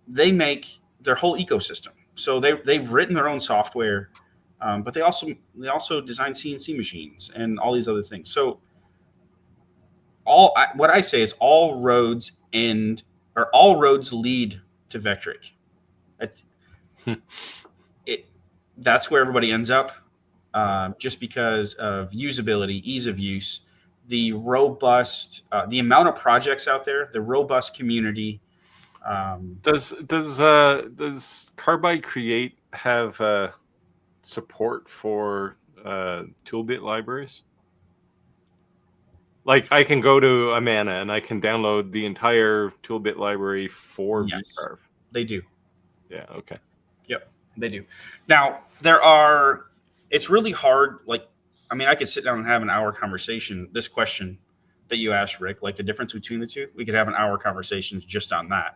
They make their whole ecosystem. So they've written their own software, but they also design CNC machines and all these other things. So what I say is all roads lead to Vectric. That's where everybody ends up, just because of usability, ease of use, the robust, the amount of projects out there, the robust community, Does Carbide Create have support for toolbit libraries? Like I can go to Amana and I can download the entire toolbit library for Yes. VCarve. They do. Yeah. Okay. Yep, they do. Now it's really hard. Like, I mean, I could sit down and have an hour conversation. This question that you asked, Rick, like the difference between the two, we could have an hour conversation just on that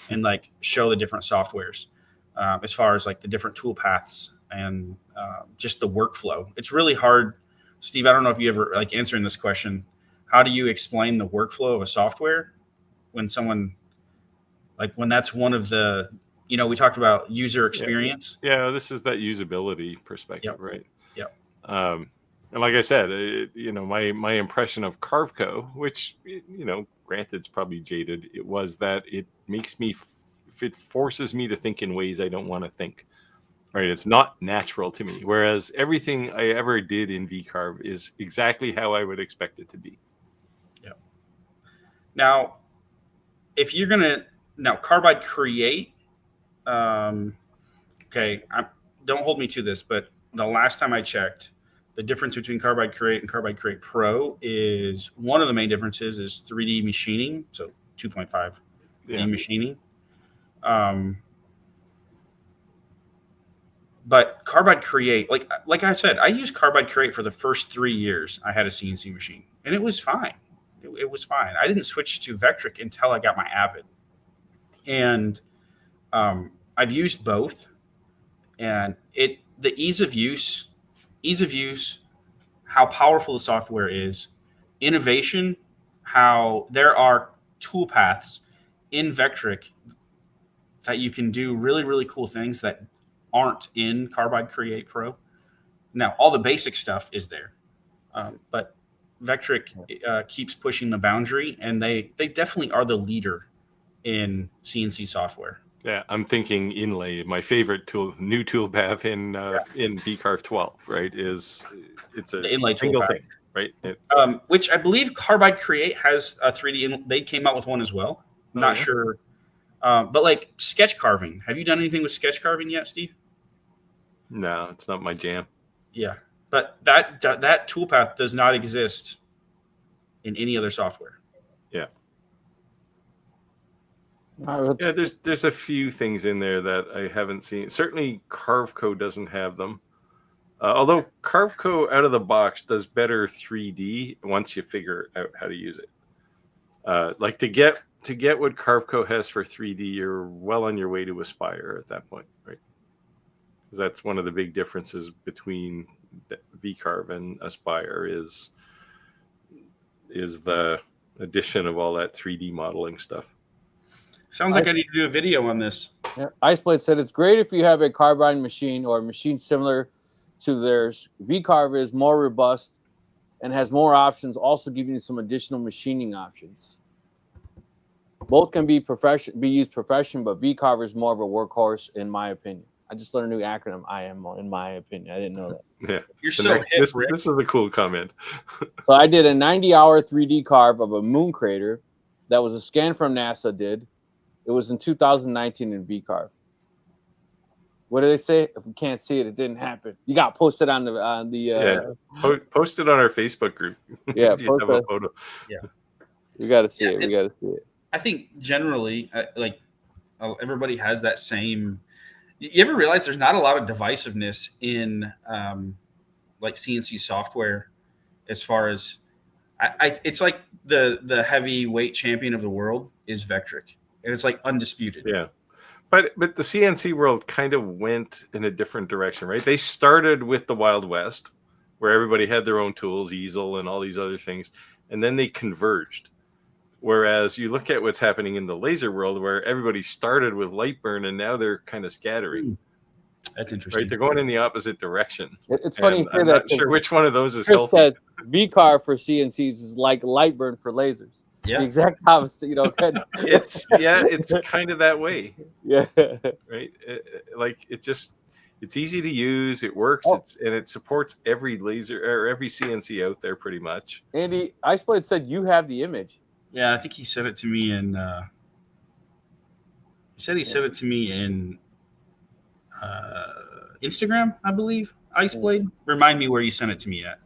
and like show the different softwares as far as like the different tool paths and just the workflow. It's really hard. Steve, I don't know if you ever like answering this question. How do you explain the workflow of a software when someone like when that's one of the, we talked about user experience. Yeah, this is that usability perspective, Yep. right? Yep. And like I said, my impression of Carveco, which granted it's probably jaded, it was that it makes me, it forces me to think in ways I don't want to think. Right, it's not natural to me. Whereas everything I ever did in VCarve is exactly how I would expect it to be. Yeah. Now, if you're gonna Carbide Create, okay, don't hold me to this, but the last time I checked, the difference between Carbide Create and Carbide Create Pro is one of the main differences is 3D machining, so 2.5D machining. But Carbide Create, like I said, I used Carbide Create for the first 3 years I had a CNC machine, and it was fine. It was fine. I didn't switch to Vectric until I got my Avid. And I've used both, and the ease of use, how powerful the software is, innovation, how there are tool paths in Vectric that you can do really, really cool things that aren't in Carbide Create Pro. Now, all the basic stuff is there, but Vectric keeps pushing the boundary, and they definitely are the leader in CNC software. Yeah, I'm thinking inlay. My favorite new tool path in VCarve 12, right? It's a inlay single tool thing, right? Which I believe Carbide Create has a 3D. They came out with one as well. I'm not sure, but like sketch carving. Have you done anything with sketch carving yet, Steve? No, it's not my jam. Yeah, but that toolpath does not exist in any other software. Yeah. Yeah, there's a few things in there that I haven't seen. Certainly, Carveco doesn't have them. Although Carveco out of the box does better 3D once you figure out how to use it. Like to get what Carveco has for 3D, you're well on your way to Aspire at that point, right? Because that's one of the big differences between VCarve and Aspire is the addition of all that 3D modeling stuff. Sounds like I need to do a video on this. Yeah. Iceblade said it's great if you have a carbide machine or a machine similar to theirs. VCarve is more robust and has more options, also giving you some additional machining options. Both can be used profession, but VCarve is more of a workhorse, in my opinion. I just learned a new acronym, IMO, in my opinion. I didn't know that. Yeah. You're so hip, Rick. This is a cool comment. So I did a 90-hour 3D carve of a moon crater. That was a scan from NASA did. It was in 2019 in VCarve. What do they say? If we can't see it, it didn't happen. You got posted on the post it on our Facebook group. Yeah, you have a photo. Yeah, we got to see it. We got to see it. I think generally, everybody has that same. You ever realize there's not a lot of divisiveness in like CNC software, as far as it's like the heavyweight champion of the world is Vectric, and it's like undisputed. Yeah. But the CNC world kind of went in a different direction, right? They started with the Wild West, where everybody had their own tools, easel, and all these other things, and then they converged. Whereas you look at what's happening in the laser world, where everybody started with Lightburn, and now they're kind of scattering. That's interesting. Right? They're going in the opposite direction. It's funny you say I'm that. not sure which one of those is Chris healthy. said VCarve for CNCs is like Lightburn for lasers. Yeah. The exact opposite, It's kind of that way. Yeah. Right. It's easy to use. It works. And it supports every laser or every CNC out there pretty much. Andy, Iceblade said you have the image. Yeah, I think he sent it to me in He said he sent it to me in Instagram, I believe. Ice Blade. Remind me where you sent it to me at.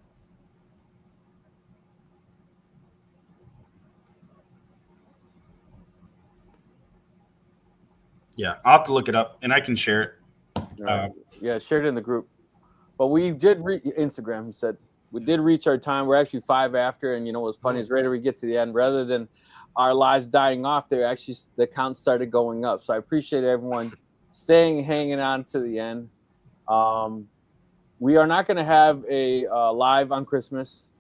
Yeah, I'll have to look it up, and I can share it. Yeah, shared it in the group. But we did Instagram. He said we did reach our time. We're actually 5 after, and what's funny is right as we get to the end, rather than our lives dying off, the count started going up. So I appreciate everyone hanging on to the end. We are not going to have a live on Christmas,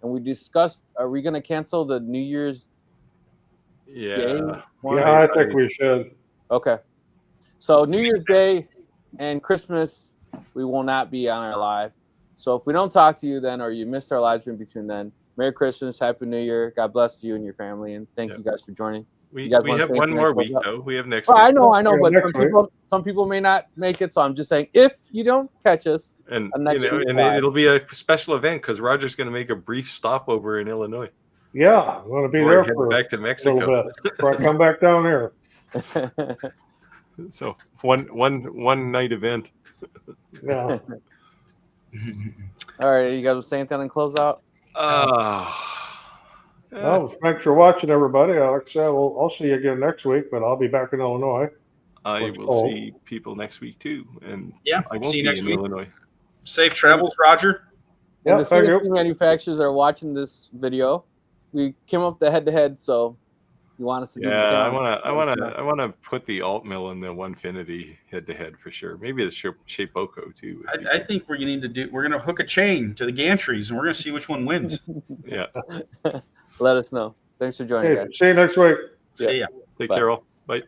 and we discussed: are we going to cancel the New Year's Day? I think we should. Okay. So New Year's Day and Christmas, we will not be on our live. So if we don't talk to you then, or you missed our live stream between then, Merry Christmas, Happy New Year. God bless you and your family, and thank you guys for joining. We have one more week though. We have next week. I know, but some people may not make it. So I'm just saying, if you don't catch us, and it'll be a special event because Roger's going to make a brief stopover in Illinois. Yeah, I'm going to be there for back to Mexico. A little bit before I come back down here. So one night event. Yeah. All right, you guys will say anything and close out? Well, thanks for watching, everybody. Like I said, I'll see you again next week, but I'll be back in Illinois. I will see people next week too, and I won't see you next week. Illinois. Safe travels, Roger. And the CNC manufacturers are watching this video. We came up the head-to-head, so you want us to do? Yeah, I want to put the alt mill and the Onefinity head-to-head for sure. Maybe the Shapeoko too. I think we're gonna hook a chain to the gantries, and we're gonna see which one wins. Yeah. Let us know. Thanks for joining, guys. See you next week. See ya. Take care all. Bye.